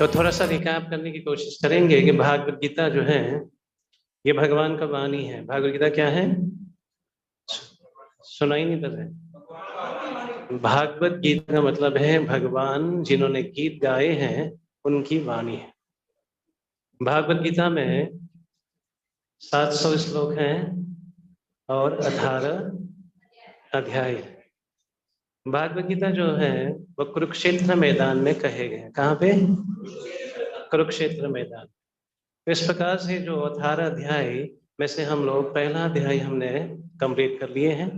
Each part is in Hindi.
तो थोड़ा सा रिकैप करने की कोशिश करेंगे कि भागवत गीता जो है ये भगवान का वाणी है। भागवत गीता क्या है? सुनाई नहीं पड़ रहा। भागवत गीता का मतलब है भगवान जिन्होंने गीत गाए हैं उनकी वाणी है। भागवत गीता में 700 श्लोक हैं और 18 अध्याय। भागवत गीता जो है वो कुरुक्षेत्र मैदान में कहे गए। कहाँ पे? कुरुक्षेत्र मैदान। इस प्रकार से जो 18 अध्याय में से हम लोग पहला अध्याय हमने कंप्लीट कर लिए हैं।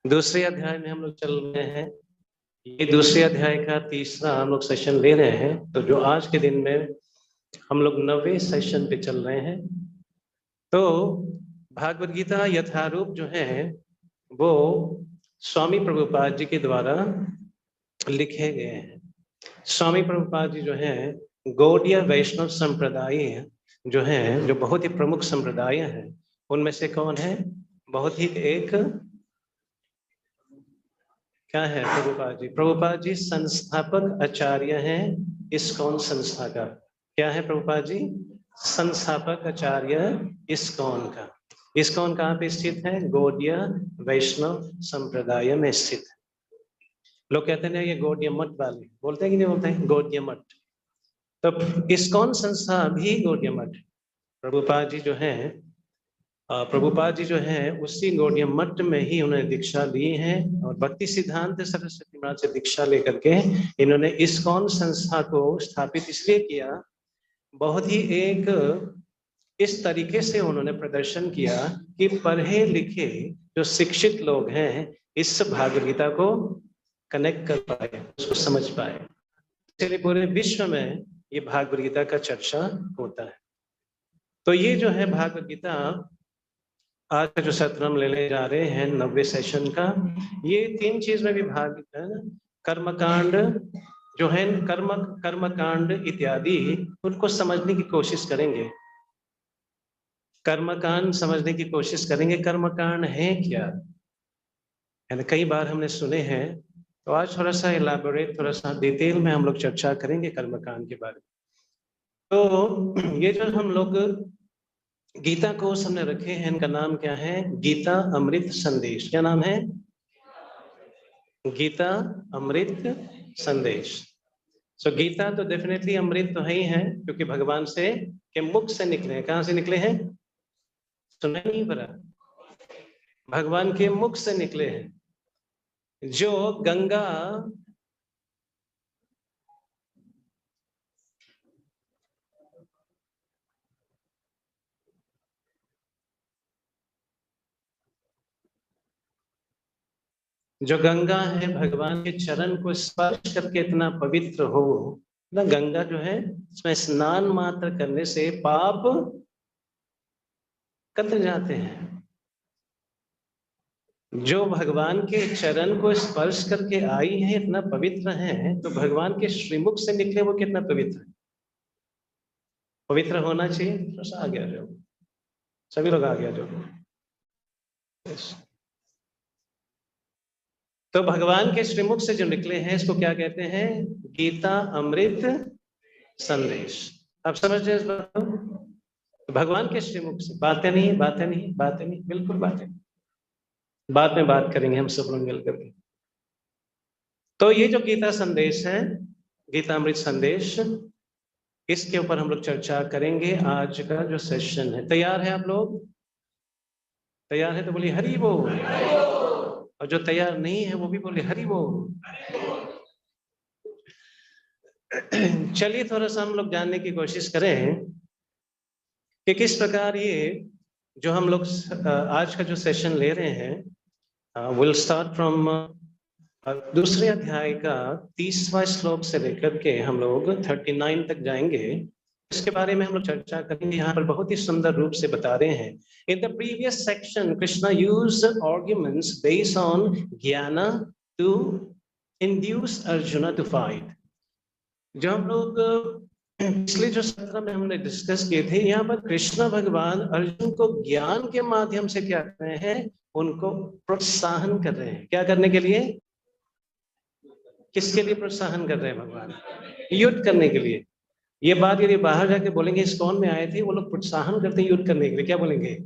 दूसरे अध्याय में हम लोग चल रहे हैं। ये दूसरे अध्याय का तीसरा हम लोग सेशन ले रहे हैं। तो जो आज के दिन में हम लोग 9वें सेशन पे चल रहे हैं। तो भागवत गीता यथारूप जो है वो स्वामी प्रभुपाद जी के द्वारा लिखे गए हैं। स्वामी प्रभुपाद जी जो है गौड़ीय वैष्णव संप्रदाय जो है, जो बहुत ही प्रमुख संप्रदाय है, उनमें से कौन है? बहुत ही एक क्या है? प्रभुपाद जी। प्रभुपाद जी संस्थापक आचार्य हैं इस्कॉन संस्था का। क्या है प्रभुपाद जी? संस्थापक आचार्य इस्कॉन का। इस्कॉन कहाँ पे स्थित है? गौड़ीय वैष्णव संप्रदाय में स्थित है। लोग कहते हैं ये गौड़ीय मठ वाले, बोलते हैं कि नहीं बोलते हैं? गौड़ीय मठ। तो इस्कॉन संस्था भी गौड़ीय मठ। प्रभुपाद जी जो है प्रभुपाद जी जो है उसी गौड़ीय मठ में ही उन्होंने दीक्षा ली है और भक्ति सिद्धांत सरस्वती महाराज से दीक्षा लेकर के इन्होंने इस्कॉन संस्था को स्थापित इसलिए किया, बहुत ही एक इस तरीके से उन्होंने प्रदर्शन किया कि पढ़े लिखे जो शिक्षित लोग हैं इस भागवत गीता को कनेक्ट कर पाए, उसको समझ पाए। इसलिए पूरे विश्व में ये भागवत गीता का चर्चा होता है। तो ये जो है भागवत गीता आज का जो सत्र हम लेने जा रहे हैं 90 सेशन का, ये 3 चीज में विभाग है ना। कर्मकांड जो है, कर्मकांड इत्यादि उनको समझने की कोशिश करेंगे। कर्मकांड समझने की कोशिश करेंगे। कर्मकांड है क्या, है ना? कई बार हमने सुने हैं, तो आज थोड़ा सा इलाबोरेट, थोड़ा सा डिटेल में हम लोग चर्चा करेंगे कर्मकांड के बारे में। तो ये जो हम लोग गीता कोर्स हमने रखे हैं, इनका नाम क्या है? गीता अमृत संदेश। क्या नाम है? गीता अमृत संदेश। सो गीता तो डेफिनेटली अमृत तो है ही है, क्योंकि भगवान से के मुख से निकले हैं। कहां से निकले हैं? सुना नहीं पड़ा? भगवान के मुख से निकले हैं। जो गंगा जो गंगा है भगवान के चरण को स्पर्श करके इतना पवित्र हो ना। गंगा जो है इसमें स्नान मात्र करने से पाप कट जाते हैं। जो भगवान के चरण को स्पर्श करके आई है, इतना पवित्र है, तो भगवान के श्रीमुख से निकले वो कितना पवित्र है। पवित्र होना चाहिए। तो आ गया जो सभी लोग आ गया जो। तो भगवान के श्रीमुख से जो निकले हैं इसको क्या कहते हैं? गीता अमृत संदेश। आप समझ रहे इस बात को? भगवान के श्रीमुख से। बातें नहीं, बिल्कुल बातें बाद में बात करेंगे हम सब लोग मिल करके। तो ये जो गीता संदेश है, गीता अमृत संदेश, इसके ऊपर हम लोग चर्चा करेंगे आज का जो सेशन है। तैयार है आप लोग? तैयार है तो बोलिए हरि बोल। और जो तैयार नहीं है वो भी बोले हरि बोल। चलिए थोड़ा सा हम लोग जानने की कोशिश करें कि किस प्रकार ये जो हम लोग आज का जो सेशन ले रहे हैं, विल स्टार्ट फ्रॉम दूसरे अध्याय का 30वां श्लोक से लेकर के हम लोग 39 तक जाएंगे। इसके बारे में हम लोग चर्चा करेंगे। यहाँ पर बहुत ही सुंदर रूप से बता रहे हैं। In the previous section Krishna used arguments based on gyan to induce Arjun to fight. जो हम लोग पिछले जो सत्र में हमने डिस्कस किए थे, यहाँ पर कृष्ण भगवान अर्जुन को ज्ञान के माध्यम से क्या कर रहे हैं? उनको प्रोत्साहन कर रहे हैं। क्या करने के लिए? किसके लिए प्रोत्साहन कर रहे हैं भगवान? युद्ध करने के लिए। ये बात यदि बाहर जाके बोलेंगे इस्कॉन में आए थे, वो लोग प्रोत्साहन करते हैं युद्ध करने के लिए, क्या बोलेंगे?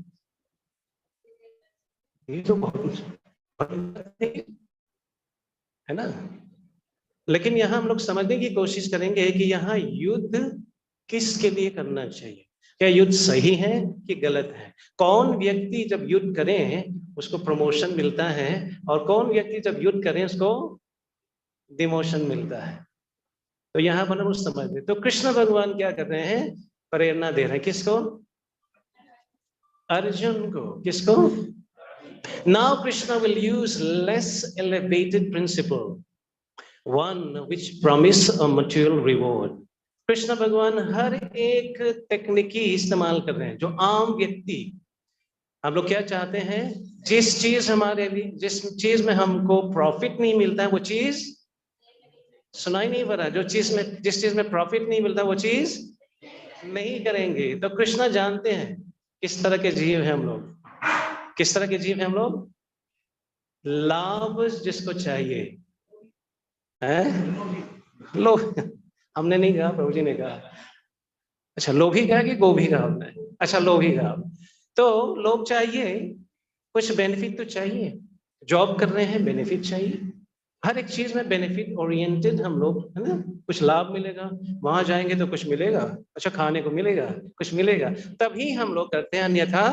ये तो बहुत है ना। लेकिन यहाँ हम लोग समझने की कोशिश करेंगे कि यहाँ युद्ध किसके लिए करना चाहिए, क्या युद्ध सही है कि गलत है, कौन व्यक्ति जब युद्ध करें उसको प्रमोशन मिलता है और कौन व्यक्ति जब युद्ध करें उसको डिमोशन मिलता है। तो यहाँ पर हम उस समझते, तो कृष्ण भगवान क्या कर रहे हैं, प्रेरणा दे रहे हैं किसको? अर्जुन को। किसको? Now Krishna will use less elevated principle, one which promise a material reward. Krishna भगवान हर एक टेक्निकी इस्तेमाल कर रहे हैं जो आम व्यक्ति, हम लोग क्या चाहते हैं, जिस चीज हमारे लिए, जिस चीज में हमको प्रॉफिट नहीं मिलता है वो चीज, सुनाई नहीं पड़ रहा, जो चीज में, जिस चीज में प्रॉफिट नहीं मिलता वो चीज नहीं करेंगे। तो कृष्णा जानते हैं किस तरह के जीव हैं हम लोग, किस तरह के जीव हैं हम लोग, लाभ जिसको चाहिए है, लोग, हमने नहीं कहा, प्रभु जी ने कहा। अच्छा, लोभी कहा कि गोभी कहा होता है? अच्छा, लोभी कहा। तो लोग चाहिए, कुछ बेनिफिट तो चाहिए, जॉब कर रहे हैं बेनिफिट चाहिए, हर एक चीज में बेनिफिट ओरिएंटेड हम लोग, है ना, कुछ लाभ मिलेगा, वहां जाएंगे तो कुछ मिलेगा, अच्छा खाने को मिलेगा, कुछ मिलेगा, तभी हम लोग करते हैं, अन्यथा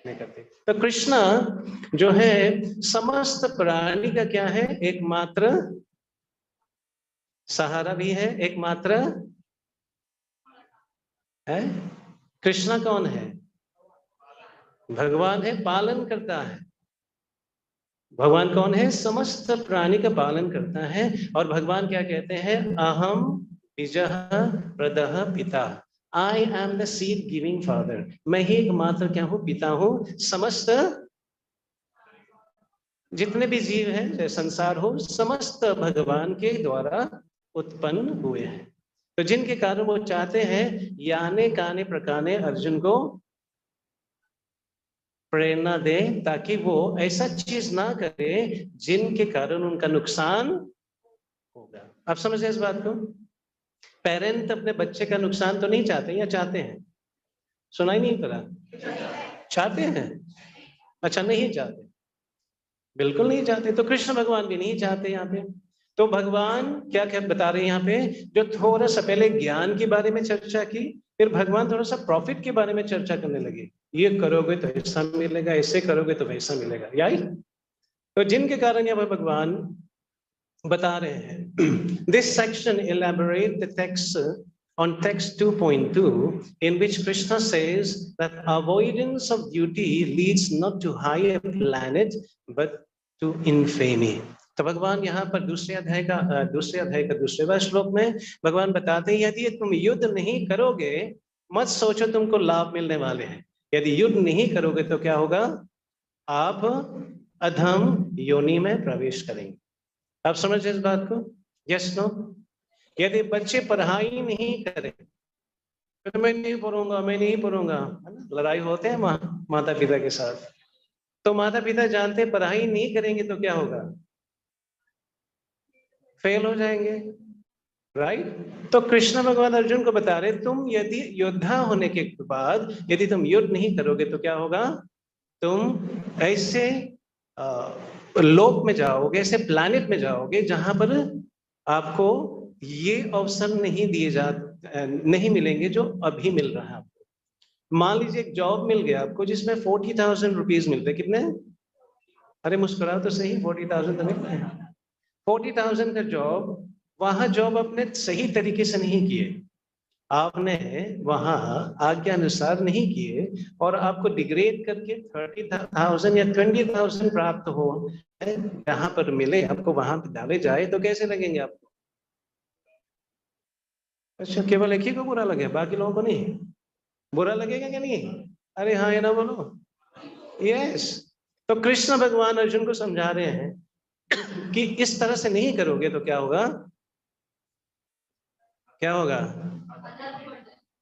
नहीं करते। तो कृष्णा जो है समस्त प्राणी का क्या है, एकमात्र सहारा भी है, एकमात्र है। कृष्णा कौन है? भगवान है, पालन करता है। भगवान कौन है? समस्त प्राणी का पालन करता है। और भगवान क्या कहते हैं, अहम बीजः प्रदः पिता, I am the seed giving father. मैं ही एकमात्र क्या हूं, पिता हूं। समस्त जितने भी जीव हैं, चाहे संसार हो, समस्त भगवान के द्वारा उत्पन्न हुए हैं। तो जिनके कारण वो चाहते हैं याने काने प्रकाने अर्जुन को प्रेरणा दे, ताकि वो ऐसा चीज ना करे जिनके कारण उनका नुकसान होगा। आप समझ रहे इस बात को? पेरेंट अपने बच्चे का नुकसान तो नहीं चाहते, या चाहते हैं? सुनाई नहीं पड़ा? चाहते हैं? अच्छा, नहीं चाहते, बिल्कुल नहीं चाहते। तो कृष्ण भगवान भी नहीं चाहते यहाँ पे। तो भगवान क्या क्या बता रहे हैं यहाँ पे, जो थोड़ा सा पहले ज्ञान के बारे में चर्चा की, फिर भगवान थोड़ा सा प्रॉफिट के बारे में चर्चा करने लगे। ये करोगे तो ऐसा मिलेगा, ऐसे करोगे तो वैसा मिलेगा, याई। तो जिनके कारण यहाँ पर भगवान बता रहे हैं, this section elaborate the text on text 2.2 in which Krishna says that avoidance of duty leads not to higher planet but to infamy. तो भगवान यहाँ पर दूसरे अध्याय का दूसरे श्लोक में भगवान बताते हैं, यदि तुम युद्ध नहीं करोगे, मत सोचो तुमको लाभ मिलने वाले हैं। यदि युद्ध नहीं करोगे तो क्या होगा, आप अधम योनि में प्रवेश करेंगे। आप समझ इस बात को? Yes no? यदि बच्चे पढ़ाई नहीं करें, तो मैं नहीं पढ़ूंगा, मैं नहीं पढ़ूंगा, लड़ाई होते हैं माता पिता के साथ। तो माता पिता जानते हैं पढ़ाई नहीं करेंगे तो क्या होगा, फेल हो जाएंगे, राइट? तो कृष्ण भगवान अर्जुन को बता रहे, तुम यदि योद्धा होने के बाद यदि तुम युद्ध नहीं करोगे तो क्या होगा, तुम ऐसे लोक में जाओगे, ऐसे प्लैनेट में जाओगे जहां पर आपको ये अवसर नहीं मिलेंगे जो अभी मिल रहा है आपको। मान लीजिए एक जॉब मिल गया आपको जिसमें 40,000 रुपीज मिलते, कितने? अरे मुस्कुराओ तो सही, 40,000 तो मिलते हैं। 40,000 का जॉब, वहां जॉब आपने सही तरीके से नहीं किए, आपने वहां आज्ञा अनुसार नहीं किए, और आपको डिग्रेड करके 30,000 या 20,000 प्राप्त हो, जहां पर मिले आपको वहां पे डाले जाए, तो कैसे लगेंगे आपको? अच्छा, केवल एक ही को बुरा लगे, बाकी लोगों को नहीं बुरा लगेगा क्या? नहीं? अरे हाँ, ये ना बोलो, यस। तो कृष्ण भगवान अर्जुन को समझा रहे हैं कि इस तरह से नहीं करोगे तो क्या होगा, क्या होगा,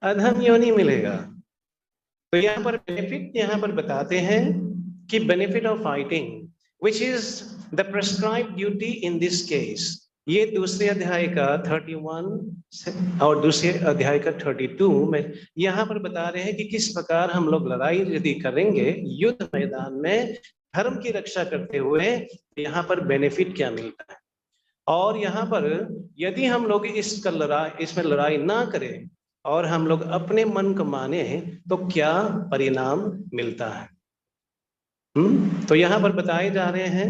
अधम योनि मिलेगा। तो यहाँ पर बेनिफिट यहाँ पर बताते हैं कि benefit of fighting, which is the prescribed duty in this case, ये दूसरे अध्याय का 31 और दूसरे अध्याय का 32 में यहाँ पर बता रहे हैं कि किस प्रकार हम लोग लड़ाई यदि करेंगे युद्ध मैदान में धर्म की रक्षा करते हुए, यहाँ पर बेनिफिट क्या मिलता है। और यहाँ पर यदि हम लोग इसमें लड़ाई ना करें और हम लोग अपने मन को माने तो क्या परिणाम मिलता है। तो यहाँ पर बताए जा रहे हैं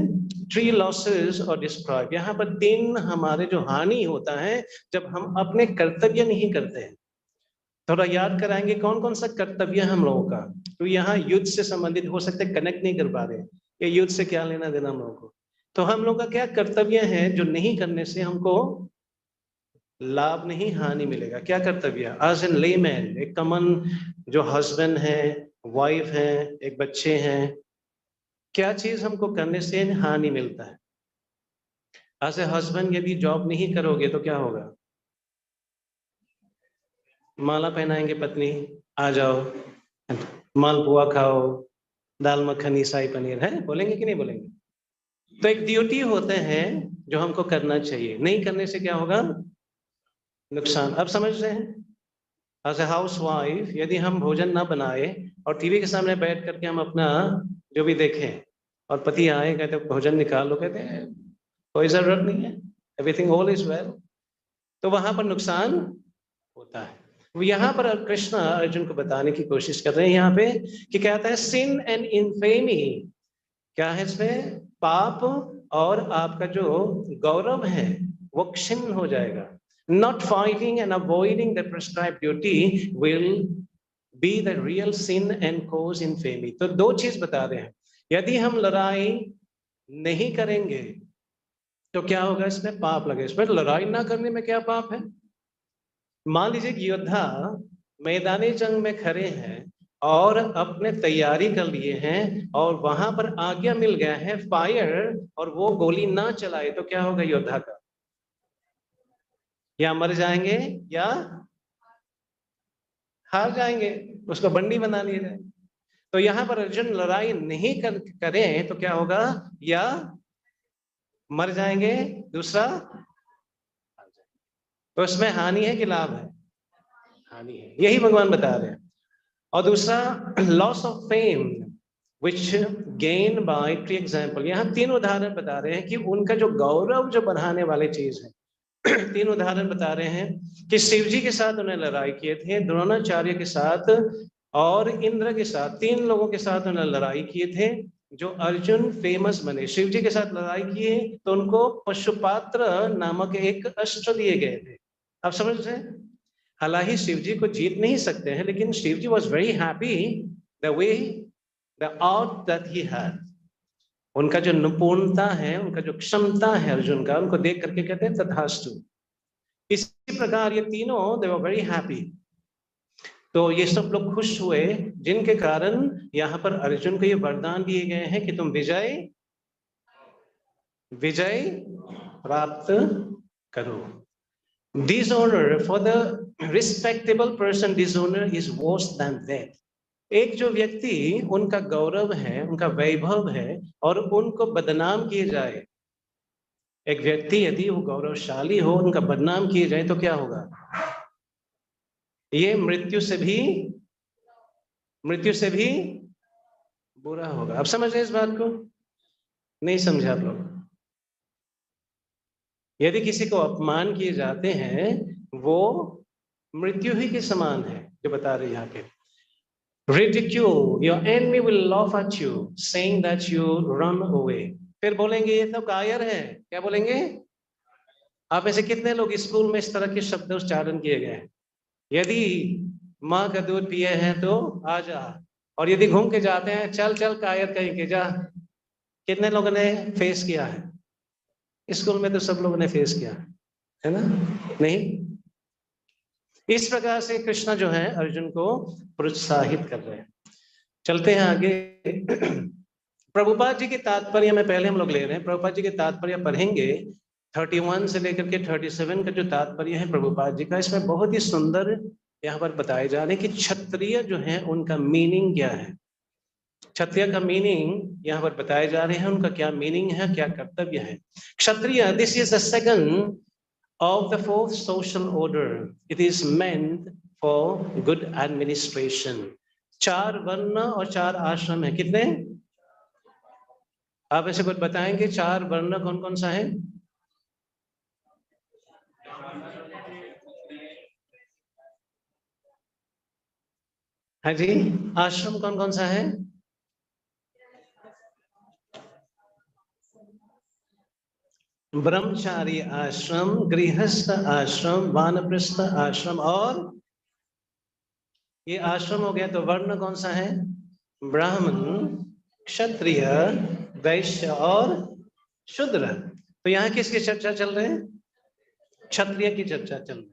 3 लॉसेस और डिस्क्राइब। यहाँ पर 3 हमारे जो हानि होता है जब हम अपने कर्तव्य नहीं करते हैं। थोड़ा याद कराएंगे कौन कौन सा कर्तव्य हम लोगों का। तो यहाँ युद्ध से संबंधित हो सकते, कनेक्ट नहीं कर पा रहे ये युद्ध से क्या लेना देना हम लोगों को। तो हम लोग का क्या कर्तव्य है जो नहीं करने से हमको लाभ नहीं हानि मिलेगा। क्या कर्तव्य? एज एन लेमैन, एक कॉमन जो हस्बैंड है, वाइफ है, एक बच्चे हैं, क्या चीज हमको करने से हानि मिलता है। एज ए हस्बैंड यदि जॉब नहीं करोगे तो क्या होगा? माला पहनाएंगे पत्नी, आ जाओ मालपुआ खाओ, दाल मखनी, शाही पनीर, है बोलेंगे कि नहीं बोलेंगे? तो एक ड्यूटी होते हैं जो हमको करना चाहिए, नहीं करने से क्या होगा? नुकसान। अब समझ रहे हैं? एज ए हाउस वाइफ यदि हम भोजन ना बनाए और टीवी के सामने बैठ करके हम अपना जो भी देखें और पति आए कहते भोजन निकाल लो, कहते हैं कोई जरूरत नहीं है, एवरीथिंग ऑल इज वेल, तो वहां पर नुकसान होता है। यहाँ पर कृष्ण अर्जुन को बताने की कोशिश कर रहे हैं यहाँ पे कि कहता है सिन एंड इनफेमी, क्या है इसमें? पाप और आपका जो गौरव है वो क्षीण हो जाएगा। Not fighting and avoiding the prescribed duty will be the real sin and cause infamy. तो 2 चीज बता रहे हैं। यदि हम लड़ाई नहीं करेंगे तो क्या होगा? इसमें पाप लगे। इसमें लड़ाई ना करने में क्या पाप है? मान लीजिए कि योद्धा मैदानी जंग में खड़े हैं और अपने तैयारी कर लिए हैं और वहां पर आज्ञा मिल गया है फायर, और वो गोली ना चलाए तो क्या होगा योद्धा का? या मर जाएंगे या हार जाएंगे, उसको बंदी बना लिया जाए। तो यहाँ पर अर्जुन लड़ाई नहीं करें तो क्या होगा? या मर जाएंगे, दूसरा तो इसमें हानि है कि लाभ है? हानि है, यही भगवान बता रहे हैं। और दूसरा loss of fame which gain by 3 example. यहाँ 3 उदाहरण बता रहे हैं कि उनका जो गौरव जो बढ़ाने वाले चीज है। 3 उदाहरण बता रहे हैं कि शिव जी के साथ उन्हें लड़ाई किए थे, द्रोणाचार्य के साथ और इंद्र के साथ, 3 लोगों के साथ उन्हें लड़ाई किए थे जो अर्जुन फेमस बने। शिव जी के साथ लड़ाई किए तो उनको पशुपात्र नामक एक अस्त्र दिए गए थे। आप समझ रहे हैं? हालांकि शिव जी को जीत नहीं सकते हैं, लेकिन Shiv ji was very happy the way the art that he had. उनका जो निपुणता है, उनका जो क्षमता है अर्जुन का, उनको देख करके कहते हैं तथास्तु। इसी प्रकार ये तीनों दे वर वेरी हैप्पी। तो ये सब लोग खुश हुए जिनके कारण यहाँ पर अर्जुन को ये वरदान दिए गए हैं कि तुम विजय प्राप्त करो। Dishonour for the respectable person, dishonour is worse than death. एक जो व्यक्ति उनका गौरव है, उनका वैभव है और उनको बदनाम किए जाए, एक व्यक्ति यदि वो गौरवशाली हो, उनका बदनाम किए जाए तो क्या होगा? ये मृत्यु से भी बुरा होगा। अब समझ रहे इस बात को? नहीं समझे आप लोग? यदि किसी को अपमान किए जाते हैं वो मृत्यु ही के समान है, जो बता रहे यहाँ पे। Ridicule, your enemy will laugh at you, saying that you run away. फिर बोलेंगे ये तो कायर है। क्या बोलेंगे? आप ऐसे कितने लोग स्कूल में इस तरह के शब्द उच्चारण किए गए हैं? यदि माँ का दूध पिए हैं तो आ जा, और यदि घूम के जाते हैं चल चल कायर कहीं के जा। कितने लोगों ने फेस किया है? स्कूल में तो सब लोगों ने फेस किया है ना? नहीं? इस प्रकार से कृष्ण जो है अर्जुन को प्रोत्साहित कर रहे हैं। चलते हैं आगे। प्रभुपाद जी के तात्पर्य में पहले हम लोग ले रहे हैं। प्रभुपाद जी के तात्पर्य पढ़ेंगे 31 से लेकर के 37 का जो तात्पर्य है प्रभुपाद जी का, इसमें बहुत ही सुंदर यहाँ पर बताए जा रहे हैं कि क्षत्रिय जो है उनका मीनिंग क्या है। क्षत्रिय का मीनिंग यहाँ पर बताए जा रहे हैं, उनका क्या मीनिंग है, क्या कर्तव्य है। Kshatriya, this is the second of the fourth social order. It is meant for good administration. 4 वर्ण और 4 आश्रम है। कितने? आप ऐसे कुछ बताएंगे? 4 वर्ण कौन कौन सा है? हाँ जी। आश्रम कौन कौन सा है? ब्रह्मचारी आश्रम, गृहस्थ आश्रम, वानप्रस्थ आश्रम, और ये आश्रम हो गया। तो वर्ण कौन सा है? ब्राह्मण, क्षत्रिय, वैश्य और शूद्र। तो यहाँ किसकी चर्चा चल रही है? क्षत्रिय की चर्चा चल रही है।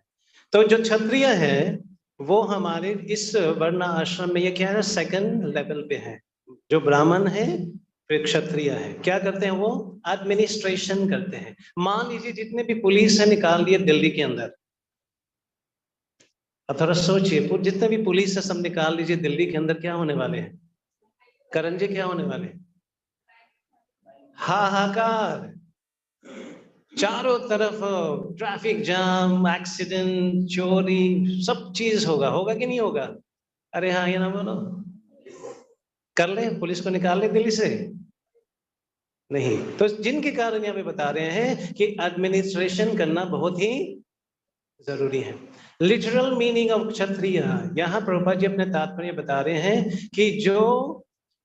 तो जो क्षत्रिय है वो हमारे इस वर्ण आश्रम में ये क्या है? सेकंड लेवल पे है। जो ब्राह्मण है फिर क्षत्रिय है, क्या करते हैं? वो एडमिनिस्ट्रेशन करते हैं। मान लीजिए जितने भी पुलिस है निकाल दिए दिल्ली के अंदर। अब थोड़ा सोचिए, जितने भी पुलिस है सब निकाल लीजिए दिल्ली के अंदर, क्या होने वाले हैं? करंजे क्या होने वाले? हाहाकार। चारों तरफ ट्रैफिक जाम, एक्सीडेंट, चोरी, सब चीज होगा। होगा कि नहीं होगा? अरे हाँ, ये ना बोलो। कर ले, पुलिस को निकाल ले दिल्ली से? नहीं। तो जिनके कारण यहाँ पे बता रहे हैं कि एडमिनिस्ट्रेशन करना बहुत ही जरूरी है। लिटरल मीनिंग ऑफ क्षत्रिय, यहाँ प्रभुपाद जी अपने तात्पर्य बता रहे हैं कि जो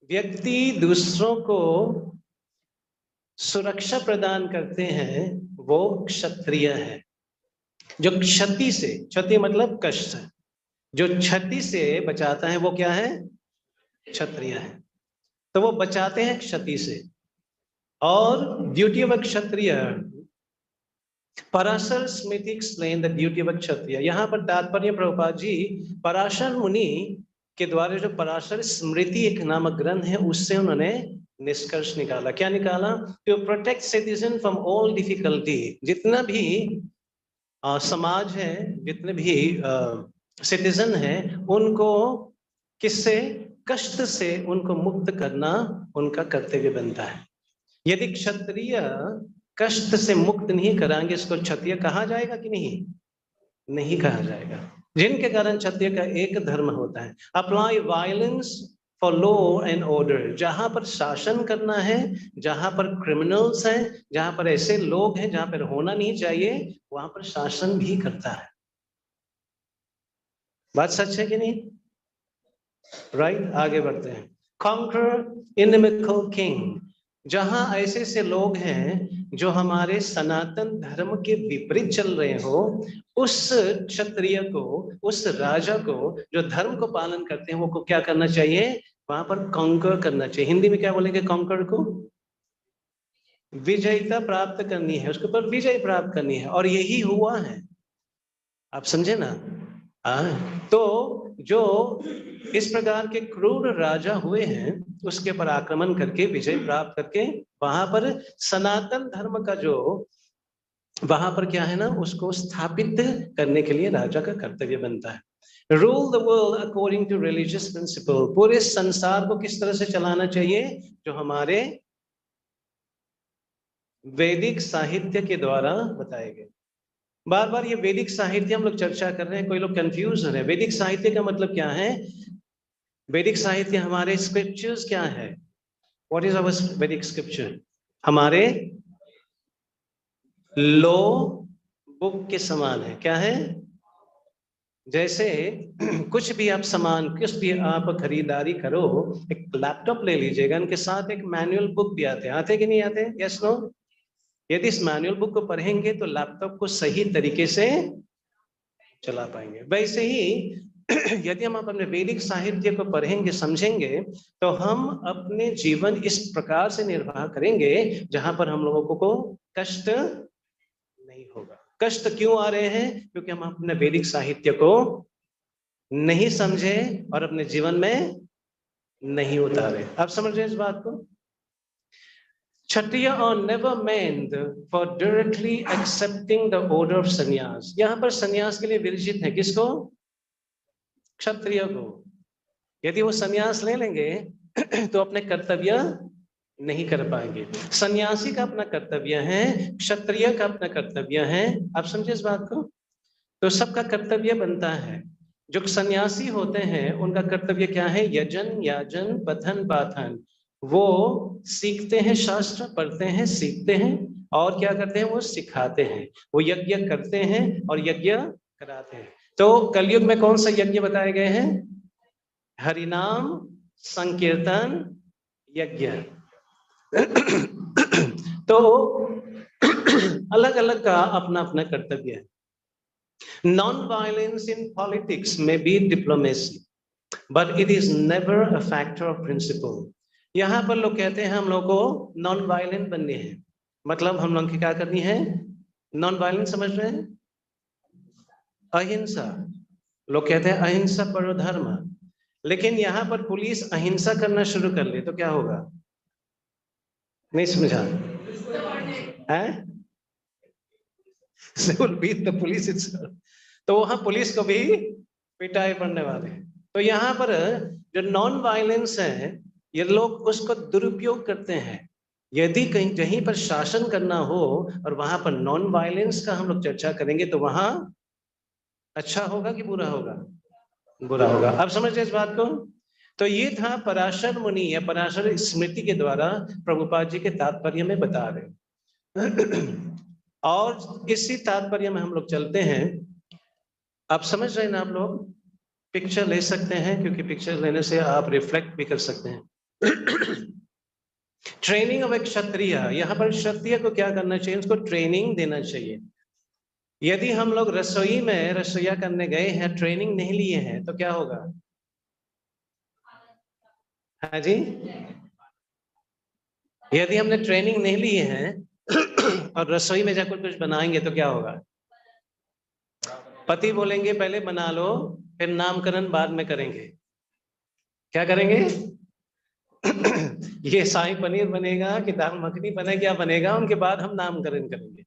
व्यक्ति दूसरों को सुरक्षा प्रदान करते हैं वो क्षत्रिय है। जो क्षति से, क्षति मतलब कष्ट, जो क्षति से बचाता है वो क्या है? क्षत्रिय है। तो वो बचाते हैं क्षति से। और duty of Kshatriya, Parashar Smriti explain the duty of Kshatriya. यहाँ पर तात्पर्य प्रभुपाद जी पराशर मुनि के द्वारा जो पराशर स्मृति एक नामक ग्रंथ है उससे उन्होंने निष्कर्ष निकाला। क्या निकाला? To protect citizen from all difficulty. जितना भी समाज है, जितने भी सिटीजन है, उनको किससे? कष्ट से उनको मुक्त करना उनका कर्तव्य बनता है। यदि क्षत्रिय कष्ट से मुक्त नहीं कराएंगे इसको क्षत्रिय कहा जाएगा कि नहीं? नहीं कहा जाएगा। जिनके कारण क्षत्रिय का एक धर्म होता है, apply violence for law and order. जहां पर शासन करना है, जहां पर क्रिमिनल्स हैं, जहां पर ऐसे लोग हैं जहां पर होना नहीं चाहिए, वहां पर शासन भी करता है। बात सच है कि नहीं? राइट, आगे बढ़ते हैं। कॉन्कर इनमिकल किंग, जहां ऐसे से लोग हैं जो हमारे सनातन धर्म के विपरीत चल रहे हो, उस क्षत्रिय को, उस राजा को जो धर्म को पालन करते हैं वो को क्या करना चाहिए? वहां पर कॉन्कर करना चाहिए। हिंदी में क्या बोलेंगे कॉन्कर को? विजयता प्राप्त करनी है, उसके ऊपर विजय प्राप्त करनी है। और यही हुआ है, आप समझे ना? तो जो इस प्रकार के क्रूर राजा हुए हैं उसके पर आक्रमण करके विजय प्राप्त करके वहां पर सनातन धर्म का जो वहां पर क्या है ना, उसको स्थापित करने के लिए राजा का कर्तव्य बनता है। Rule the world according to religious principle, पूरे संसार को किस तरह से चलाना चाहिए? जो हमारे वैदिक साहित्य के द्वारा बताए गए। बार बार ये वैदिक साहित्य हम लोग चर्चा कर रहे हैं, कोई लोग कंफ्यूज हो रहे हैं। वैदिक साहित्य का मतलब क्या है? वैदिक साहित्य हमारे स्क्रिप्चर्स क्या है? व्हाट इज आवर वैदिक स्क्रिप्चर? हमारे लॉ बुक के समान है। क्या है? जैसे कुछ भी आप सामान, कुछ भी आप खरीदारी करो, एक लैपटॉप ले लीजिएगा, उनके साथ एक मैनुअल बुक भी आते कि नहीं आते? Yes no? यदि इस मैनुअल बुक को पढ़ेंगे तो लैपटॉप को सही तरीके से चला पाएंगे। वैसे ही यदि हम अपने वैदिक साहित्य को पढ़ेंगे, समझेंगे, तो हम अपने जीवन इस प्रकार से निर्वाह करेंगे जहां पर हम लोगों को कष्ट नहीं होगा। कष्ट क्यों आ रहे हैं? क्योंकि हम अपने वैदिक साहित्य को नहीं समझे और अपने जीवन में नहीं उतारे। आप समझ रहे हैं इस बात को? क्षत्रिय are never meant for directly accepting the order of संन्यास। यहाँ पर संन्यास के लिए विरचित है किसको? क्षत्रिय को। यदि वो संन्यास ले लेंगे तो अपने कर्तव्य नहीं कर पाएंगे। सन्यासी का अपना कर्तव्य है, क्षत्रिय का अपना कर्तव्य है। आप समझे इस बात को? तो सबका कर्तव्य बनता है। जो सन्यासी होते हैं उनका कर्तव्य क्या है? यजन, याजन, पठन, पाठन। वो सीखते हैं, शास्त्र पढ़ते हैं, सीखते हैं और क्या करते हैं? वो सिखाते हैं। वो यज्ञ करते हैं और यज्ञ कराते हैं। तो कलयुग में कौन सा यज्ञ बताए गए हैं? हरिनाम संकीर्तन यज्ञ। तो अलग अलग का अपना अपना कर्तव्य है। Non-violence in politics may be diplomacy, but it is never a factor of principle. यहाँ पर लोग कहते हैं हम लोग को नॉन वायलेंट बनने हैं, मतलब हम लोग की क्या करनी है? नॉन वायलेंट, समझ रहे हैं? अहिंसा। लोग कहते हैं अहिंसा परमो धर्म, लेकिन यहाँ पर पुलिस अहिंसा करना शुरू कर ले तो क्या होगा? नहीं समझा है? Police itself. तो वहां पुलिस को भी पिटाई पड़ने वाले हैं। तो यहाँ पर जो नॉन वायलेंस है, ये लोग उसको दुरुपयोग करते हैं। यदि कहीं कहीं पर शासन करना हो और वहां पर नॉन वायलेंस का हम लोग चर्चा करेंगे तो वहां अच्छा होगा कि बुरा होगा? बुरा होगा। अब समझ रहे इस बात को? तो ये था पराशर मुनि या पराशर स्मृति के द्वारा प्रभुपाद जी के तात्पर्य में बता रहे। और इसी तात्पर्य में हम लोग चलते हैं। आप समझ रहे हैं ना? आप लोग पिक्चर ले सकते हैं, क्योंकि पिक्चर लेने से आप रिफ्लेक्ट भी कर सकते हैं। ट्रेनिंग ऑफ एक क्षत्रिय, यहाँ पर क्षत्रिय को क्या करना चाहिए? उसको ट्रेनिंग देना चाहिए। यदि हम लोग रसोई में रसोईया करने गए हैं, ट्रेनिंग नहीं लिए हैं, तो क्या होगा? हाँ जी, यदि हमने ट्रेनिंग नहीं लिए हैं और रसोई में जाकर कुछ बनाएंगे तो क्या होगा? पति बोलेंगे पहले बना लो, फिर नामकरण बाद में करेंगे। क्या करेंगे? ये शाही पनीर बनेगा कि दाल मखनी बनेगा, क्या बनेगा, उनके बाद हम नामकरण करेंगे।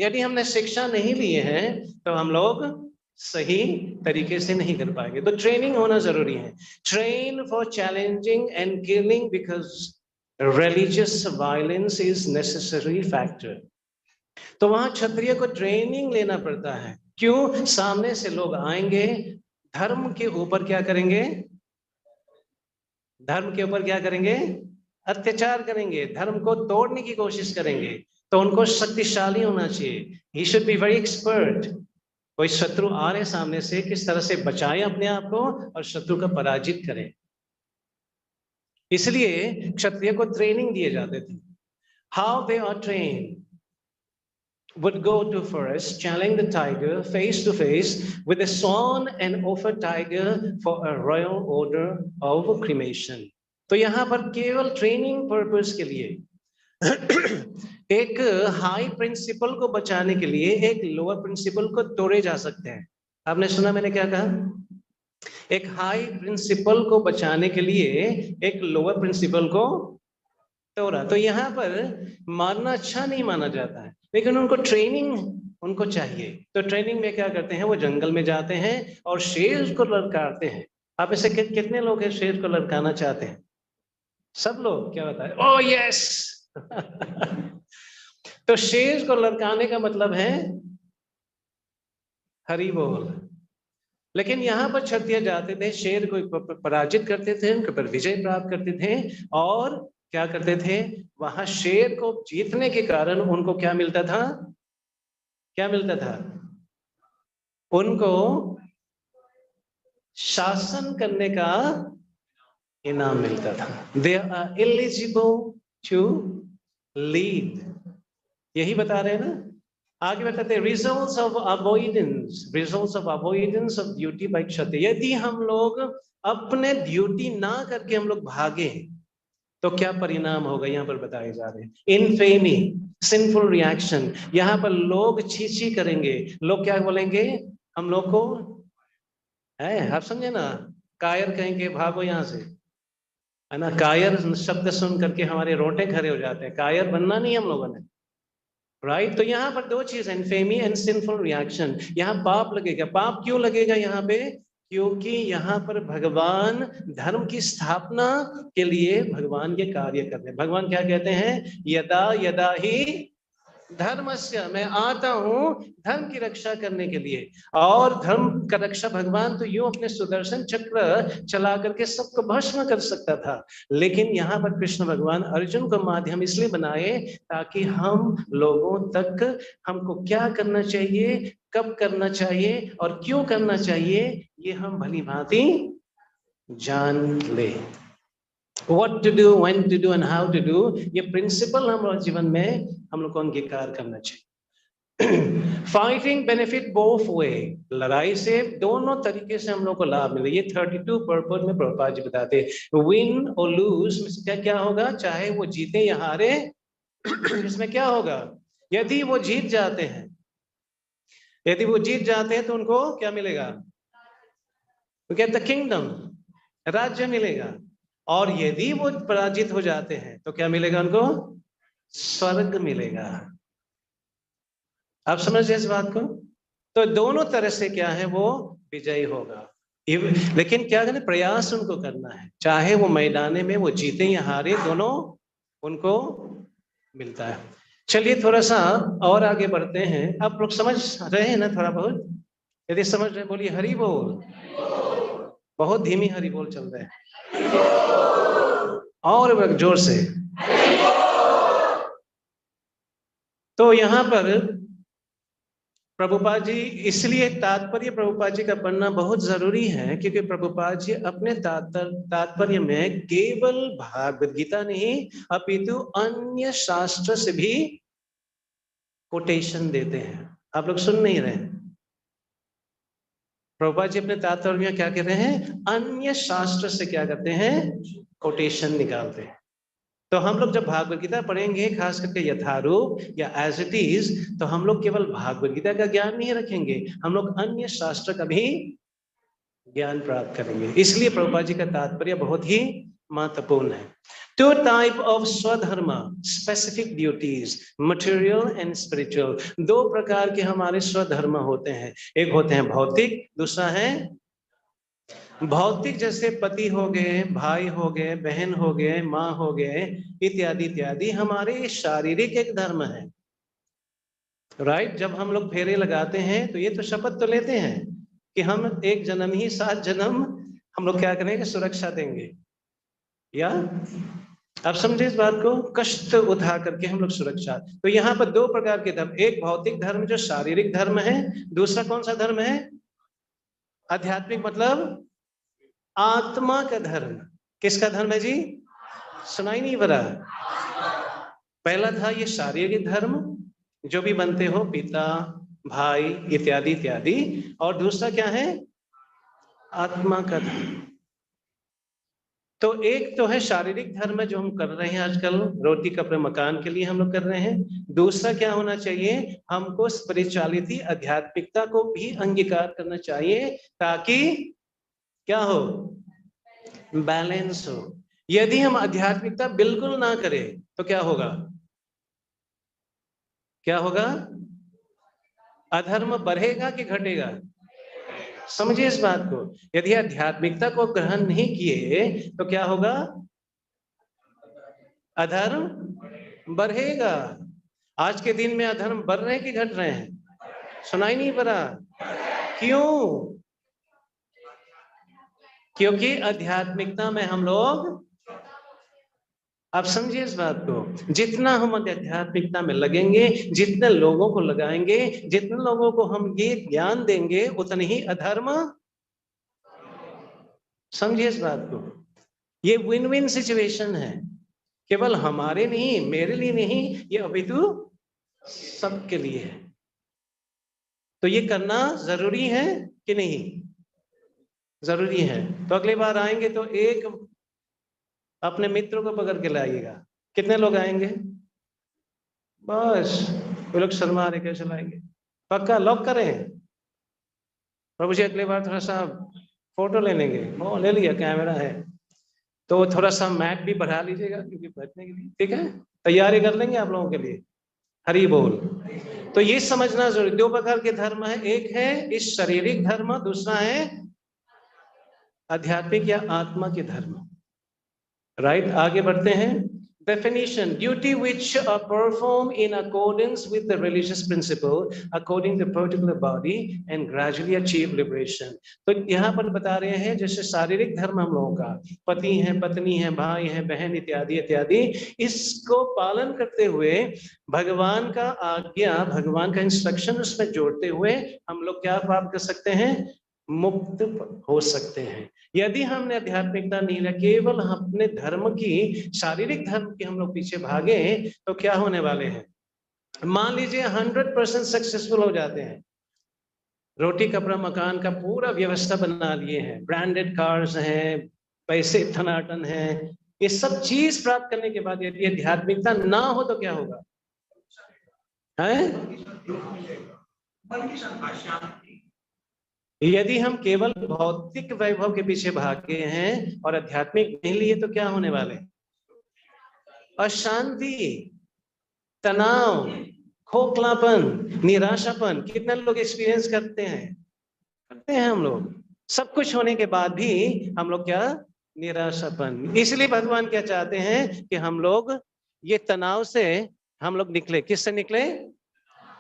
यदि हमने शिक्षा नहीं लिए हैं तो हम लोग सही तरीके से नहीं कर पाएंगे। तो ट्रेनिंग होना जरूरी है। Train for challenging and killing because religious violence is necessary factor. तो वहां क्षत्रिय को ट्रेनिंग लेना पड़ता है। क्यों? सामने से लोग आएंगे, धर्म के ऊपर क्या करेंगे? धर्म के ऊपर क्या करेंगे? अत्याचार करेंगे, धर्म को तोड़ने की कोशिश करेंगे। तो उनको शक्तिशाली होना चाहिए। He should be very expert. कोई शत्रु आ रहे सामने से, किस तरह से बचाए अपने आप को और शत्रु को पराजित करें। इसलिए क्षत्रिय को ट्रेनिंग दिए जाते थे। How they are trained? would go to forest, challenge the tiger face to face with a swan and offer tiger for a royal order of cremation. तो यहाँ पर केवल ट्रेनिंग पर्पस के लिए एक हाई प्रिंसिपल को बचाने के लिए एक लोअर प्रिंसिपल को तोड़े जा सकते हैं। आपने सुना मैंने क्या कहा? एक हाई प्रिंसिपल को बचाने के लिए एक लोअर प्रिंसिपल को तोड़ा। तो यहाँ पर मारना अच्छा नहीं माना जाता है, लेकिन उनको ट्रेनिंग उनको चाहिए। तो ट्रेनिंग में क्या करते हैं? वो जंगल में जाते हैं और शेर को ललकारते हैं। आप ऐसे कितने लोग हैं शेर को ललकाना चाहते हैं? सब लोग? क्या बताए? Oh yes. तो शेर को ललकाने का मतलब है हरि बोल। लेकिन यहाँ पर क्षत्रिय जाते थे, शेर को पराजित करते थे, उनके ऊपर विजय प्राप्त करते थे और क्या करते थे? वहां शेर को जीतने के कारण उनको क्या मिलता था? क्या मिलता था? उनको शासन करने का इनाम मिलता था। They are eligible to lead. यही बता रहे हैं ना? आगे बताते हैं results of avoidance of duty by Kshatriya. यदि हम लोग अपने ड्यूटी ना करके हम लोग भागे तो क्या परिणाम होगा? यहाँ पर बताए जा रहे हैं। Infamy, sinful reaction. यहाँ पर लोग छी करेंगे। लोग क्या बोलेंगे? हम लोग को है, आप समझे ना, कायर कहेंगे भागो यहाँ से, है ना। कायर शब्द सुन करके हमारे रोटे खड़े हो जाते हैं। कायर बनना नहीं हम लोगों ने, राइट। तो यहाँ पर दो चीज, इनफेमी एंड सिंफुल रिएक्शन। यहाँ पाप लगेगा। पाप क्यों लगेगा यहाँ पे? क्योंकि यहाँ पर भगवान धर्म की स्थापना के लिए भगवान ये कार्य कर रहे हैं। भगवान क्या कहते हैं? यदा यदा ही धर्मस्य, मैं आता हूं धर्म की रक्षा करने के लिए। और धर्म का रक्षा भगवान तो यूं अपने सुदर्शन चक्र चला करके सबको भस्म कर सकता था, लेकिन यहाँ पर कृष्ण भगवान अर्जुन को माध्यम इसलिए बनाए ताकि हम लोगों तक हमको क्या करना चाहिए, कब करना चाहिए और क्यों करना चाहिए, ये हम भली भांति जान ले। What to do, when to do and how to do, ये प्रिंसिपल हम लोग जीवन में हम लोग को अंगीकार करना चाहिए। फाइटिंग बेनिफिट बोथ वे, लड़ाई से दोनों तरीके से हम लोग को लाभ मिले। ये 32 पर्पस में प्रभुपाद जी बताते हैं। विन और लूज में क्या क्या होगा, चाहे वो जीते या हारे, इसमें क्या होगा? यदि वो जीत जाते हैं, यदि वो जीत जाते हैं तो उनको क्या मिलेगा? गेट द किंगडम, राज्य मिलेगा। और यदि वो पराजित हो जाते हैं तो क्या मिलेगा उनको? स्वर्ग मिलेगा। आप समझ इस बात को? तो दोनों तरह से क्या है, वो विजयी होगा। लेकिन क्या करना, प्रयास उनको करना है, चाहे वो मैदान में वो जीते या हारे, दोनों उनको मिलता है। चलिए थोड़ा सा और आगे बढ़ते हैं। आप लोग समझ रहे हैं ना थोड़ा बहुत? यदि समझ रहे बोलिए हरि बोल। बहुत धीमी हरि बोल चल रहे हैं, और जोर से। तो यहाँ पर प्रभुपाद जी, इसलिए तात्पर्य प्रभुपाद जी का पढ़ना बहुत जरूरी है, क्योंकि प्रभुपाद जी अपने तात्पर्य में केवल भागवत गीता नहीं अपितु अन्य शास्त्र से भी कोटेशन देते हैं। आप लोग सुन नहीं रहे? प्रभुपाद जी अपने तात्पर्य में क्या कह रहे हैं? अन्य शास्त्र से क्या करते हैं? कोटेशन निकालते हैं। तो हम लोग जब भागवत गीता पढ़ेंगे, खास करके यथारूप या एज इट इज, तो हम लोग केवल भागवत गीता का ज्ञान नहीं रखेंगे, हम लोग अन्य शास्त्र का भी ज्ञान प्राप्त करेंगे। इसलिए प्रभुपाद जी का तात्पर्य बहुत ही महत्वपूर्ण है। टू टाइप ऑफ स्वधर्म, specific duties, material and spiritual. दो प्रकार के हमारे स्वधर्म होते हैं, एक होते हैं भौतिक, दूसरा है भौतिक। जैसे पति हो गए, भाई हो गए, बहन हो गए, माँ हो गए, इत्यादि इत्यादि हमारे शारीरिक एक धर्म है। राइट? जब हम लोग फेरे लगाते हैं तो ये तो शपथ तो लेते हैं कि हम एक जन्म ही 7 जन्म हम लोग क्या करेंगे, सुरक्षा देंगे। या आप समझे इस बात को? कष्ट उठा करके हम लोग सुरक्षा। तो यहाँ पर दो प्रकार के धर्म, एक भौतिक धर्म जो शारीरिक धर्म है, दूसरा कौन सा धर्म है? आध्यात्मिक, मतलब आत्मा का धर्म। किसका धर्म है जी? सुनाई नहीं पड़ा? पहला था ये शारीरिक धर्म, जो भी बनते हो, पिता भाई इत्यादि इत्यादि, और दूसरा क्या है? आत्मा का धर्म। तो एक तो है शारीरिक धर्म जो हम कर रहे हैं आजकल, रोटी कपड़े मकान के लिए हम लोग कर रहे हैं। दूसरा क्या होना चाहिए? हमको स्पिरिचुअलिटी, आध्यात्मिकता को भी अंगीकार करना चाहिए, ताकि क्या हो? बैलेंस हो। यदि हम आध्यात्मिकता बिल्कुल ना करें तो क्या होगा? क्या होगा? अधर्म बढ़ेगा कि घटेगा? समझिए इस बात को। यदि आध्यात्मिकता को ग्रहण नहीं किए तो क्या होगा? अधर्म बढ़ेगा। आज के दिन में अधर्म बढ़ रहे हैं कि घट रहे हैं? सुनाई नहीं पड़ा? क्यों? क्योंकि आध्यात्मिकता में हम लोग, आप समझिए इस बात को, जितना हम आध्यात्मिकता में लगेंगे, जितने लोगों को लगाएंगे, जितने लोगों को हम ये ज्ञान देंगे, उतने ही अधर्म। समझिए इस बात को। ये विन विन सिचुएशन है, केवल हमारे नहीं, मेरे लिए नहीं, ये अपितु सबके लिए है। तो ये करना जरूरी है कि नहीं? जरूरी है। तो अगली बार आएंगे तो एक अपने मित्रों को पकड़ के लाइएगा। कितने लोग आएंगे? बस वो लोग शर्मा रहे, कैसे लाएंगे? पक्का लॉक करें? प्रभु जी अगली बार थोड़ा सा फोटो ले लेंगे। वो ले लिया, कैमरा है, तो थोड़ा सा मैट भी बढ़ा लीजिएगा क्योंकि बैठने के लिए, ठीक है? तैयारी कर लेंगे आप लोगों के लिए। हरि बोल। तो ये समझना जरूरी, दो प्रकार के धर्म है, एक है इस शारीरिक धर्म, दूसरा है आध्यात्मिक या आत्मा के धर्म। राइट, आगे बढ़ते हैं। Definition: duty which are performed in accordance with the religious principle according to particular body and gradually achieve liberation. तो यहाँ पर बता रहे हैं जैसे शारीरिक धर्म हम लोगों का, पति हैं, पत्नी हैं, भाई हैं, बहन इत्यादि इत्यादि, इसको पालन करते हुए भगवान का आज्ञा, भगवान का इंस्ट्रक्शन उसमें जोड़ते हुए हम लोग क्या प्राप्त कर सकते हैं? मुक्त हो सकते हैं। यदि हमने आध्यात्मिकता नहीं लिया, केवल अपने धर्म की, शारीरिक धर्म के हम लोग पीछे भागे, तो क्या होने वाले हैं? मान लीजिए 100% सक्सेसफुल हो जाते हैं, रोटी कपड़ा मकान का पूरा व्यवस्था बना लिए हैं, ब्रांडेड कार्स हैं, पैसे धनाटन है, ये सब चीज प्राप्त करने के बाद यदि आध्यात्मिकता ना हो तो क्या होगा? यदि हम केवल भौतिक वैभव के पीछे भागे हैं और आध्यात्मिक नहीं लिए तो क्या होने वाले? अशांति, तनाव, खोखलापन, निराशापन। कितने लोग एक्सपीरियंस करते हैं हम लोग। सब कुछ होने के बाद भी हम लोग क्या? निराशापन। इसलिए भगवान क्या चाहते हैं कि हम लोग ये तनाव से हम लोग निकले। किससे निकले?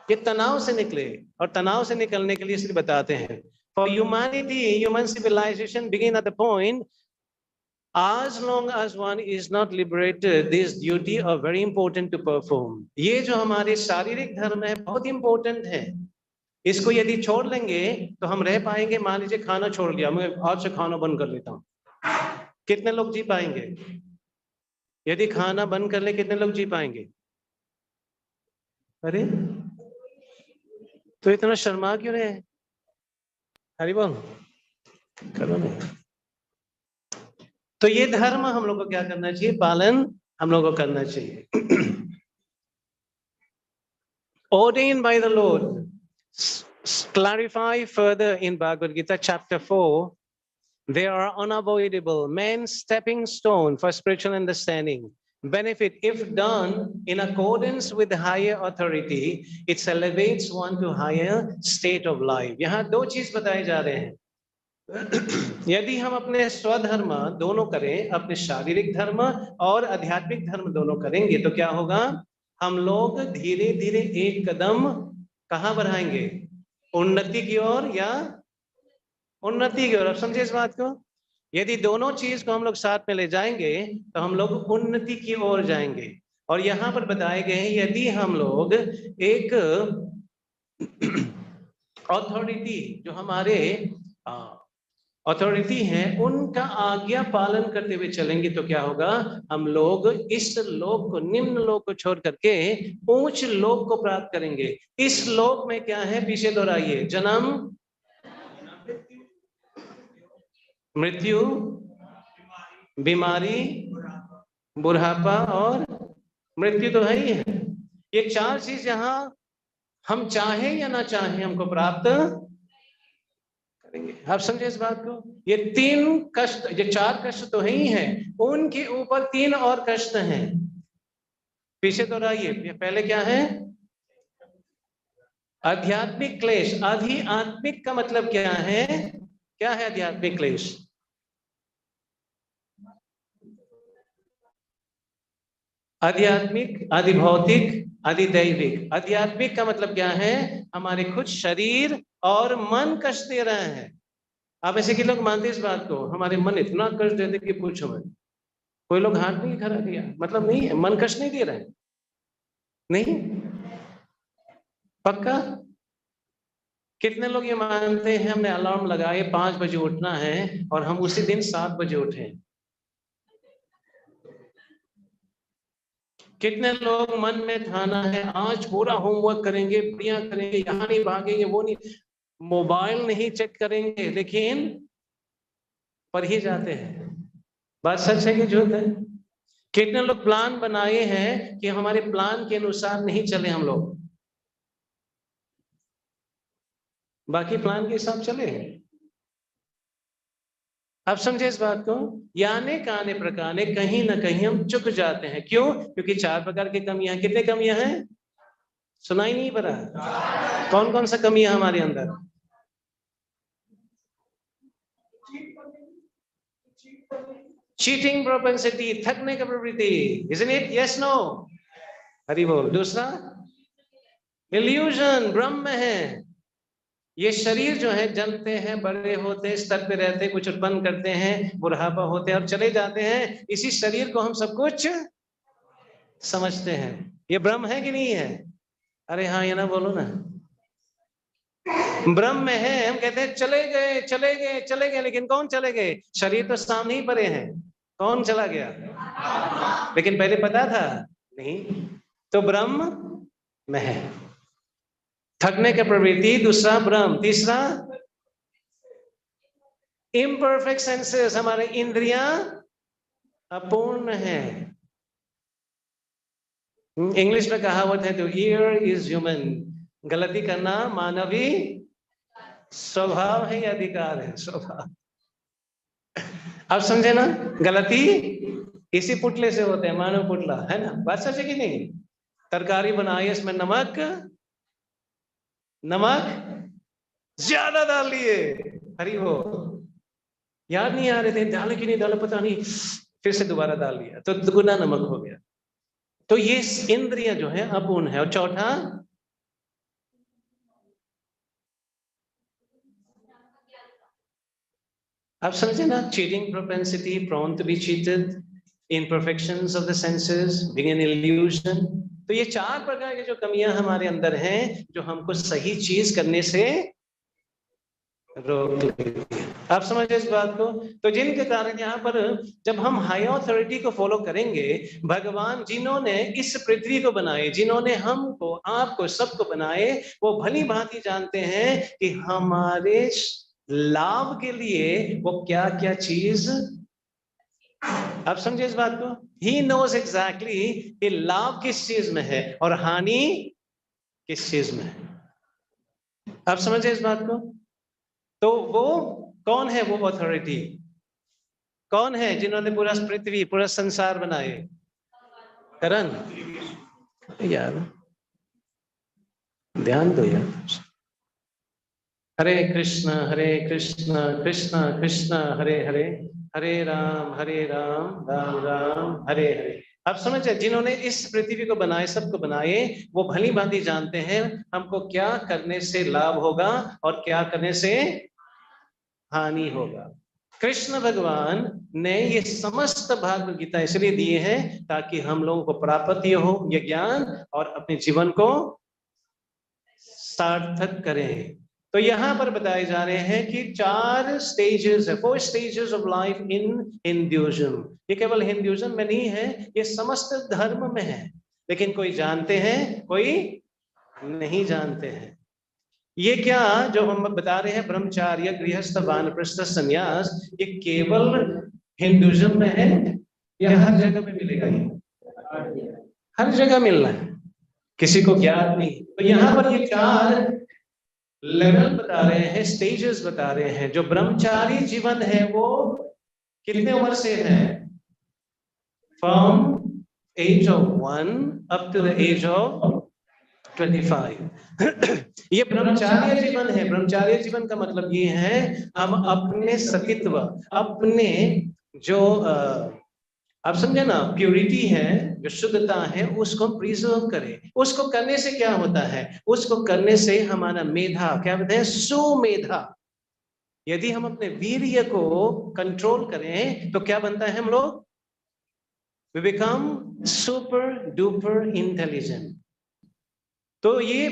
ये तनाव से निकले। और तनाव से निकलने के लिए इसलिए बताते हैं, for humanity, human civilization begin at the point as long as one is not liberated, this duty are very important to perform. ये जो हमारे शारीरिक धर्म है बहुत इंपॉर्टेंट है, इसको यदि छोड़ लेंगे तो हम रह पाएंगे। मान लीजिए खाना छोड़ लिया, मैं आज से खाना बंद कर लेता हूँ, कितने लोग जी पाएंगे? यदि खाना बंद कर ले कितने लोग जी पाएंगे? अरे तो इतना शर्मा क्यों रहे? हरि बोल करो ना। तो ये धर्म हम लोग को क्या करना चाहिए? पालन हम लोग को करना चाहिए। Ordained by the Lord. Clarify further in Bhagavad Gita chapter 4. They are unavoidable, man's stepping stone for spiritual understanding. Benefit if done in accordance with the higher authority, it elevates one to higher state of life. यहाँ दो चीज बताए जा रहे हैं। यदि हम अपने स्वधर्म दोनों करें, अपने शारीरिक धर्म और आध्यात्मिक धर्म दोनों करेंगे तो क्या होगा? हम लोग धीरे धीरे एक कदम कहाँ बढ़ाएंगे? उन्नति की ओर या उन्नति की ओर। अब समझे इस बात को? यदि दोनों चीज को हम लोग साथ में ले जाएंगे तो हम लोग उन्नति की ओर जाएंगे। और यहाँ पर बताए गए हैं यदि हम लोग एक अथॉरिटी, जो हमारे अथॉरिटी हैं, उनका आज्ञा पालन करते हुए चलेंगे तो क्या होगा? हम लोग इस लोक को, निम्न लोक को छोड़ करके उच्च लोक को प्राप्त करेंगे। इस लोक में क्या है? पीछे दोहराइए, जन्म, मृत्यु, बीमारी, बुढ़ापा और मृत्यु तो है ही है। ये चार चीज यहाँ हम चाहे या ना चाहे हमको प्राप्त करेंगे। आप समझे इस बात को? ये तीन कष्ट, ये चार कष्ट तो है ही है, उनके ऊपर तीन और कष्ट हैं। पीछे दोहराइए, पहले क्या है? आध्यात्मिक क्लेश। आध्यात्मिक का मतलब क्या है? क्या है आध्यात्मिक क्लेश? आध्यात्मिक, आधिभौतिक, अधिदैविक। आध्यात्मिक का मतलब क्या है? हमारे खुद शरीर और मन कष्ट दे रहे हैं। आप ऐसे कि लोग मानते इस बात को, हमारे मन इतना कष्ट देते कि पूछो मत। कोई लोग हाथ नहीं खड़ा किया, मतलब नहीं है, मन कष्ट नहीं दे रहे हैं। नहीं पक्का? कितने लोग ये मानते हैं हमने अलार्म लगाए 5 बजे उठना है और हम उसी दिन 7 बजे उठे? कितने लोग मन में ठाना है आज पूरा होमवर्क करेंगे, बढ़िया करेंगे, यहाँ नहीं भागेंगे, वो नहीं, मोबाइल नहीं चेक करेंगे, लेकिन पर ही जाते हैं। बात सच है कि झूठ है? कितने लोग प्लान बनाए हैं कि हमारे प्लान के अनुसार नहीं चले हम लोग, बाकी प्लान के हिसाब चले हैं। आप समझे इस बात को? यानी काने प्रकाने कहीं ना कहीं हम चुक जाते हैं। क्यों? क्योंकि 4 प्रकार की कमियां हैं। कितने कमियां हैं? सुनाई नहीं पड़ा? कौन कौन सा कमियां हमारे अंदर? चीटिंग प्रोपेंसिटी, थकने का प्रवृत्ति, isn't it? Yes, no? Hari बोल। दूसरा इल्यूजन, ब्रह्म है। ये शरीर जो है जलते हैं, बड़े होते हैं, स्तर पे रहते हैं, कुछ उत्पन्न करते हैं, बुढ़ापा होते हैं और चले जाते हैं। इसी शरीर को हम सब कुछ समझते हैं। ये ब्रह्म है कि नहीं है? अरे हाँ या ना बोलो ना। ब्रह्म है। हम कहते हैं चले गए चले गए चले गए, लेकिन कौन चले गए? शरीर तो सामने ही पड़े हैं। कौन चला गया? लेकिन पहले पता था नहीं। तो ब्रह्म में है। थकने का प्रवृत्ति, दूसरा ब्रह्म। तीसरा इम्परफेक्ट सेंसेस, हमारे इंद्रियां अपूर्ण है। इंग्लिश में कहावत है, तो ईयर इज ह्यूमन। गलती करना मानवी स्वभाव है या अधिकार है? स्वभाव। अब समझे ना? गलती इसी पुतले से होते हैं, मानव पुतला है ना। बात सच है कि नहीं? तरकारी बनाई, इसमें नमक ज्यादा डाल लिए। हरी हो, याद नहीं आ रहे थे डाले कि नहीं डाले, पता नहीं, फिर से दोबारा डाल लिया तो दुगुना नमक हो गया। तो ये इंद्रिय जो है अपूर्ण है। और चौथा आप समझे ना? Cheating propensity, prone to be cheated, imperfections of the senses, being an illusion। तो ये चार प्रकार की जो कमियां हमारे अंदर हैं, जो हमको सही चीज करने से रोक लेती है। आप समझे इस बात को? तो जिनके कारण यहाँ पर जब हम हाई अथॉरिटी को फॉलो करेंगे, भगवान जिन्होंने इस पृथ्वी को बनाए, जिन्होंने हमको आपको सबको बनाए, वो भली भांति जानते हैं कि हमारे लाभ के लिए वो क्या क्या चीज। आप समझे इस बात को? ही नोज एग्जैक्टली कि लाभ किस चीज में है और हानि किस चीज में है। आप समझे इस बात को? तो वो कौन है? वो अथॉरिटी कौन है जिन्होंने पूरा पृथ्वी, पूरा संसार बनाए? करण यार, ध्यान दो यार। हरे कृष्ण कृष्ण कृष्ण हरे हरे, हरे राम राम राम हरे हरे। आप समझे? जिन्होंने इस पृथ्वी को बनाए, सबको बनाए, वो भली भांति जानते हैं हमको क्या करने से लाभ होगा और क्या करने से हानि होगा। कृष्ण भगवान ने ये समस्त भागवत गीता इसलिए दिए हैं ताकि हम लोगों को प्राप्ति हो ये ज्ञान और अपने जीवन को सार्थक करें। तो यहां पर बताए जा रहे हैं कि 4 स्टेजेस है, 4 stages of life in Hinduism. ये केवल हिंदुइज्म में नहीं है, ये समस्त धर्म में है, लेकिन कोई जानते हैं, कोई नहीं जानते हैं। ये क्या जो हम बता रहे हैं, ब्रह्मचार्य, गृहस्थ, वानप्रस्थ, संन्यास, ये केवल हिंदुइज्म में है या हर जगह पे मिलेगा? ये हर जगह मिलना है, किसी को ज्ञात नहीं। तो यहाँ पर ये 4 लेवल बता रहे हैं, स्टेजेस बता रहे हैं। जो ब्रह्मचारी जीवन है वो कितने उम्र से है? From age of 1 up to the age of 25। ये ब्रह्मचार्य जीवन है। ब्रह्मचार्य जीवन का मतलब ये है हम अपने सतीत्व, अपने जो आप समझे ना, प्यूरिटी है, जो शुद्धता है, उसको प्रिजर्व करें। उसको करने से क्या होता है? उसको करने से हमारा मेधा, क्या कहते हैं, सुमेधा। यदि हम अपने वीर्य को कंट्रोल करें तो क्या बनता है हम लोग? We become super duper intelligent. तो ये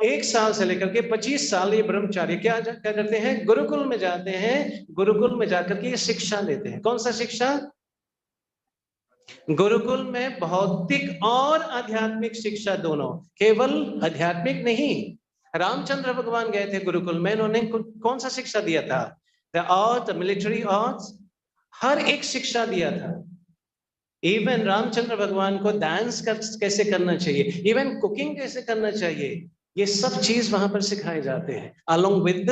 1 साल से लेकर के 25 साल ये ब्रह्मचारी क्या करते हैं? गुरुकुल में जाते हैं। गुरुकुल में जाकर के ये शिक्षा लेते हैं। कौन सा शिक्षा? गुरुकुल में भौतिक और आध्यात्मिक शिक्षा दोनों, केवल आध्यात्मिक नहीं। रामचंद्र भगवान गए थे गुरुकुल में, उन्होंने कौन सा शिक्षा दिया था? द आर्ट, मिलिट्री आर्ट्स, हर एक शिक्षा दिया था। इवन रामचंद्र भगवान को डांस कैसे करना चाहिए, इवन कुकिंग कैसे करना चाहिए, ये सब चीज वहां पर सिखाए जाते हैं, अलोंग विद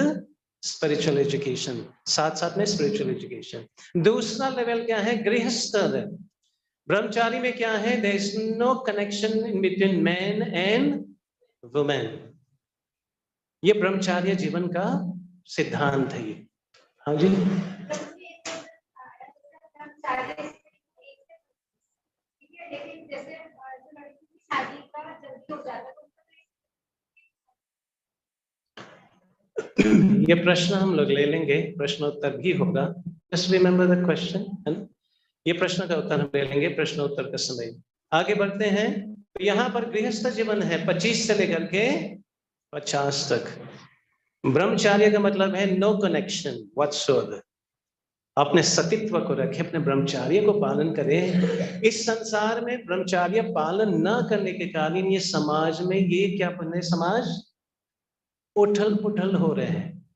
स्पिरिचुअल एजुकेशन, साथ साथ में स्पिरिचुअल एजुकेशन। दूसरा लेवल क्या है? गृहस्थ। ब्रह्मचारी में क्या है? There is no connection in between man and women. ये ब्रह्मचार्य जीवन का सिद्धांत है ये। हाँ जी, जैसे जो लड़की की शादी का जल्दी हो जाता है। ये प्रश्न हम लोग ले लेंगे, प्रश्नोत्तर भी होगा। जस्ट रिमेम्बर द क्वेश्चन, है ना? ये प्रश्न का उत्तर हम ले लेंगे प्रश्नोत्तर का समय। आगे बढ़ते हैं। तो यहाँ पर गृहस्थ जीवन है 25 से लेकर के 50 तक। ब्रह्मचार्य का मतलब है नो कनेक्शन व्हाटसोएवर। अपने सतीत्व को रखें, अपने ब्रह्मचार्य को पालन करें। इस संसार में ब्रह्मचार्य पालन न करने के कारण ये समाज में ये क्या बने, समाज उठल पुठल हो रहे हैं।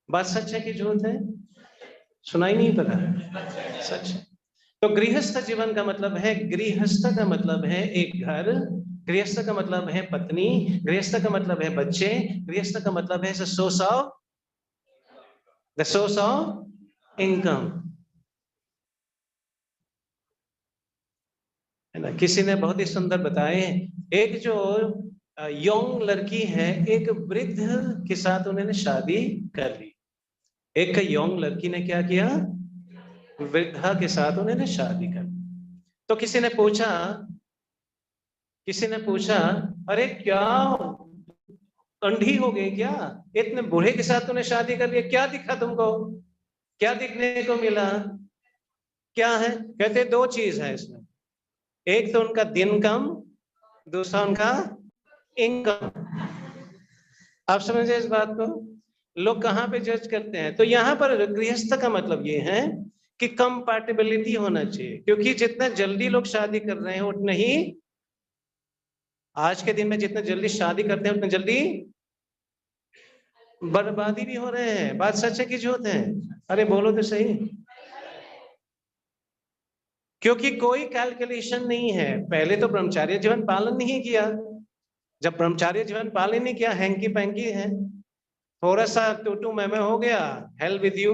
बात सच है कि झूठ है? सुनाई नहीं पड़ा? सच है। तो गृहस्थ जीवन का मतलब है, गृहस्थ का मतलब है एक घर, गृहस्थ का मतलब है पत्नी, गृहस्थ का मतलब है बच्चे, गृहस्थ का मतलब है the source of income, है ना? किसी ने बहुत ही सुंदर बताए, एक जो यंग लड़की है, एक वृद्ध के साथ उन्होंने शादी कर ली। एक यंग लड़की ने क्या किया? वृद्धा के साथ उन्होंने शादी कर ली। तो किसी ने पूछा अरे क्या अंधी हो गई क्या? इतने बूढ़े के साथ तूने शादी कर ली, क्या दिखा तुमको? क्या दिखने को मिला? क्या है? कहते दो चीज है इसमें, एक तो उनका दिन कम, दूसरा उनका इनकम। आप समझे इस बात को? लोग कहाँ पे जज करते हैं? तो यहाँ पर गृहस्थ का मतलब ये है कि कंपैटिबिलिटी होना चाहिए, क्योंकि जितना जल्दी लोग शादी कर रहे हैं उतने ही, आज के दिन में जितना जल्दी शादी करते हैं उतने जल्दी बर्बादी भी हो रहे हैं। बात सच है कि झूठ है? अरे बोलो तो सही। क्योंकि कोई कैलकुलेशन नहीं है। पहले तो ब्रह्मचार्य जीवन पालन नहीं किया, जब ब्रह्मचार्य जीवन पालन नहीं किया, हैंकी पैंकी है, थोड़ा सा टू मैं हो गया, हेल विद यू।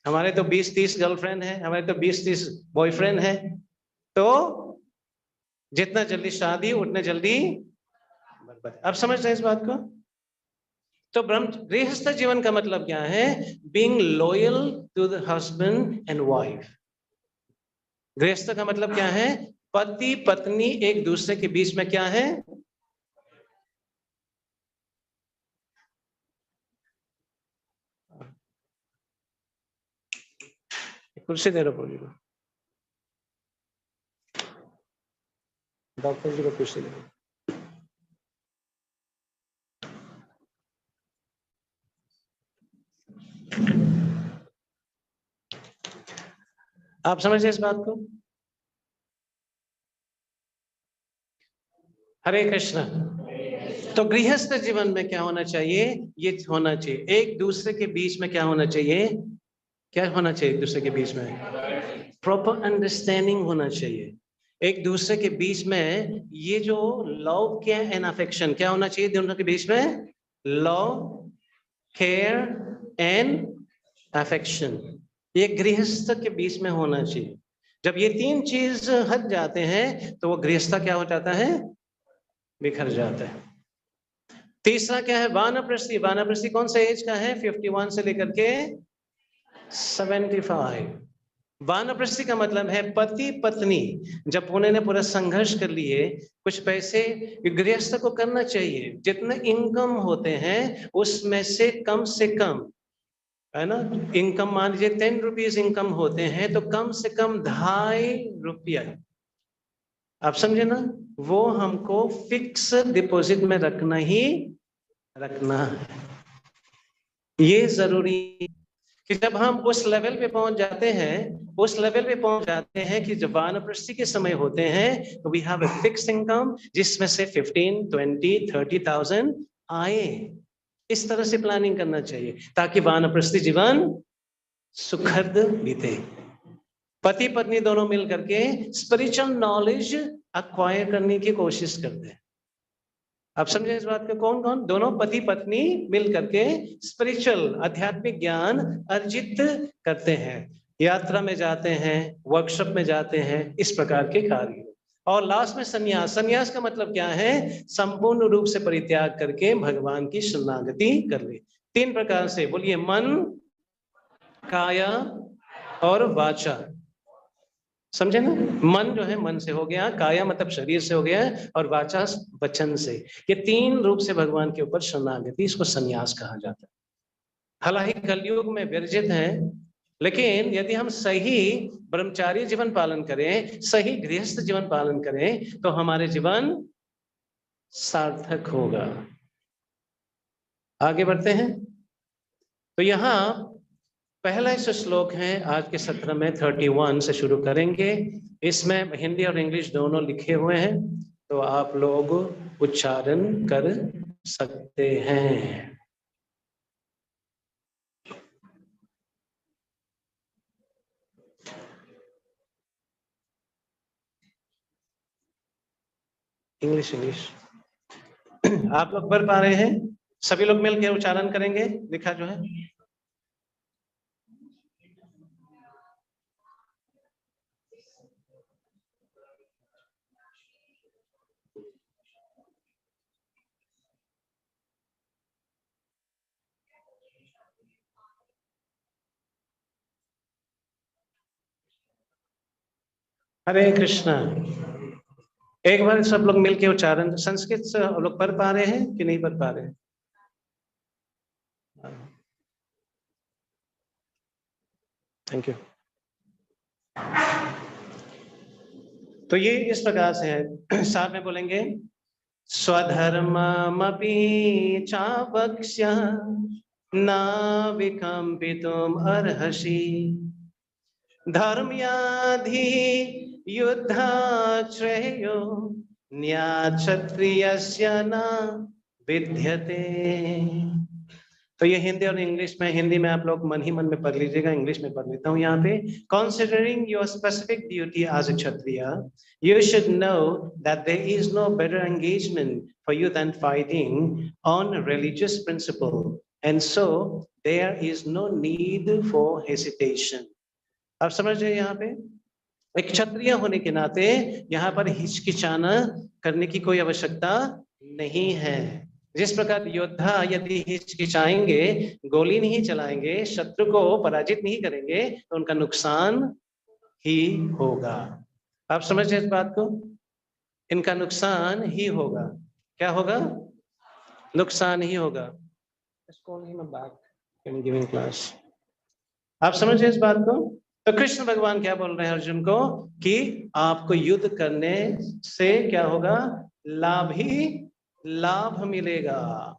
हमारे तो 20-30 गर्लफ्रेंड है, हमारे तो 20-30 बॉयफ्रेंड है। तो जितना जल्दी शादी उतने जल्दी बर्बादी। अब समझ रहे हैं इस बात को? तो गृहस्थ जीवन का मतलब क्या है? Being loyal to the husband and wife. गृहस्थ का मतलब क्या है? पति पत्नी एक दूसरे के बीच में क्या है? कुर्सी दे रहा बोली को, डॉक्टर जी को कुर्सी दे रहा। आप समझे इस बात को? हरे कृष्ण। तो गृहस्थ जीवन में क्या होना चाहिए? ये होना चाहिए एक दूसरे के बीच में क्या होना चाहिए? क्या होना चाहिए एक दूसरे के बीच में? प्रॉपर अंडरस्टैंडिंग होना चाहिए। एक दूसरे के बीच में ये जो लव केयर एंड अफेक्शन क्या होना चाहिए दोनों के बीच में? लव केयर एंड अफेक्शन, ये गृहस्थ के बीच में होना चाहिए। जब ये तीन चीज हट जाते हैं तो वो गृहस्थ क्या हो जाता है? बिखर जाता है। तीसरा क्या है? वानप्रस्थी। वानप्रस्थी कौन सा एज का है? 51 से लेकर के 75। वानप्रस्थी का मतलब है पति पत्नी जब उन्होंने पूरा संघर्ष कर लिए, कुछ पैसे गृहस्थ को करना चाहिए, जितने इनकम होते हैं उसमें से कम, है ना, इनकम मान लीजिए 10 रुपीज इनकम होते हैं तो कम से कम 2.5 रुपया, आप समझे ना, वो हमको फिक्स डिपॉजिट में रखना है। ये जरूरी कि जब हम उस लेवल पे पहुंच जाते हैं कि जब वानप्रस्थी के समय होते हैं तो we have a fixed income जिसमें से 15, 20, 30,000 आए। इस तरह से प्लानिंग करना चाहिए ताकि वानप्रस्थी जीवन सुखद बीते। पति पत्नी दोनों मिल करके स्पिरिचुअल नॉलेज अक्वायर करने की कोशिश करते हैं। आप समझे इस बात को? कौन कौन? दोनों पति पत्नी मिल करके स्पिरिचुअल आध्यात्मिक ज्ञान अर्जित करते हैं, यात्रा में जाते हैं, वर्कशॉप में जाते हैं, इस प्रकार के कार्य। और लास्ट में संन्यास। संन्यास का मतलब क्या है? संपूर्ण रूप से परित्याग करके भगवान की शरणागति कर ले। 3 प्रकार से बोलिए, मन, काया और वाचा। समझे ना? मन जो है मन से हो गया, काया मतलब शरीर से हो गया, और वाचा वचन से। ये तीन रूप से भगवान के ऊपर शरणागति, इसको संन्यास कहा जाता है। हालांकि कलयुग में वर्जित है, लेकिन यदि हम सही ब्रह्मचारी जीवन पालन करें, सही गृहस्थ जीवन पालन करें, तो हमारे जीवन सार्थक होगा। आगे बढ़ते हैं। तो यहाँ पहला जो श्लोक है आज के सत्र में 31 से शुरू करेंगे। इसमें हिंदी और इंग्लिश दोनों लिखे हुए हैं, तो आप लोग उच्चारण कर सकते हैं। इंग्लिश आप लोग पढ़ पा रहे हैं? सभी लोग मिलकर उच्चारण करेंगे, लिखा जो है। हरे कृष्णा। एक बार सब लोग मिलके उच्चारण। संस्कृत से लोग पढ़ पा रहे हैं कि नहीं पढ़ पा रहे हैं? Thank you. तो ये इस प्रकार से है, साथ में बोलेंगे। स्वधर्ममपि चावक्ष्य न विकम्पितुम् अर्हसि, धर्म्याधि युद्धाश्रेयो न्याक्षत्रियस्य न विद्यते। तो ये हिंदी और इंग्लिश में, हिंदी में आप लोग मन ही मन में पढ़ लीजिएगा, इंग्लिश में पढ़ लेता हूँ यहाँ पे। Considering your specific duty as a Kshatriya, you should know that there is no better engagement for you than fighting on religious principle, and so there is no need for hesitation. आप समझ रहे हैं? यहाँ पे एक क्षत्रिय होने के नाते यहाँ पर हिचकिचाना करने की कोई आवश्यकता नहीं है। जिस प्रकार योद्धा यदि हिचकिचाएंगे, गोली नहीं चलाएंगे, शत्रु को पराजित नहीं करेंगे, तो उनका नुकसान ही होगा। आप समझ रहे इस बात को? इनका नुकसान ही होगा। क्या होगा? नुकसान ही होगा। आप समझ रहे इस बात को? तो कृष्ण भगवान क्या बोल रहे हैं अर्जुन को कि आपको युद्ध करने से क्या होगा? लाभ ही लाभ मिलेगा।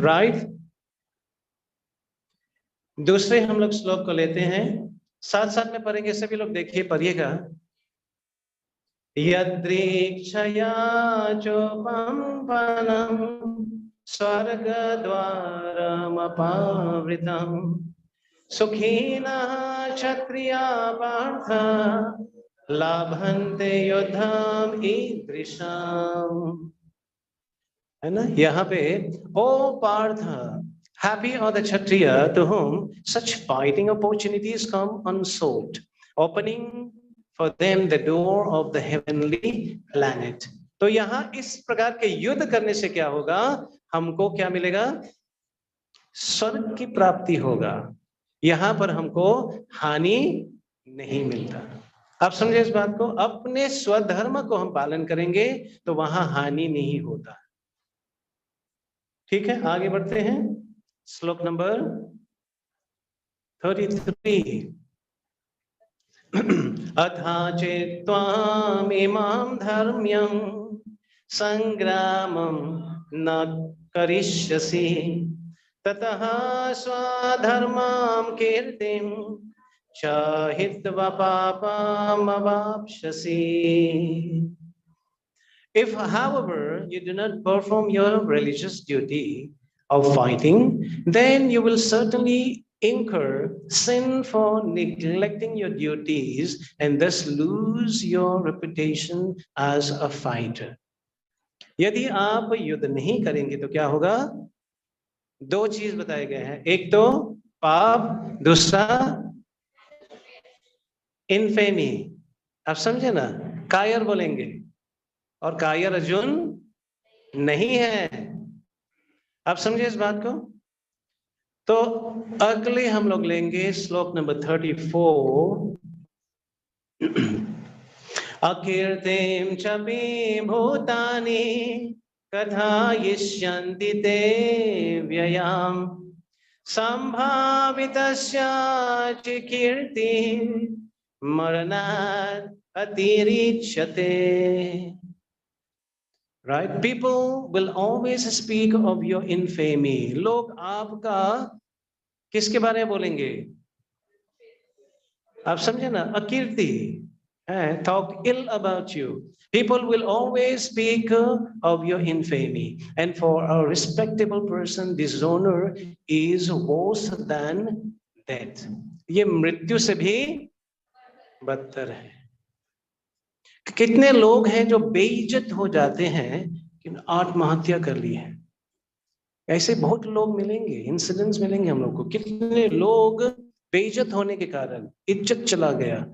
राइट। दूसरे हम लोग श्लोक को लेते हैं, साथ साथ में पढ़ेंगे, सभी लोग देखिए, पढ़िएगा। यद्रीक्षया चोपम्पनं स्वर्गद्वारमपावृतं सुखिनः क्षत्रिया पार्थ लाभन्ते युद्धम् ईदृशम्। है ना? यहाँ पे ओ Partha, happy are the Kshatriya to whom such fighting opportunities come unsought, opening for them the door of the heavenly planet. तो यहाँ इस प्रकार के युद्ध करने से क्या होगा? हमको क्या मिलेगा? स्वर्ग की प्राप्ति होगा। यहाँ पर हमको हानि नहीं मिलता। आप समझे इस बात को? अपने स्वधर्म को हम पालन करेंगे तो वहां हानि नहीं होता। ठीक है, आगे बढ़ते हैं। श्लोक नंबर 33। अथा चेत्त्वाम् इमां धर्म्यं संग्रामं न करिष्यसि ततः स्वधर्मां कीर्तिं च हित्वा पापम् अवाप्स्यसि। If, however, you do not perform your religious duty of fighting, then you will certainly incur sin for neglecting your duties and thus lose your reputation as a fighter. यदि आप युद्ध नहीं करेंगे तो क्या होगा? दो चीज बताए गए हैं, एक तो पाप, दूसरा इनफेमी। आप समझे ना? कायर बोलेंगे, और कायर अर्जुन नहीं है। आप समझे इस बात को? तो अगले हम लोग लेंगे श्लोक नंबर 34। अकीर्तिं च मे भूतानि कथयिष्यन्ति ते व्ययाम् संभावितस्य च कीर्तिं मरणात् अतिरिच्यते. Right? People will always speak of your infamy. लोग आपका किसके बारे में बोलेंगे? आप समझे ना? अकीर्ति है, talk ill about you. People will always speak of your infamy. And for a respectable person, dishonor is worse than death. ये मृत्यु से भी बदतर है. कितने लोग हैं जो बेइज्जत हो जाते हैं कि आत्महत्या कर ली है. ऐसे बहुत लोग मिलेंगे, इंसिडेंट्स मिलेंगे हम लोग को. कितने लोग बेइज्जत होने के कारण इज्जत चला गया.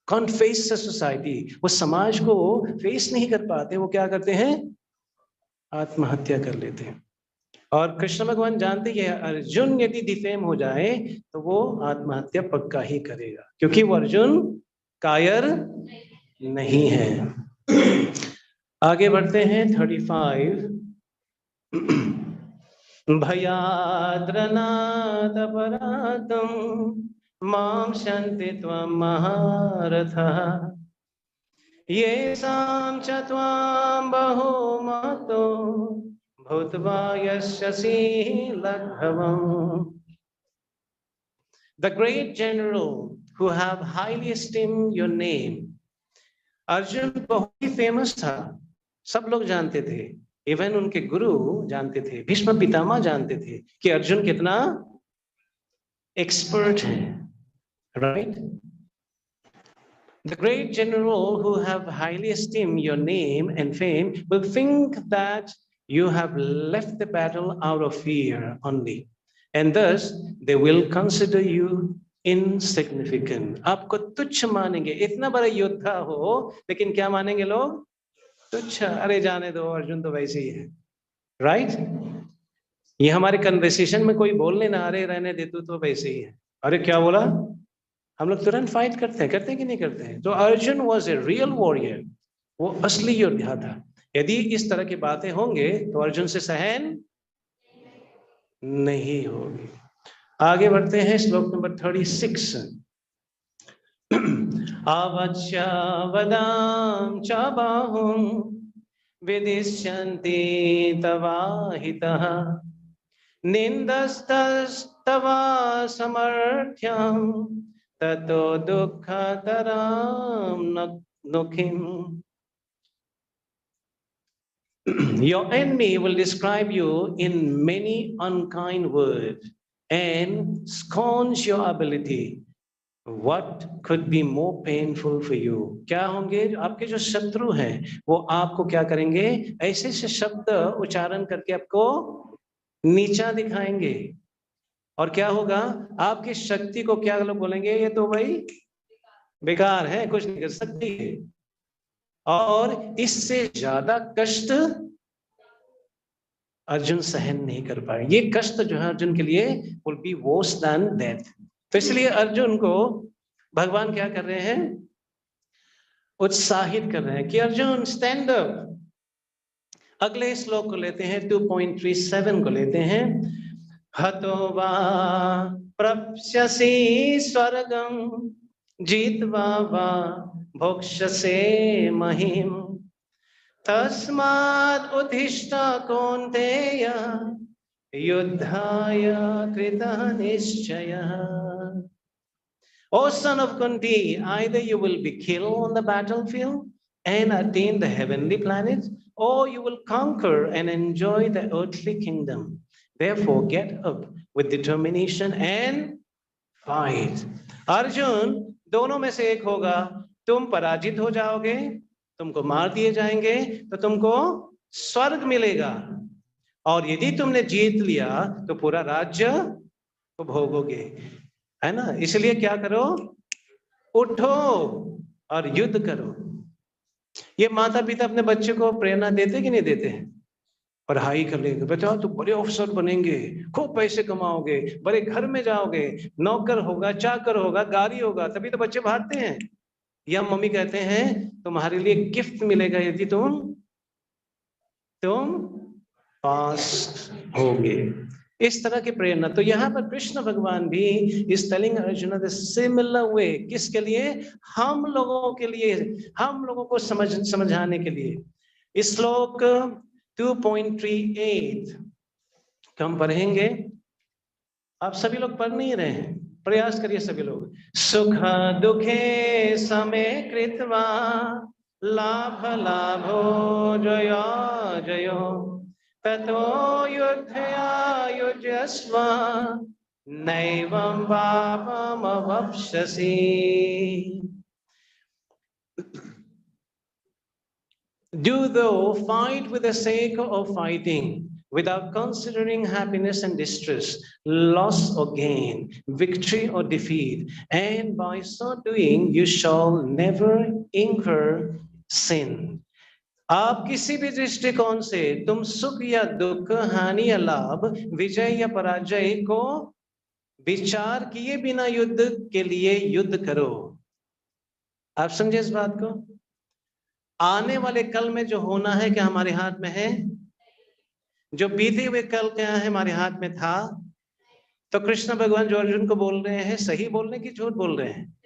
Can't face the society. वो समाज को फेस नहीं कर पाते, वो क्या करते हैं? आत्महत्या कर लेते हैं. और कृष्ण भगवान जानते हैं अर्जुन यदि डिफेम हो जाए तो वो आत्महत्या पक्का ही करेगा, क्योंकि वो अर्जुन कायर नहीं है. आगे बढ़ते हैं 35. भयाद्रनाथ अपराधम मां शन्ति त्वं महारथः येषां च त्वां बहुमतो भूत्वा यशसि लघवम्. The great general who have highly esteemed your name. Arjun बहुत ही फेमस था, सब लोग जानते थे, इवन उनके गुरु जानते थे, भीष्म पितामह जानते थे कि अर्जुन कितना एक्सपर्ट है. Right? The great general who have highly esteemed your name and fame will think that you have left the battle out of fear only, and thus they will consider you insignificant. आपको तुच्छ मानेंगे. इतना बड़ा योद्धा हो लेकिन क्या मानेंगे लोग? तुच्छ. अरे जाने दो, अर्जुन तो वैसे ही है. Right? ये हमारे कन्वर्सेशन में कोई बोलने ना, अरे रहने दे, तू तो वैसे ही है. अरे क्या बोला? हम लोग तुरंत फाइट करते हैं कि नहीं करते हैं? तो Arjun was a real warrior, वो असली योद्धा था. यदि इस तरह की बातें होंगे तो अर्जुन से सहन नहीं होगी. आगे बढ़ते हैं श्लोक नंबर 36. अवच्य वदाम च बाहुम विदिश्यन्ति तवाहितः निन्दस्तस्तवा समर्थ्यं ततो दुःखतरां नुखिम्. Your enemy will describe you in many unkind words and scorns your ability. What could be more painful for you? क्या होंगे आपके जो शत्रु हैं वो आपको क्या करेंगे? ऐसे ऐसे शब्द उच्चारण करके आपको नीचा दिखाएंगे. और क्या होगा? आपकी शक्ति को क्या लोग बोलेंगे? ये तो भाई बेकार है, कुछ नहीं कर सकती है. और इससे ज्यादा कष्ट अर्जुन सहन नहीं कर पाए. ये कष्ट जो है अर्जुन के लिए will be worse than death. तो इसलिए अर्जुन को भगवान क्या कर रहे हैं? उत्साहित कर रहे हैं कि अर्जुन स्टैंड अप. अगले श्लोक को लेते हैं, 2.37 को लेते हैं. हतो वा प्रप्स्यसि स्वर्गं जित्वा वा भोक्ष्यसे महीम् तस्मात् उत्तिष्ठ कौन्तेय युद्धाय कृतः निश्चयः. O son of Kunti, either you will be killed on the battlefield and attain the heavenly planets, or you will conquer and enjoy the earthly kingdom. Therefore, get up with determination and fight. Arjun दोनों में से एक होगा. तुम पराजित हो जाओगे, तुमको मार दिए जाएंगे, तो तुमको स्वर्ग मिलेगा. और यदि तुमने जीत लिया तो पूरा राज्य को भोगोगे, है ना? इसलिए क्या करो? उठो और युद्ध करो. ये माता पिता अपने बच्चे को प्रेरणा देते कि नहीं देते हैं? पढ़ाई कर लेंगे, बेटा तो बड़े अफसर बनेंगे, खूब पैसे कमाओगे, बड़े घर में जाओगे, नौकर होगा, चाकर होगा, गाड़ी होगा, तभी तो बच्चे भागते हैं. या मम्मी कहते हैं तुम्हारे लिए गिफ्ट मिलेगा यदि तुम पास होगे। इस तरह की प्रेरणा। तो यहाँ पर कृष्ण भगवान भी इस telling Arjun the similar way, किसके लिए? हम लोगों के लिए, हम लोगों को समझाने के लिए। श्लोक 2.38 हम पढ़ेंगे। आप सभी लोग पढ़ नहीं रहे हैं, प्रयास करिए सभी लोग। सुख दुखे समे कृत्वा लाभ लाभो जयो जयो ततो युद्धया युजस्व नैवं पापमवाप्स्यसि। Do thou fight with the sake of fighting, without considering happiness and distress, loss or gain, victory or defeat, and by so doing you shall never incur sin. आप किसी भी दृष्टिकोण से तुम सुख या दुख, हानि या लाभ, विजय या पराजय को विचार किए बिना युद्ध के लिए युद्ध करो। आप समझे इस बात को? आने वाले कल में जो होना है क्या हमारे हाथ में है? जो बीते हुए कल क्या है हमारे हाथ में था? तो कृष्ण भगवान जो अर्जुन को बोल रहे हैं, सही बोल रहे हैं कि झूठ बोल रहे हैं?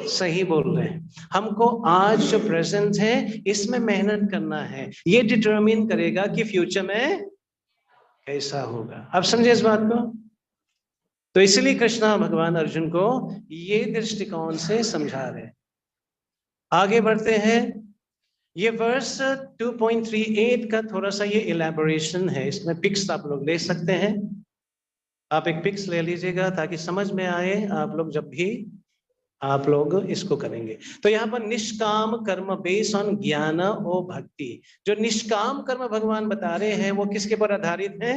सही बोल रहे हैं। हमको आज जो प्रेजेंट है इसमें मेहनत करना है, ये डिटरमिन करेगा कि फ्यूचर में कैसा होगा। आप समझे इस बात को? तो इसलिए कृष्ण भगवान अर्जुन को ये दृष्टिकोण से समझा रहे हैं। आगे बढ़ते हैं। ये वर्स 2.38 का थोड़ा सा ये इलेबोरेशन है, इसमें पिक्स आप लोग ले सकते हैं। आप एक पिक्स ले लीजिएगा ताकि समझ में आए आप लोग जब भी आप लोग इसको करेंगे। तो यहाँ पर निष्काम कर्म बेस्ड ऑन ज्ञान और भक्ति। जो निष्काम कर्म भगवान बता रहे हैं वो किसके पर आधारित है?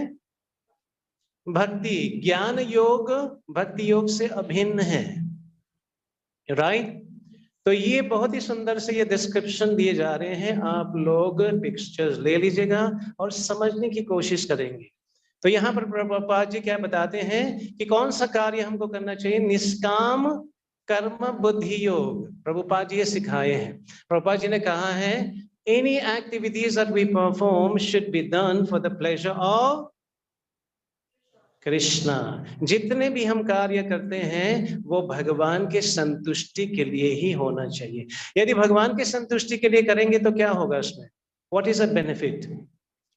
भक्ति। ज्ञान योग भक्ति योग से अभिन्न है, राइट? तो ये बहुत ही सुंदर से ये डिस्क्रिप्शन दिए जा रहे हैं, आप लोग पिक्चर्स ले लीजिएगा और समझने की कोशिश करेंगे। तो यहाँ पर प्रभुपाद जी क्या बताते हैं कि कौन सा कार्य हमको करना चाहिए? निष्काम कर्म बुद्धि योग। प्रभुपाद जी ये सिखाए हैं। प्रभुपाद जी ने कहा है any activities that we perform should be done for the pleasure of Krishna. जितने भी हम कार्य करते हैं वो भगवान के संतुष्टि के लिए ही होना चाहिए। यदि भगवान के संतुष्टि के लिए करेंगे तो क्या होगा इसमें? What is the benefit?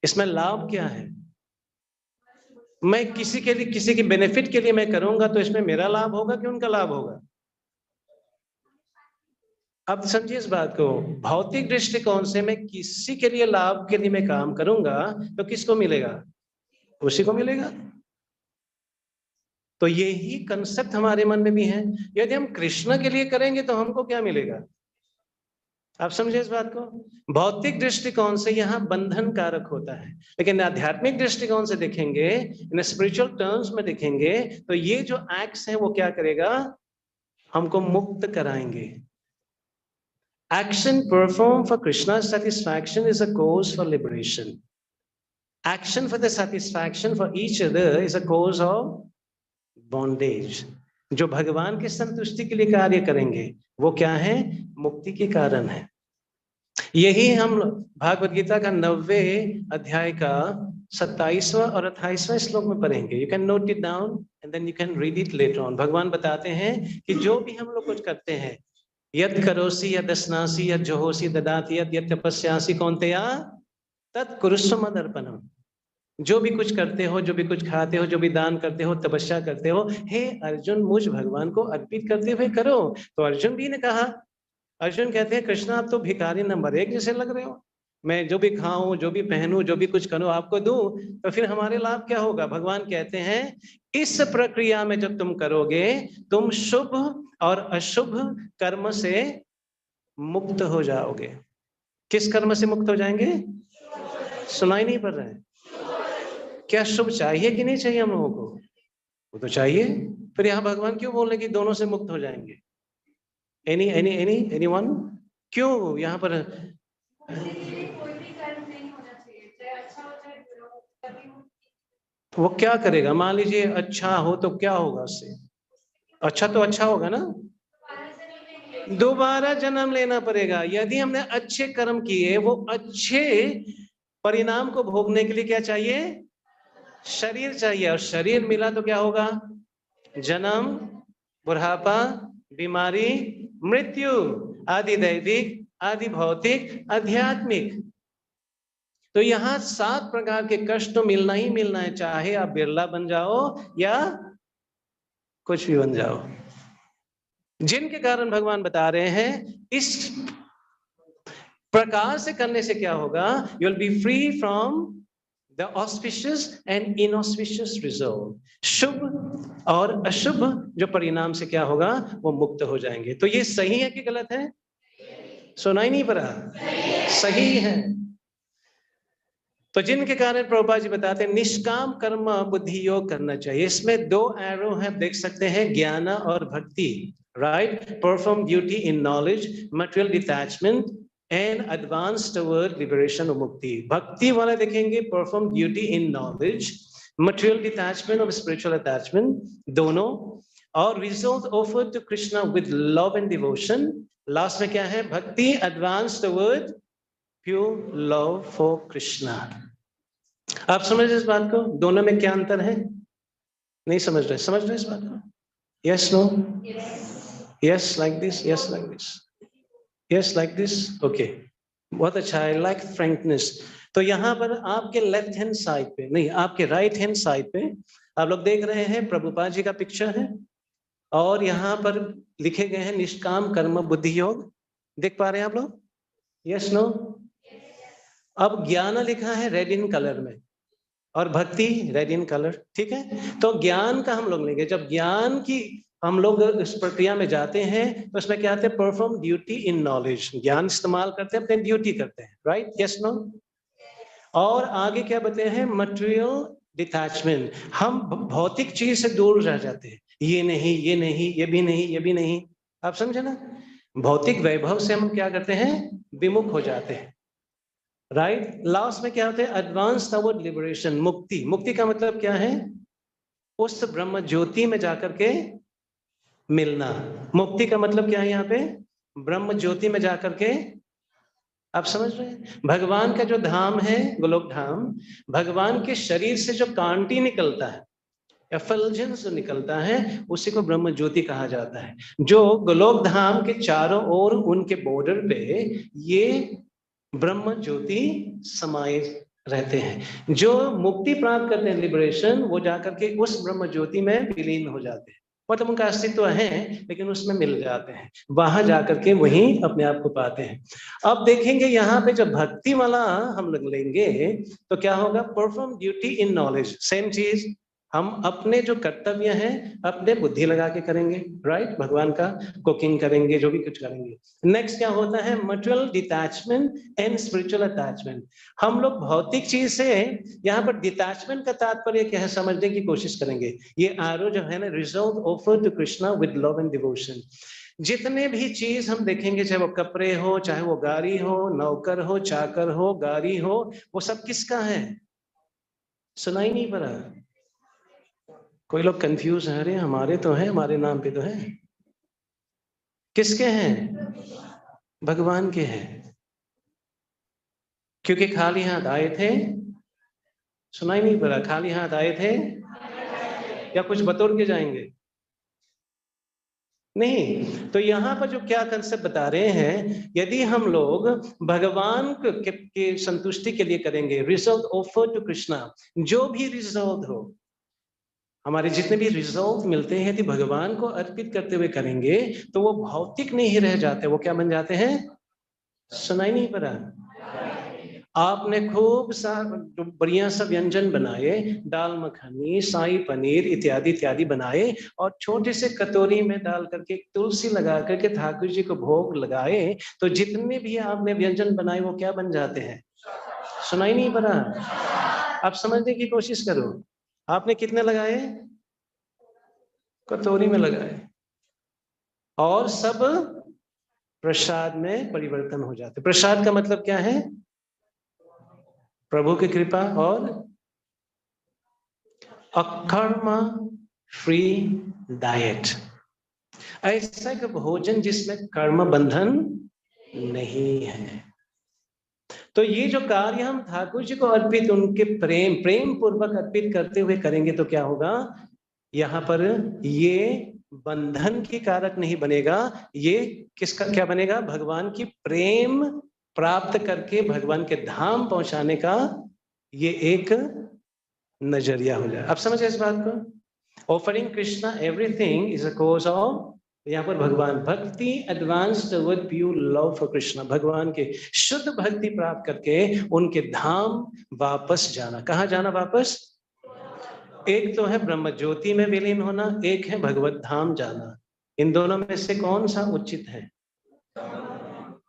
इसमें लाभ क्या है? मैं किसी के लिए, किसी के बेनिफिट के लिए मैं करूंगा तो इसमें मेरा लाभ होगा कि उनका लाभ होगा? अब समझिए इस बात को। भौतिक दृष्टिकोण से मैं किसी के लिए लाभ के लिए मैं काम करूंगा तो किसको मिलेगा? उसी को मिलेगा। तो यही कंसेप्ट हमारे मन में भी है। यदि हम कृष्ण के लिए करेंगे तो हमको क्या मिलेगा? आप समझे इस बात को? भौतिक दृष्टिकोण से यहाँ बंधन कारक होता है, लेकिन आध्यात्मिक दृष्टिकोण से देखेंगे, इन स्पिरिचुअल टर्म्स में देखेंगे तो ये जो एक्ट्स हैं वो क्या करेगा? हमको मुक्त कराएंगे। Action performed for Krishna's satisfaction is a cause for liberation. Action for the satisfaction for each other is a cause of bondage. जो भगवान के संतुष्टि के लिए कार्य करेंगे वो क्या है? मुक्ति के कारण है। यही हम भागवत गीता का 90 अध्याय का 27वां और 28वां श्लोक में पढ़ेंगे। You can note it down and then you can read it later on. भगवान बताते हैं कि जो भी हम लोग कुछ करते हैं, यद करोसी यद स्नासी यद जोहोसी ददाति यद तपस्यासी कौन्तेया तत्कुरुष्व मदर्पणम। जो भी कुछ करते हो, जो भी कुछ खाते हो, जो भी दान करते हो, तपस्या करते हो, हे अर्जुन मुझ भगवान को अर्पित करते हुए करो। तो अर्जुन भी ने कहा, अर्जुन कहते हैं कृष्ण आप तो भिखारी नंबर 1 जैसे लग रहे हो। मैं जो भी खाऊं, जो भी पहनूं, जो भी कुछ करूं आपको दूं तो फिर हमारे लाभ क्या होगा? भगवान कहते हैं इस प्रक्रिया में जब तुम करोगे तुम शुभ और अशुभ कर्म से मुक्त हो जाओगे। किस कर्म से मुक्त हो जाएंगे? सुनाई नहीं पड़ रहा है क्या? शुभ चाहिए कि नहीं चाहिए हम लोगों को? वो तो चाहिए। फिर यहाँ भगवान क्यों बोल रहे कि दोनों से मुक्त हो जाएंगे? एनीवन? क्यों यहाँ पर? कोई भी कर्म नहीं होना चाहिए, चाहे अच्छा हो चाहे बुरा हो, कभी वो क्या करेगा? मान लीजिए अच्छा हो तो क्या होगा उससे? अच्छा तो अच्छा होगा ना? दोबारा जन्म लेना पड़ेगा। यदि हमने अच्छे कर्म किए, वो अच्छे परिणाम को भोगने के लिए क्या चाहिए? शरीर चाहिए। और शरीर मिला तो क्या होगा? जन्म, बुढ़ापा, बीमारी, मृत्यु, आदि दैविक, आदि भौतिक, आध्यात्मिक। तो यहाँ 7 प्रकार के कष्ट तो मिलना ही मिलना है, चाहे आप बिरला बन जाओ या कुछ भी बन जाओ। जिनके कारण भगवान बता रहे हैं इस प्रकार से करने से क्या होगा? You will be free from the auspicious and inauspicious result. शुभ और अशुभ जो परिणाम से क्या होगा? वो मुक्त हो जाएंगे। तो ये सही है कि गलत है? सुनाई नहीं पड़ा? सही है। तो जिनके कारण प्रभुपाद जी बताते हैं निष्काम कर्म बुद्धि योग करना चाहिए। इसमें 2 एरो है, देख सकते हैं, ज्ञान और भक्ति, right? Perform duty in knowledge, material detachment and advance toward liberation और मुक्ति। भक्ति वाला देखेंगे perform duty in knowledge, material detachment और स्पिरिचुअल अटैचमेंट दोनों, और result offered to Krishna with love and devotion. Last में क्या है? भक्ति, advance toward pure love for Krishna. आप समझ रहे इस बात को? दोनों में क्या अंतर है? नहीं समझ रहे? समझ रहे इस बात को? Yes, no, yes like this, yes like this, yes like this. Okay, बहुत अच्छा है, लाइक फ्रैंकनेस। तो यहाँ पर आपके लेफ्ट हैंड साइड पे, नहीं आपके राइट हैंड साइड पे आप लोग देख रहे हैं प्रभुपाद जी का पिक्चर है, और यहाँ पर लिखे गए हैं निष्काम कर्म बुद्धि योग। देख पा रहे हैं आप लोग? Yes, no? अब ज्ञान लिखा है रेड इन कलर में और भक्ति रेड इन कलर, ठीक है? तो ज्ञान का हम लोग लेंगे। जब ज्ञान की हम लोग इस प्रक्रिया में जाते हैं तो उसमें क्या आते हैं? Perform duty in knowledge. ज्ञान इस्तेमाल करते हैं, अपने ड्यूटी करते हैं, राइट? Yes, no? और आगे क्या बताते हैं? Material detachment. हम भौतिक चीज से दूर रह जाते हैं, ये नहीं, ये नहीं, ये भी नहीं, ये भी नहीं। आप समझे ना? भौतिक वैभव से हम क्या करते हैं? विमुख हो जाते हैं, राइट? लास्ट में क्या होता है? एडवांस टुवर्ड लिबरेशन, मुक्ति। मुक्ति का मतलब क्या है? उस ब्रह्म ज्योति में जाकर के मिलना। मुक्ति का मतलब क्या है यहाँ पे? ब्रह्म ज्योति में जाकर के, आप समझ रहे हैं? भगवान का जो धाम है गोलोक धाम, भगवान के शरीर से जो कांटी निकलता है, एफल्जेंस जो निकलता है, उसी को ब्रह्म ज्योति कहा जाता है। जो गोलोक धाम के चारों ओर उनके बॉर्डर पे ये ब्रह्म ज्योति समाये रहते हैं। जो मुक्ति प्राप्त करते हैं, लिबरेशन, वो जाकर के उस ब्रह्म ज्योति में विलीन हो जाते हैं। मतलब उनका अस्तित्व है लेकिन उसमें मिल जाते हैं, वहां जाकर के वहीं अपने आप को पाते हैं। अब देखेंगे यहाँ पे जब भक्ति वाला हम लोग लेंगे तो क्या होगा? Perform duty in knowledge, same चीज। हम अपने जो कर्तव्य हैं अपने बुद्धि लगा के करेंगे, राइट? भगवान का कुकिंग करेंगे, जो भी कुछ करेंगे। नेक्स्ट क्या होता है? Material detachment and spiritual attachment. हम लोग भौतिक चीज से, यहाँ पर डिटैचमेंट का तात्पर्य क्या है समझने की कोशिश करेंगे। ये आरो जो है ना, result offer to Krishna with love and devotion. जितने भी चीज हम देखेंगे, चाहे वो कपड़े हो, चाहे वो गाड़ी हो, नौकर हो, चाकर हो, गाड़ी हो, वो सब किसका है? सुनाई नहीं पड़ा? कोई लोग कंफ्यूज है, अरे हमारे तो है, हमारे नाम पे तो है। किसके हैं? भगवान के हैं। क्योंकि खाली हाथ आए थे, सुनाई नहीं पड़ा? खाली हाथ आए थे या कुछ बतौर के जाएंगे? नहीं। तो यहाँ पर जो क्या कंसेप्ट बता रहे हैं, यदि हम लोग भगवान के संतुष्टि के लिए करेंगे, रिजल्ट ऑफर टू कृष्णा, जो भी रिजल्ट हो, हमारे जितने भी रिजल्ट मिलते हैं यदि भगवान को अर्पित करते हुए करेंगे तो वो भौतिक नहीं रह जाते। वो क्या बन जाते हैं? सुनाई नहीं पड़ा? आपने खूब सा बढ़िया सा व्यंजन बनाए, दाल मखनी, शाही पनीर इत्यादि इत्यादि बनाए, और छोटे से कटोरी में डाल करके तुलसी लगा करके ठाकुर जी को भोग लगाए, तो जितने भी आपने व्यंजन बनाए वो क्या बन जाते हैं? सुनाई नहीं पड़ा? आप समझने की कोशिश करो। आपने कितने लगाए? कटोरी में लगाए, और सब प्रसाद में परिवर्तन हो जाते। प्रसाद का मतलब क्या है? प्रभु की कृपा और अकर्मा फ्री डाइट। ऐसा एक भोजन जिसमें कर्म बंधन नहीं है। तो ये जो कार्य हम ठाकुर जी को अर्पित, उनके प्रेम पूर्वक अर्पित करते हुए करेंगे तो क्या होगा, यहाँ पर ये बंधन की कारक नहीं बनेगा, ये किसका क्या बनेगा, भगवान की प्रेम प्राप्त करके भगवान के धाम पहुंचाने का ये एक नजरिया हो जाए। अब समझे इस बात को। Offering Krishna everything is a cause of, यहाँ पर भगवान भक्ति advance toward pure love for Krishna, भगवान के शुद्ध भक्ति प्राप्त करके उनके धाम वापस जाना। कहाँ जाना वापस? एक तो है ब्रह्म ज्योति में विलीन होना, एक है भगवत धाम जाना। इन दोनों में से कौन सा उचित है?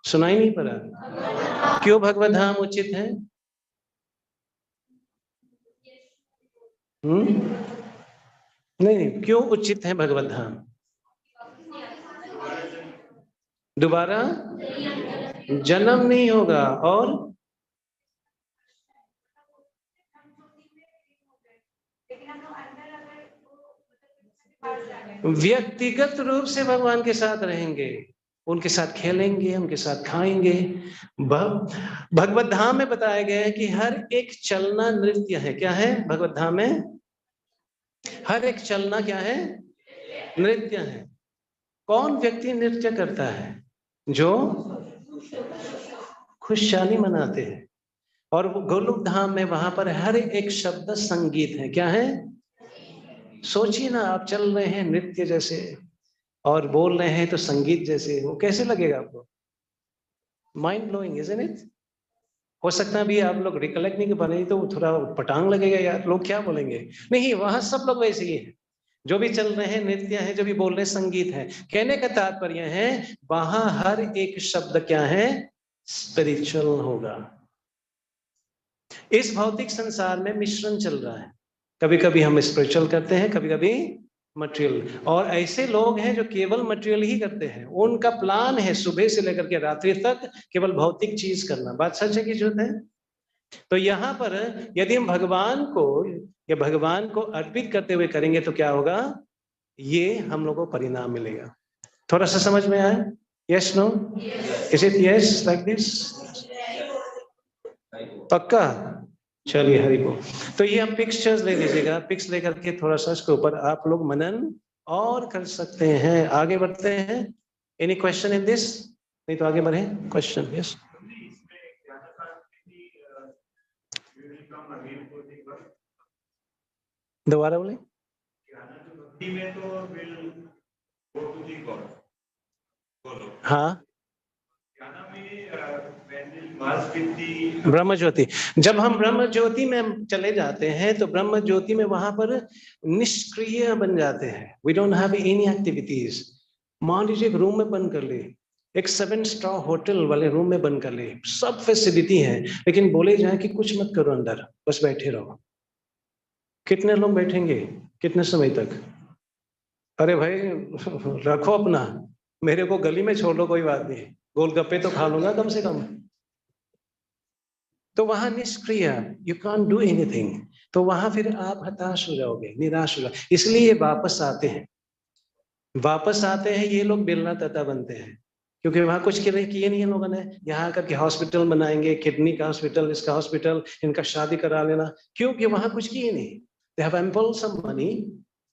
सुनाई नहीं पड़ा। क्यों भगवत धाम उचित है? नहीं, क्यों उचित है भगवत धाम? दोबारा जन्म नहीं होगा, और व्यक्तिगत रूप से भगवान के साथ रहेंगे, उनके साथ खेलेंगे, उनके साथ खाएंगे। भगवत धाम में बताया गया है कि हर एक चलना नृत्य है। क्या है भगवत धाम में? हर एक चलना क्या है? नृत्य है। कौन व्यक्ति नृत्य करता है? जो खुशहाली मनाते हैं। और गोलोक धाम में वहां पर हर एक शब्द संगीत है। क्या है? सोचिए ना, आप चल रहे हैं नृत्य जैसे और बोल रहे हैं तो संगीत जैसे, वो कैसे लगेगा आपको? Mind blowing, isn't it? हो सकता है अभी आप लोग रिकलेक्ट नहीं कर पा रहे, तो थोड़ा पटांग लगेगा यार, लोग क्या बोलेंगे। नहीं, वहां सब लोग वैसे ही है, जो भी चल रहे हैं नृत्य है, जो भी बोल रहे हैं संगीत है। कहने का तात्पर्य है वहां हर एक शब्द क्या है? स्पिरिचुअल होगा। इस भौतिक संसार में मिश्रण चल रहा है, कभी कभी हम स्पिरिचुअल करते हैं, कभी कभी मटेरियल। और ऐसे लोग हैं जो केवल मटेरियल ही करते हैं, उनका प्लान है सुबह से लेकर के रात्रि तक केवल भौतिक चीज करना। बात सच है कि झूठ है? तो यहाँ पर यदि हम भगवान को या भगवान को अर्पित करते हुए करेंगे तो क्या होगा, ये हम लोगों को परिणाम मिलेगा। थोड़ा सा समझ में आया? Yes no? Is it yes like this? पक्का? चलिए, हरि बोल। तो ये आप पिक्चर्स ले लीजिएगा, पिक्स लेकर के थोड़ा सा इसके ऊपर आप लोग मनन और कर सकते हैं। आगे बढ़ते हैं। Any question in this? नहीं तो आगे बढ़े। क्वेश्चन? यस। दोबारा बोले। हाँ, ब्रह्म ज्योति। जब हम ब्रह्म ज्योति में चले जाते हैं तो ब्रह्म ज्योति में वहां पर निष्क्रिय बन जाते हैं। We don't have any activities. मान लीजिए एक रूम में बंद कर ले, एक 7 स्टार होटल वाले रूम में बंद कर ले, सब फैसिलिटी है, लेकिन बोले जाए कि कुछ मत करो, अंदर बस बैठे रहो। कितने लोग बैठेंगे? कितने समय तक? अरे भाई रखो अपना, मेरे को गली में छोड़ लो, कोई बात नहीं, गोलगप्पे तो खा लूंगा कम से कम। तो वहां निष्क्रिय, यू कांट डू एनीथिंग। तो वहां फिर आप हताश हो जाओगे, निराश हो जाओगे। इसलिए ये वापस आते हैं, वापस आते हैं ये लोग बिरला तता बनते हैं, क्योंकि वहां कुछ किए नहीं है लोगों ने। यहाँ आकर के हॉस्पिटल बनाएंगे, किडनी का हॉस्पिटल, इसका हॉस्पिटल, इनका शादी करा लेना, क्योंकि वहां कुछ किए नहीं। They have ample some money.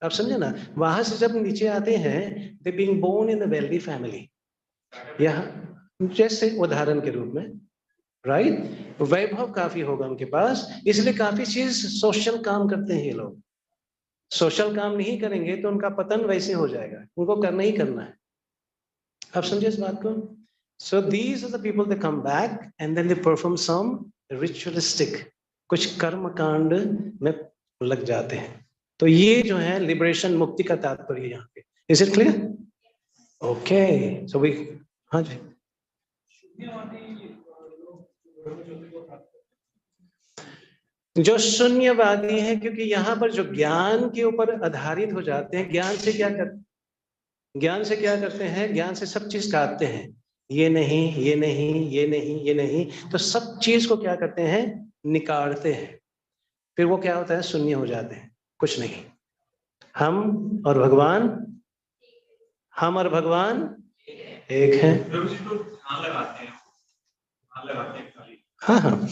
आप समझे ना? वहां से जब नीचे आते हैं, they being born in a wealthy family, यहाँ जैसे उदाहरण के रूप में, राइट, वैभव काफी होगा उनके पास, इसलिए काफी चीज सोशल काम करते हैं ये लोग। सोशल काम नहीं करेंगे तो उनका पतन वैसे हो जाएगा, उनको करना ही करना है। आप समझे इस बात को? So these are the people they come back and then they perform some ritualistic, कुछ कर्म कांड में लग जाते हैं। तो ये जो है लिबरेशन, मुक्ति का तात्पर्य यहाँ पे। Is it clear? Okay, so we, हाँ जी। जो शून्यवादी है, क्योंकि यहाँ पर जो ज्ञान के ऊपर आधारित हो जाते हैं, ज्ञान से क्या करते हैं, ज्ञान से सब चीज काटते हैं। ये नहीं, ये नहीं, ये नहीं, ये नहीं, तो सब चीज को क्या करते हैं, निकालते हैं। फिर वो क्या होता है, शून्य हो जाते हैं, कुछ नहीं। हम और भगवान, हम और भगवान एक हैं। हाँ हाँ,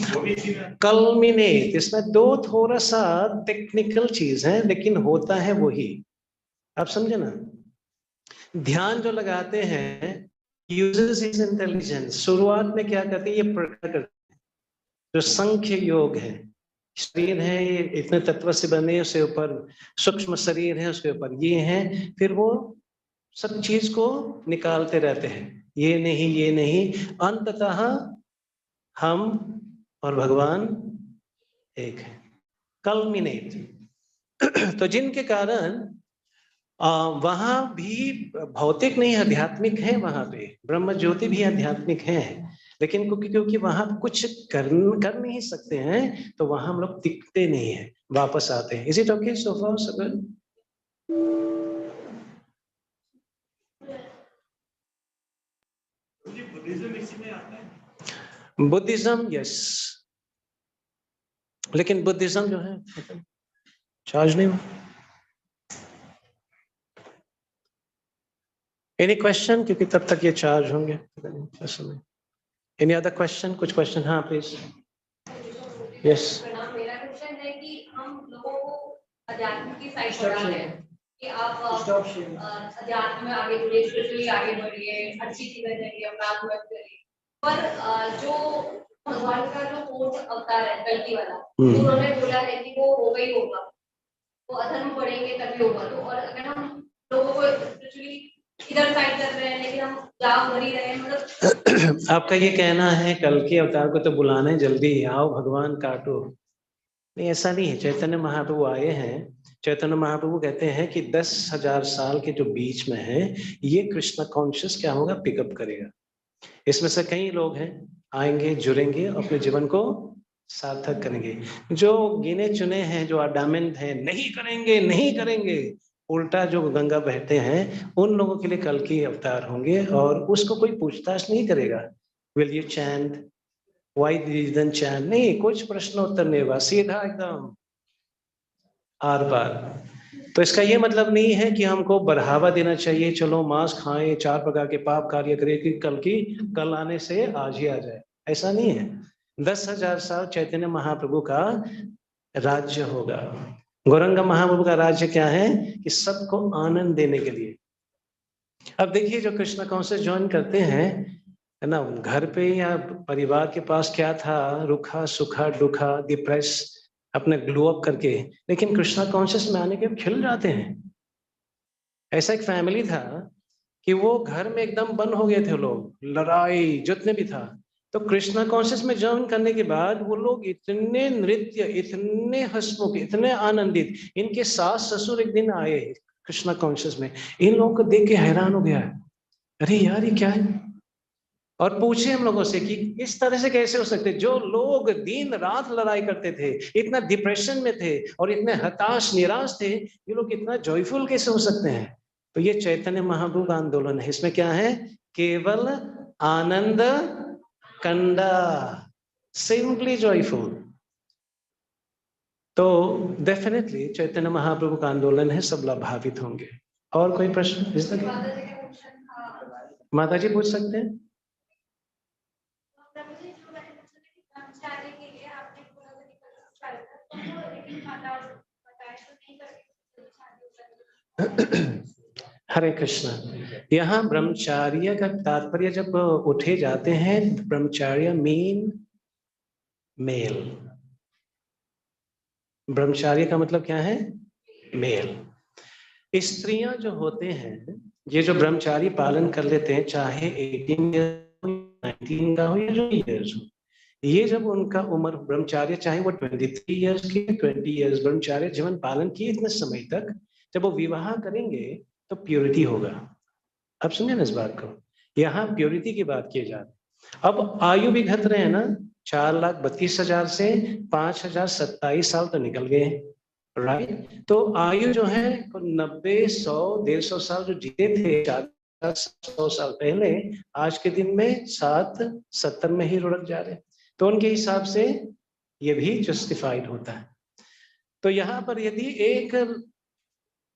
कल्मिनेट, इसमें दो थोड़ा सा टेक्निकल चीज है लेकिन होता है वही। आप समझे ना, ध्यान जो लगाते हैं यूजेस इज इंटेलिजेंस, शुरुआत में क्या करते हैं, ये प्रकट करते हैं। जो संख्य योग है, शरीर है ये इतने तत्व से बने, उसके ऊपर सूक्ष्म शरीर है, उसके ऊपर ये है, फिर वो सब चीज को निकालते रहते हैं, ये नहीं ये नहीं, अंततः हम और भगवान एक है, कल्मिनेट। तो जिनके कारण वहां भी भौतिक नहीं आध्यात्मिक है, वहां पे ब्रह्म ज्योति भी आध्यात्मिक है, लेकिन क्योंकि वहां कुछ कर नहीं सकते हैं तो वहां हम लोग टिकते नहीं है, वापस आते हैं। Is it okay so far so good? Buddhism yes, लेकिन बुद्धिज्म जो है चार्ज नहीं हुआ। एनी क्वेश्चन, क्योंकि तब तक ये चार्ज होंगे। एनी अदर क्वेश्चन, कुछ क्वेश्चन? हाँ प्लीज। यस, मेरा क्वेश्चन है कि हम लोगों को अध्यात्म की साइड बढ़ा रहे हैं कि आप अध्यात्म में आगे बढ़िए, स्पिरिचुअली आगे बढ़िए, अच्छी चीजें करिए, अपराध मत करिए, पर जो भगवान का जो फोर्थ अवतार है कल्कि वाला, उन्होंने बोला है कि वो होगा ही होगा, वो अधर्म बढ़ेंगे तभी होगा। तो और अगर हम लोगों को स्पिरिचुअली इधर साइड कर रहे हैं लेकिन हम जा बढ़ी रहे हैं, मतलब आपका ये कहना है कल के अवतार को तो बुलाना है, जल्दी आओ भगवान काटो। नहीं, ऐसा नहीं है। चैतन्य महाप्रभु आए हैं, चैतन्य महाप्रभु कहते हैं कि 10,000 साल के जो बीच में है, ये कृष्ण कॉन्शियस क्या होगा, पिकअप करेगा। इसमें से कई लोग हैं आएंगे, जुड़ेंगे, अपने जीवन को सार्थक करेंगे। जो गिने चुने हैं, जो अडामेंट हैं, नहीं करेंगे नहीं करेंगे, उल्टा जो गंगा बहते हैं, उन लोगों के लिए कल की अवतार होंगे और उसको कोई पूछताछ नहीं करेगा। Will you chant, why didn't chant, नहीं, कुछ प्रश्नोत्तर नहीं होगा, सीधा एकदम आर पार। तो इसका ये मतलब नहीं है कि हमको बढ़ावा देना चाहिए, चलो मांस खाएं, 4 प्रकार के पाप कार्य करें कि कल आने से आज ही आ जाए, ऐसा नहीं है। 10,000 साल चैतन्य महाप्रभु का राज्य होगा। गौरंग महाप्रभु का राज्य क्या है कि सबको आनंद देने के लिए। अब देखिए, जो कृष्ण कॉन्शियस ज्वाइन करते हैं, है ना, घर पे या परिवार के पास क्या था, रुखा सुखा दुखा डिप्रेस, अपने ग्लो अप करके, लेकिन कृष्णा कॉन्शियस में आने के खिल जाते हैं। ऐसा एक फैमिली था कि वो घर में एकदम बंद हो गए थे लोग, लड़ाई जितने भी था, तो कृष्णा कॉन्शियस में ज्वाइन करने के बाद वो लोग इतने नृत्य, इतने हंसमुख, इतने आनंदित। इनके सास ससुर एक दिन आए कृष्णा कॉन्शियस में, इन लोगों को देख के हैरान हो गया, अरे यार ये क्या है, और पूछे हम लोगों से कि इस तरह से कैसे हो सकते, जो लोग दिन रात लड़ाई करते थे, इतना डिप्रेशन में थे और इतने हताश निराश थे, ये लोग इतना जॉयफुल कैसे हो सकते हैं। तो ये चैतन्य महाप्रभु का आंदोलन है। इसमें क्या है, केवल आनंद कंडा, सिंपली जॉयफुल। तो डेफिनेटली चैतन्य महाप्रभु का आंदोलन है, सब लाभान्वित होंगे। और कोई प्रश्न इस तरह? माता जी पूछ सकते हैं। हरे कृष्ण। यहाँ ब्रह्मचार्य का तात्पर्य जब उठे जाते हैं, ब्रह्मचार्य मीन मेल। ब्रह्मचार्य का मतलब क्या है, मेल। स्त्रियां जो होते हैं, ये जो ब्रह्मचारी पालन कर लेते हैं, चाहे 18 19 का हो या जो ईयर्स हो, ये जब उनका उम्र ब्रह्मचार्य, चाहे वो 23 ईयर्स की 20 ईयर्स ब्रह्मचार्य जीवन पालन किए इतने समय तक, जब वो विवाह करेंगे तो प्योरिटी होगा। अब समझे ना इस बात को, यहाँ प्योरिटी की बात की जा रही। अब आयु भी घट रहे हैं ना, 4,32,000 से 5,027 साल तो निकल गए, राइट। तो आयु जो है 90, 100, 150 साल जो जीते थे 100 साल पहले, आज के दिन में 60-70 में ही रुक जा रहे, तो उनके हिसाब से ये भी जस्टिफाइड होता है। तो यहाँ पर यदि एक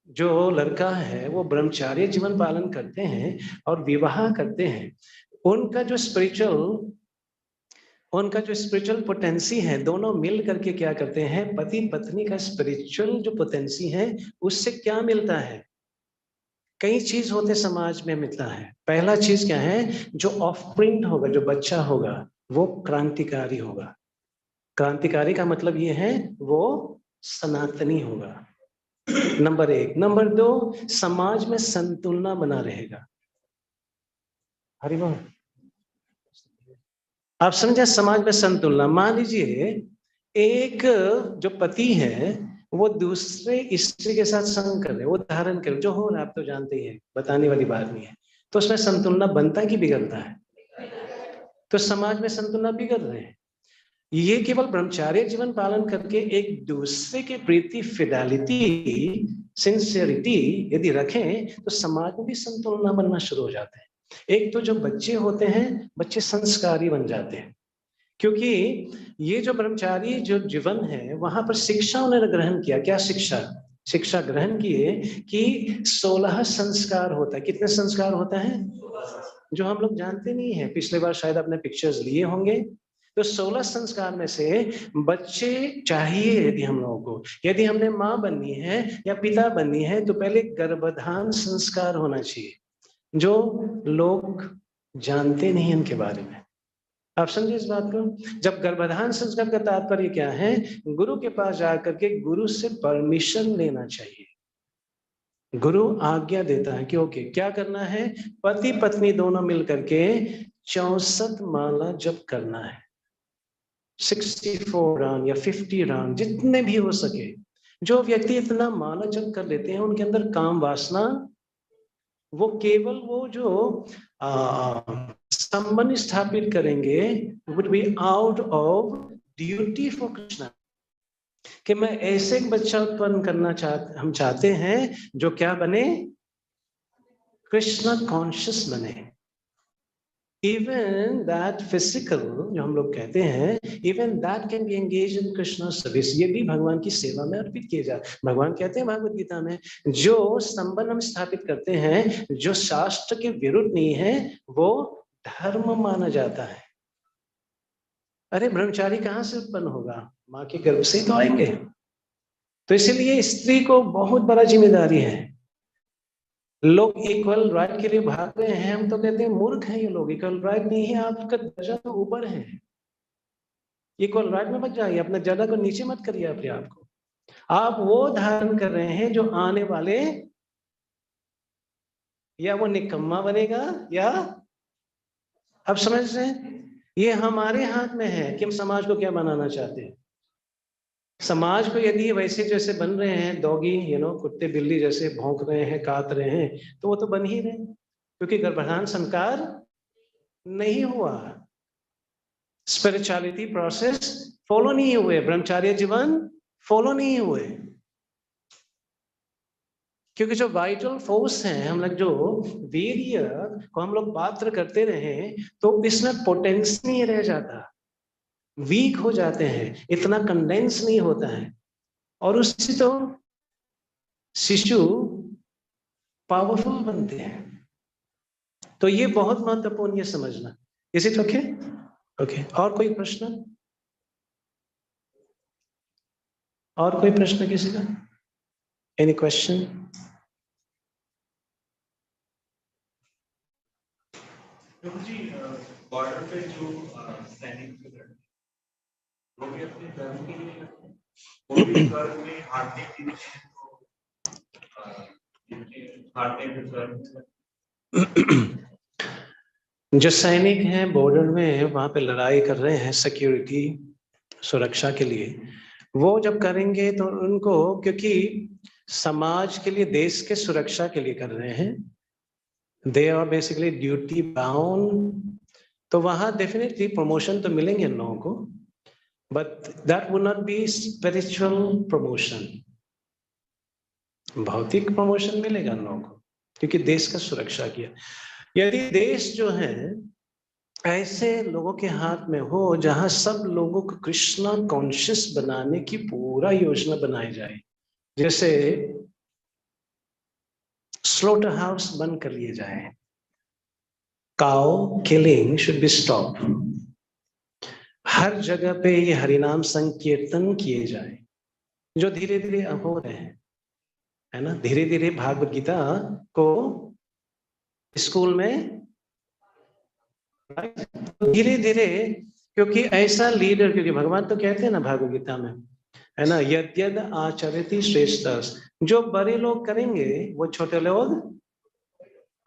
जो लड़का है वो ब्रह्मचार्य जीवन पालन करते हैं और विवाह करते हैं, उनका जो स्पिरिचुअल पोटेंसी है, दोनों मिल करके क्या करते हैं, पति पत्नी का स्पिरिचुअल जो पोटेंसी है उससे क्या मिलता है, कई चीज होते समाज में मिलता है। पहला चीज क्या है, जो ऑफस्प्रिंग होगा, जो बच्चा होगा वो क्रांतिकारी होगा। क्रांतिकारी का मतलब ये है वो सनातनी होगा, नंबर 1। नंबर 2, समाज में संतुलन बना रहेगा। हरिभो, आप समझे, समाज में संतुलन। मान लीजिए एक जो पति है वो दूसरे स्त्री के साथ संग कर रहे, वो धारण कर, जो हो रहा आप तो जानते ही हैं, बताने वाली बात नहीं है। तो उसमें संतुलन बनता है कि बिगड़ता है? तो समाज में संतुलन बिगड़ रहे हैं। ये केवल ब्रह्मचार्य जीवन पालन करके एक दूसरे के प्रति फिडेलिटी, सिंसियरिटी यदि रखें तो समाज में भी संतुलन बनना शुरू हो जाते हैं। एक तो जो बच्चे होते हैं, बच्चे संस्कारी बन जाते हैं, क्योंकि ये जो ब्रह्मचारी जो जीवन है वहां पर शिक्षा उन्होंने ग्रहण किया। क्या शिक्षा ग्रहण किए कि 16 संस्कार होता है। कितने संस्कार होता है जो हम लोग जानते नहीं है, पिछले बार शायद आपने पिक्चर्स लिए होंगे। तो 16 संस्कार में से बच्चे चाहिए, यदि हम लोगों को, यदि हमने माँ बननी है या पिता बननी है तो पहले गर्भधान संस्कार होना चाहिए, जो लोग जानते नहीं इनके बारे में। आप समझे इस बात को? जब गर्भधान संस्कार का तात्पर्य क्या है, गुरु के पास जाकर के गुरु से परमिशन लेना चाहिए। गुरु आज्ञा देता है कि ओके क्या करना है, पति पत्नी दोनों मिलकर के 64 माला जप करना है, 64 राउंड या 50 राउंड जितने भी हो सके। जो व्यक्ति इतना माला जप कर लेते हैं उनके अंदर काम वासना, वो केवल वो जो संबंध स्थापित करेंगे would be out of duty for Krishna, कि मैं ऐसे एक बच्चा उत्पन्न करना हम चाहते हैं जो क्या बने, कृष्णा कॉन्शियस बने। इवन दैट फिजिकल जो हम लोग कहते हैं, even that can be engage in Krishna service, ये भी भगवान की सेवा में अर्पित किए जाए। भगवान कहते हैं भगवत गीता में, जो संबंध हम स्थापित करते हैं जो शास्त्र के विरुद्ध नहीं है वो धर्म माना जाता है। अरे ब्रह्मचारी कहाँ से उत्पन्न होगा, माँ के गर्भ से तो आएंगे। तो इसलिए स्त्री को बहुत बड़ा जिम्मेदारी है। लोग इक्वल राइट के लिए भाग रहे हैं, हम तो कहते हैं मूर्ख हैं ये लोग। इक्वल राइट नहीं है, आपका दर्जा तो ऊपर है। इक्वल राइट में मत जाइए, अपने दर्जा को नीचे मत करिए अपने आप को। आप वो धारण कर रहे हैं जो आने वाले या वो निकम्मा बनेगा या, आप समझ रहे हैं, ये हमारे हाथ में है कि हम समाज को क्या बनाना चाहते हैं। समाज को यदि वैसे जैसे बन रहे हैं, डॉगी कुत्ते बिल्ली जैसे भौंक रहे हैं, काट रहे हैं, तो वो तो बन ही रहे, क्योंकि गर्भधान संस्कार नहीं हुआ, स्पिरिचुअलिटी प्रोसेस फॉलो नहीं हुए, ब्रह्मचार्य जीवन फॉलो नहीं हुए। क्योंकि जो वाइटल फोर्स है, हम लोग जो वीर्य को हम लोग पात्र करते रहे तो इसमें पोटेंस नहीं रह जाता, वीक हो जाते हैं, इतना कंडेंस नहीं होता है, और उससे तो शिशु पावरफुल बनते हैं। तो ये बहुत महत्वपूर्ण ये समझना। Is it okay? ओके, और कोई प्रश्न? और कोई प्रश्न किसी का? Any question? जी, बॉर्डर पे जो सैनिक वो भी अपने धर्म के लिए, वो भी धर्म में हारने की जो सैनिक हैं बॉर्डर में वहां पे लड़ाई कर रहे हैं सिक्योरिटी सुरक्षा के लिए, वो जब करेंगे तो उनको, क्योंकि समाज के लिए, देश के सुरक्षा के लिए कर रहे हैं, they are basically duty bound, तो वहां डेफिनेटली प्रमोशन तो मिलेंगे इन लोगों को, but that would not be spiritual promotion. भौतिक प्रमोशन मिलेगा इन लोगों को क्योंकि देश का सुरक्षा किया। यदि देश जो है ऐसे लोगों के हाथ में हो जहां सब लोगों को कृष्णा कॉन्शियस बनाने की पूरा योजना बनाई जाए, जैसे स्लॉटर हाउस बंद कर लिए जाए, cow killing should be stop, हर जगह पे ये हरिनाम संकीर्तन किए जाए, जो धीरे धीरे हो रहे हैं, है ना। धीरे धीरे भागवत गीता को स्कूल में धीरे धीरे, क्योंकि ऐसा लीडर, क्योंकि भगवान तो कहते हैं ना भागवत गीता में, है ना, यद्यद आचरति श्रेष्ठ, जो बड़े लोग करेंगे वो छोटे लोग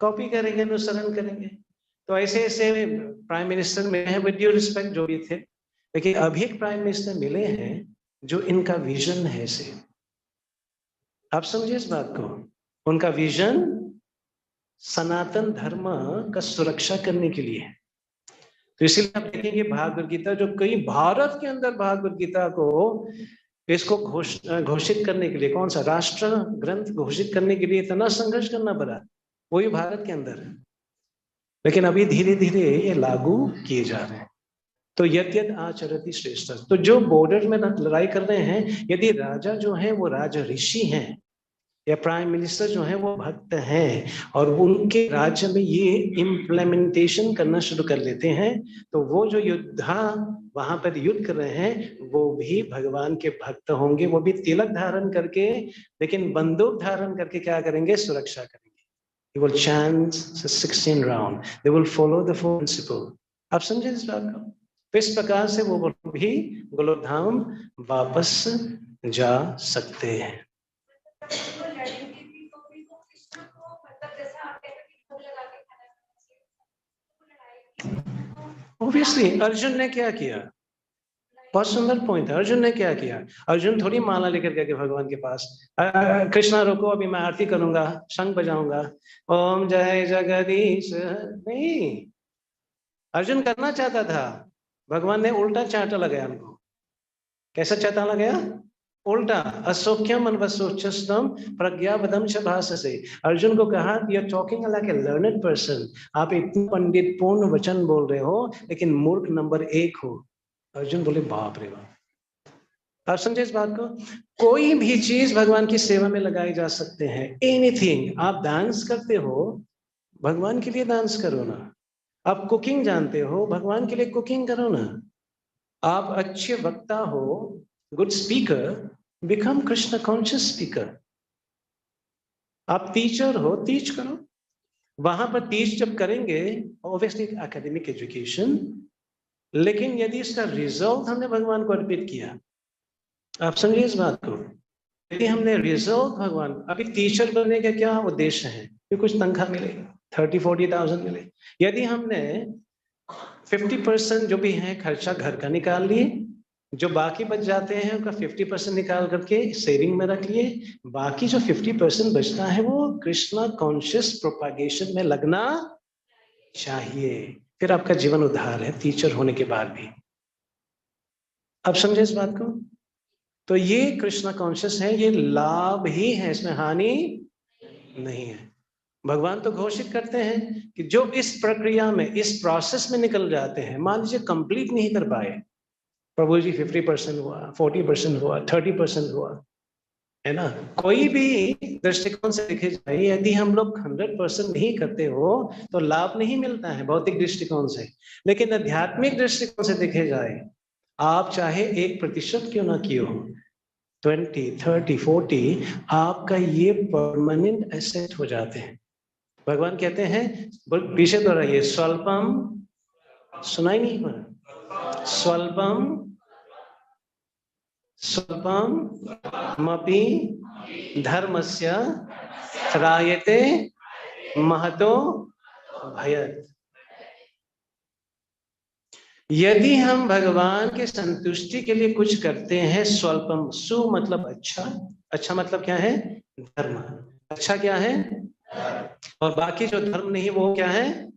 कॉपी करेंगे, अनुसरण करेंगे। तो ऐसे ऐसे प्राइम मिनिस्टर मिले हैं, विद ड्यू रिस्पेक्ट जो भी थे, लेकिन अभी एक प्राइम मिनिस्टर मिले हैं जो इनका विजन है से, आप समझिए इस बात को, उनका विजन सनातन धर्म का सुरक्षा करने के लिए है। तो इसीलिए आप देखेंगे भागवत गीता, जो कई भारत के अंदर भागवत गीता को इसको घोषित करने के लिए, कौन सा राष्ट्र ग्रंथ घोषित करने के लिए इतना संघर्ष करना पड़ा, वही भारत के अंदर, लेकिन अभी धीरे धीरे ये लागू किए जा रहे हैं। तो यद्यद आचरति श्रेष्ठ, तो जो बॉर्डर में लड़ाई कर रहे हैं, यदि राजा जो है वो राज ऋषि हैं या प्राइम मिनिस्टर जो है वो भक्त हैं और उनके राज्य में ये इम्प्लीमेंटेशन करना शुरू कर लेते हैं, तो वो जो योद्धा वहां पर युद्ध कर रहे हैं वो भी भगवान के भक्त होंगे, वो भी तिलक धारण करके, लेकिन बंदूक धारण करके क्या करेंगे, सुरक्षा करेंगे। They will chant 16 round. They will follow the four principle. आप समझे इस बात को? तो इस प्रकार से वो भी गोलोकधाम वापस जा सकते हैं। Obviously, अर्जुन ने क्या किया, बहुत सुंदर पॉइंट है। अर्जुन ने क्या किया, अर्जुन थोड़ी माला लेकर गए भगवान के पास, कृष्णा रुको अभी मैं आरती करूंगा, शंख बजाऊंगा, ओम जय जगदीश, नहीं। अर्जुन करना चाहता था, भगवान ने उल्टा चांटा लगाया उनको। कैसा चांटा लगाया, उल्टा, असौख्यम अनवसोचस्तम प्रज्ञाबदम च भाससे। अर्जुन को कहा, you are talking like a learned person, आप इतने पंडित पूर्ण वचन बोल रहे हो लेकिन मूर्ख नंबर 1 हो। अर्जुन बोले बाप रे बाप। आप समझे इस बात को, कोई भी चीज भगवान की सेवा में लगाई जा सकते हैं, एनीथिंग। आप डांस करते हो, भगवान के लिए डांस करो ना। आप कुकिंग जानते हो, भगवान के लिए कुकिंग करो ना। आप अच्छे वक्ता हो, good speaker, become Krishna conscious speaker. आप टीचर हो, टीच करो। वहां पर टीच जब करेंगे, ऑब्वियसली एकेडमिक एजुकेशन, लेकिन यदि इसका रिजल्ट हमने भगवान को अर्पित किया, आप समझिए इस बात को, यदि हमने रिजल्ट भगवान, अभी टीचर बनने का क्या उद्देश्य है कि कुछ तनख्वाह मिले, 30-40,000 मिले। यदि हमने 50% जो भी है खर्चा घर का निकाल लिए, जो बाकी बच जाते हैं उनका 50% निकाल करके सेविंग में रख लिए, बाकी जो 50% बचता है वो कृष्णा कॉन्शियस प्रोपागेशन में लगना चाहिए। फिर आपका जीवन उद्धार है, टीचर होने के बाद भी। आप समझे इस बात को, तो ये कृष्णा कॉन्शियस है, ये लाभ ही है, इसमें हानि नहीं है। भगवान तो घोषित करते हैं कि जो इस प्रक्रिया में, इस प्रोसेस में निकल जाते हैं, मान लीजिए कंप्लीट नहीं कर पाए, प्रभु जी 50% हुआ, 40% हुआ, 30% हुआ, है ना। कोई भी दृष्टिकोण से देखे जाए, यदि हम लोग 100% नहीं करते हो तो लाभ नहीं मिलता है भौतिक दृष्टिकोण से, लेकिन आध्यात्मिक दृष्टिकोण से देखे जाए, आप चाहे 1% क्यों ना किए हो, 20, 30, 40, आपका ये परमानेंट एसेट हो जाते हैं। भगवान कहते हैं, पीछे तो रहिए, स्वल्पम, सुनाई नहीं पड़ा, स्वल्पम स्वल्पम मपि धर्मस्य त्रायते महतो भयत्। यदि हम भगवान के संतुष्टि के लिए कुछ करते हैं, स्वल्पम, सु मतलब अच्छा, अच्छा मतलब क्या है, धर्म, अच्छा क्या है, और बाकी जो धर्म नहीं वो क्या है,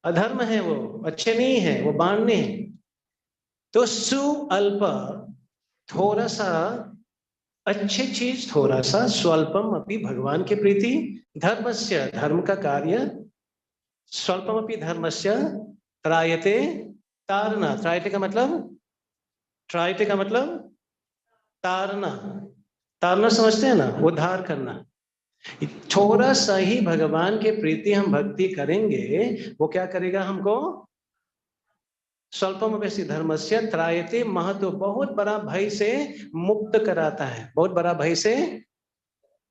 अधर्म है, वो अच्छे नहीं है, वो बाणने है। तो सु अल्प, थोड़ा सा अच्छी चीज, थोड़ा सा, स्वल्पम अपनी भगवान के प्रीति, धर्मस्य, धर्म का कार्य, स्वल्पम अपनी धर्मस्य त्रायते, तारना, त्रायते का मतलब, त्रायते का मतलब तारना, तारना समझते हैं ना, उद्धार करना। थोड़ा सा ही भगवान के प्रीति हम भक्ति करेंगे, वो क्या करेगा हमको? स्वल्पमपि धर्मस्य त्रायते महतो, बहुत बड़ा भय से मुक्त कराता है, बहुत बड़ा भय से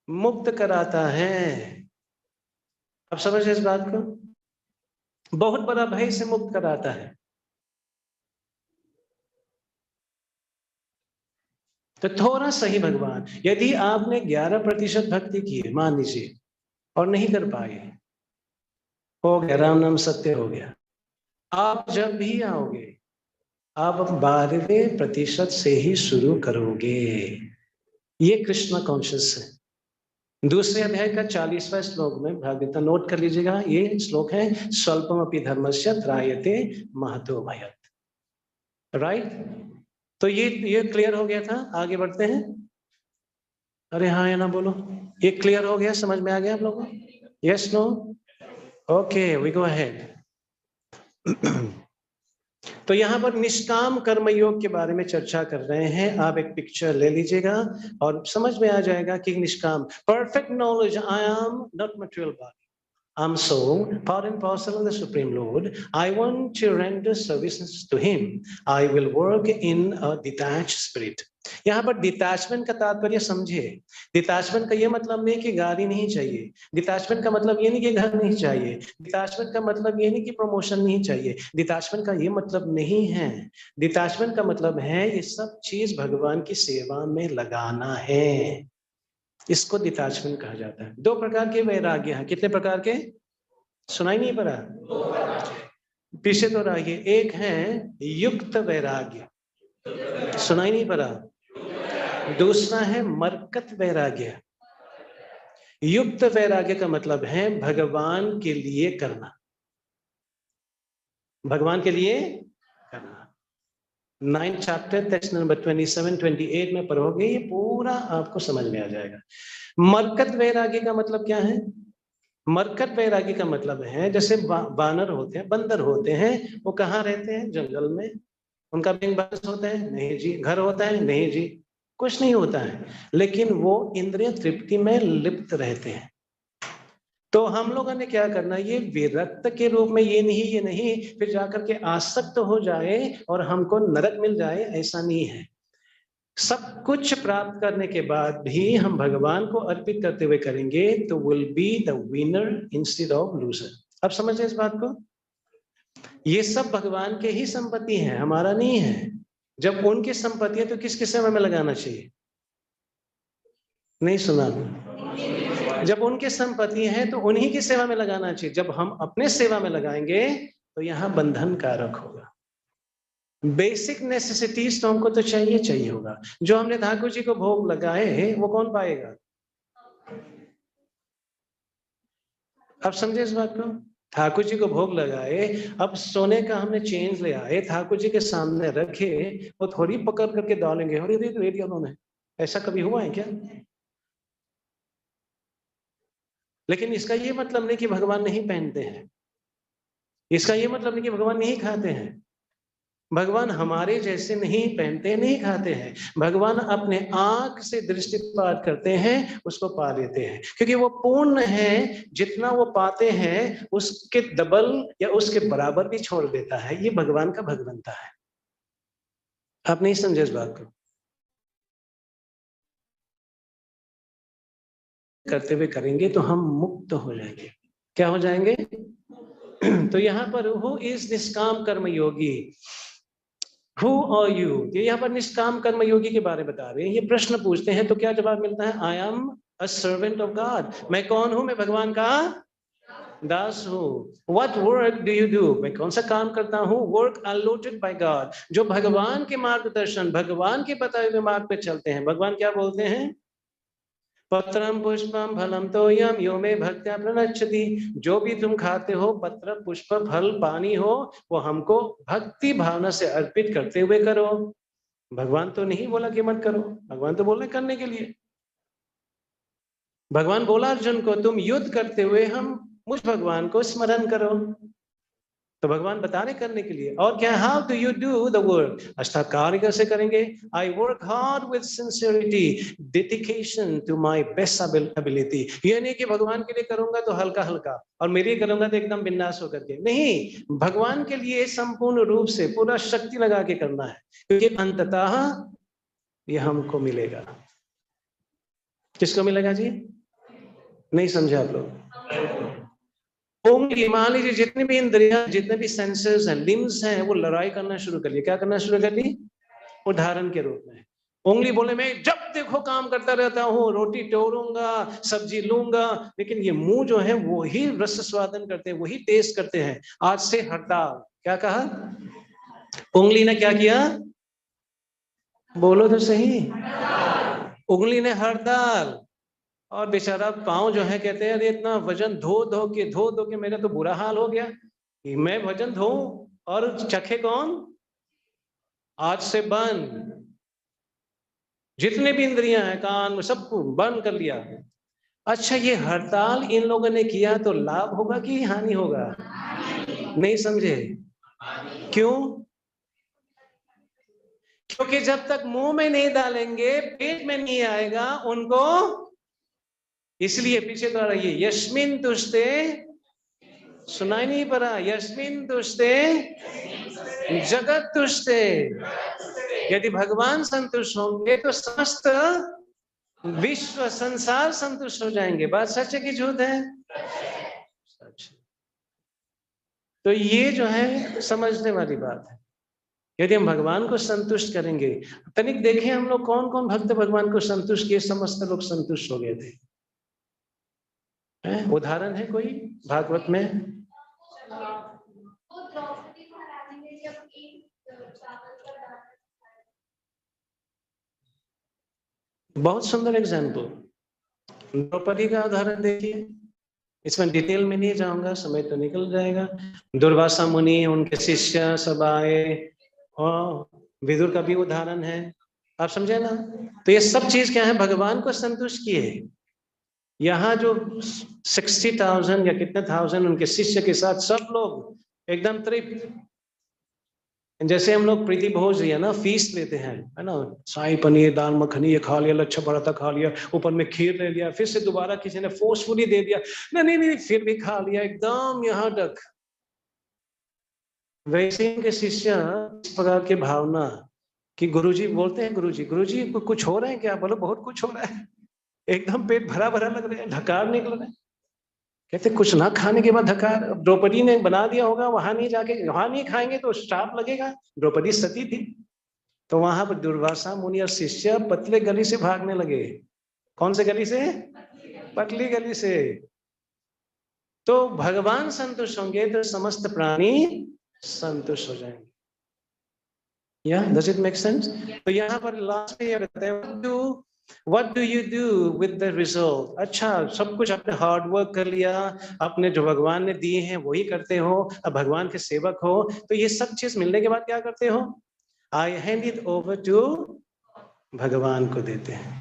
मुक्त कराता है। अब समझ इस बात को? बहुत बड़ा भय से मुक्त कराता है। तो थोड़ा सही भगवान, यदि आपने 11% भक्ति की है मान लीजिए और नहीं कर पाए, हो गया, राम नाम सत्य हो गया, आप जब भी आओगे आप 12% से ही शुरू करोगे। ये कृष्ण कॉन्शियस है। दूसरे अध्याय का 40वां श्लोक में भागवत नोट कर लीजिएगा, ये श्लोक है स्वल्पमपि धर्मस्य त्रायते महतो भयत्। राइट? तो ये क्लियर हो गया था। आगे बढ़ते हैं। अरे हाँ या ना बोलो, ये क्लियर हो गया, समझ में आ गया आप लोगों को? Yes no? Okay, we go ahead. तो यहाँ पर निष्काम कर्म योग के बारे में चर्चा कर रहे हैं। आप एक पिक्चर ले लीजिएगा और समझ में आ जाएगा कि निष्काम, perfect knowledge, I am not material body, I'm soul, part and parcel of the Supreme Lord. I want to render services to Him. I will work in a detached spirit. यहाँ पर डिटैचमेंट का तात्पर्य समझे। डिटैचमेंट का ये मतलब नहीं कि गाड़ी नहीं चाहिए, डिटैचमेंट का मतलब ये नहीं कि घर नहीं चाहिए, डिटैचमेंट का मतलब ये नहीं कि प्रमोशन नहीं चाहिए, डिटैचमेंट का ये मतलब नहीं है। डिटैचमेंट का मतलब है ये सब चीज भगवान की सेवा में लगाना है, इसको डिटैचमेंट कहा जाता है। 2 प्रकार के वैराग्य हैं। कितने प्रकार के? सुनाई नहीं पड़ा? पीछे तो रहिए। एक है युक्त वैराग्य, सुनाई नहीं पड़ा? दूसरा है मरकत वैराग्य। युक्त वैराग्य का मतलब है भगवान के लिए करना, भगवान के लिए करना। 9th चैप्टर टेक्स्ट नंबर 27-28 में पढ़ोगे, ये पूरा आपको समझ में आ जाएगा। मरकत वैराग्य का मतलब क्या है? मरकत वैराग्य का मतलब है जैसे बानर होते हैं, बंदर होते हैं, वो कहाँ रहते हैं? जंगल में। उनका बिंग बास होता है? नहीं जी। घर होता है? नहीं जी, कुछ नहीं होता है, लेकिन वो इंद्रिय तृप्ति में लिप्त रहते हैं। तो हम लोगों ने क्या करना, ये विरक्त के रूप में ये नहीं फिर जाकर के आसक्त हो जाए और हमको नरक मिल जाए, ऐसा नहीं है। सब कुछ प्राप्त करने के बाद भी हम भगवान को अर्पित करते हुए करेंगे तो will be the winner instead of loser. अब समझे इस बात को? ये सब भगवान के ही संपत्ति है, हमारा नहीं है। जब उनकी संपत्ति है तो किसके सेवा में लगाना चाहिए? नहीं सुना? जब उनके संपत्ति है तो उन्हीं की सेवा में लगाना चाहिए। जब हम अपने सेवा में लगाएंगे तो यहाँ बंधन कारक होगा। बेसिक नेसेसिटीज तो हमको तो चाहिए होगा। जो हमने ठाकुर जी को भोग लगाए वो कौन पाएगा? अब समझे इस बात को? ठाकुर जी को भोग लगाए, अब सोने का हमने चेंज ले आए, ठाकुर जी के सामने रखे, वो थोड़ी पकड़ करके डालेंगे और ये ले लिया उन्होंने। ऐसा कभी हुआ है क्या? लेकिन इसका ये मतलब नहीं कि भगवान नहीं पहनते हैं, इसका ये मतलब नहीं कि भगवान नहीं खाते हैं। भगवान हमारे जैसे नहीं पहनते, नहीं खाते हैं। भगवान अपने आंख से दृष्टिपात करते हैं, उसको पा लेते हैं, क्योंकि वो पूर्ण है। जितना वो पाते हैं उसके डबल या उसके बराबर भी छोड़ देता है। ये भगवान का भगवंता है। आप नहीं समझे इस बात को? करते हुए करेंगे तो हम मुक्त हो जाएंगे। क्या हो जाएंगे? तो यहाँ पर हु इज निष्काम कर्म योगी, Who are you? ये यहाँ पर निष्काम कर्म योगी के बारे में बता रहे हैं। ये प्रश्न पूछते हैं तो क्या जवाब मिलता है? I am a servant of God. मैं कौन हूं? मैं भगवान का दास हूँ। What work do you do? मैं कौन सा काम करता हूँ? Work allotted by God. जो भगवान के मार्गदर्शन, भगवान के बताए हुए मार्ग पे चलते हैं। भगवान क्या बोलते हैं? पत्रम पुष्पम फलम तोयम यो मे भक्त्या प्रनच्छति। जो भी तुम खाते हो, पत्र पुष्प फल पानी हो, वो हमको भक्ति भावना से अर्पित करते हुए करो। भगवान तो नहीं बोला कि मत करो, भगवान तो बोल रहे करने के लिए। भगवान बोला अर्जुन को, तुम युद्ध करते हुए हम मुझ भगवान को स्मरण करो। तो भगवान बताने करने के लिए। और क्या, how do you do the work, अच्छा कार्य कैसे करेंगे, I work hard with sincerity, dedication to my best ability. ये नहीं कि भगवान के लिए करूंगा तो हल्का हल्का और मेरे लिए करूंगा तो एकदम बिंदास होकर के, नहीं, भगवान के लिए संपूर्ण रूप से पूरा शक्ति लगा के करना है, क्योंकि अंततः ये हमको मिलेगा। किसको मिलेगा जी, नहीं समझे आप लोग। उंगली, मान लीजिए जितने भी इंद्रियां, जितने भी सेंसेस हैं, लिम्स हैं, वो लड़ाई करना शुरू कर लिए। क्या करना शुरू कर ली, उदाहरण के रूप में उंगली बोले मैं जब देखो काम करता रहता हूँ, रोटी तोड़ूंगा, सब्जी लूंगा, लेकिन ये मुंह जो है वो ही रस स्वादन करते हैं, वही टेस्ट करते हैं। आज से हड़ताल। क्या कहा, उंगली ने क्या किया, बोलो तो सही, उंगली ने हड़ताल। और बेचारा पाँव जो है कहते हैं अरे इतना वजन धो धो के मेरा तो बुरा हाल हो गया, मैं वजन धोऊं और चखे कौन, आज से बंद, जितने भी इंद्रियां हैं, कान सबको बंद कर लिया। अच्छा, ये हड़ताल इन लोगों ने किया तो लाभ होगा कि हानि होगा, नहीं समझे, क्यों, क्योंकि जब तक मुंह में नहीं डालेंगे, पेट में नहीं आएगा उनको, इसलिए पीछे तो रहिए, यस्मिन तुष्टे, सुनाई नहीं पड़ा, यस्मिन तुष्टे जगत तुष्टे। यदि भगवान संतुष्ट होंगे तो समस्त विश्व संसार संतुष्ट हो जाएंगे। बात सच है कि झूठ है, सच। तो ये जो है समझने वाली बात है। यदि हम भगवान को संतुष्ट करेंगे, तनिक देखें हम लोग कौन कौन भक्त भगवान को संतुष्ट किए, समस्त लोग संतुष्ट हो गए थे। उदाहरण है कोई भागवत में, बहुत सुंदर एग्जाम्पल, द्रौपदी का उदाहरण देखिए। इसमें डिटेल में नहीं जाऊंगा, समय तो निकल जाएगा। दुर्वासा मुनि, उनके शिष्य सब आए, और विदुर का भी उदाहरण है, आप समझे ना। तो ये सब चीज क्या है, भगवान को संतुष्ट किए। यहाँ जो 60,000 या कितने 1000 उनके शिष्य के साथ सब लोग एकदम तृप्त, जैसे हम लोग प्रीति भोज है ना, फीस लेते हैं, है ना, शाही पनीर, दाल मखनी, ये खा लिया, लच्छा पराठा खा लिया, ऊपर में खीर ले लिया, फिर से दोबारा किसी ने फोर्सफुली दे दिया, नहीं नहीं नहीं, फिर भी खा लिया, एकदम यहाँ तक। वैसे इनके शिष्य इस प्रकार की भावना कि गुरुजी बोलते हैं, गुरुजी कुछ हो रहा है क्या, बोलो बहुत कुछ हो रहा है, एकदम पेट भरा भरा लग रहा है, ढकार निकल रहा है। कहते कुछ ना खाने के बाद ढकार, द्रौपदी ने बना दिया होगा, वहां नहीं जाके, वहां नहीं खाएंगे तो श्राप लगेगा। द्रौपदी सती थी, तो वहां पर दुर्वासा मुनि और शिष्य पतले गली से भागने लगे। कौन से गली से, पतली गली से। तो भगवान संतुष्ट होंगे तो समस्त प्राणी संतुष्ट हो जाएंगे। या डज इट मेक सेंस। तो यहाँ पर लास्ट में ये कहते हैं, What do you do with the result? अच्छा, सब कुछ आपने हार्ड वर्क कर लिया, आपने जो भगवान ने दिए हैं वही करते हो, अब भगवान के सेवक हो, तो ये सब चीज मिलने के बाद क्या करते हो, I hand it over to, भगवान को देते हैं।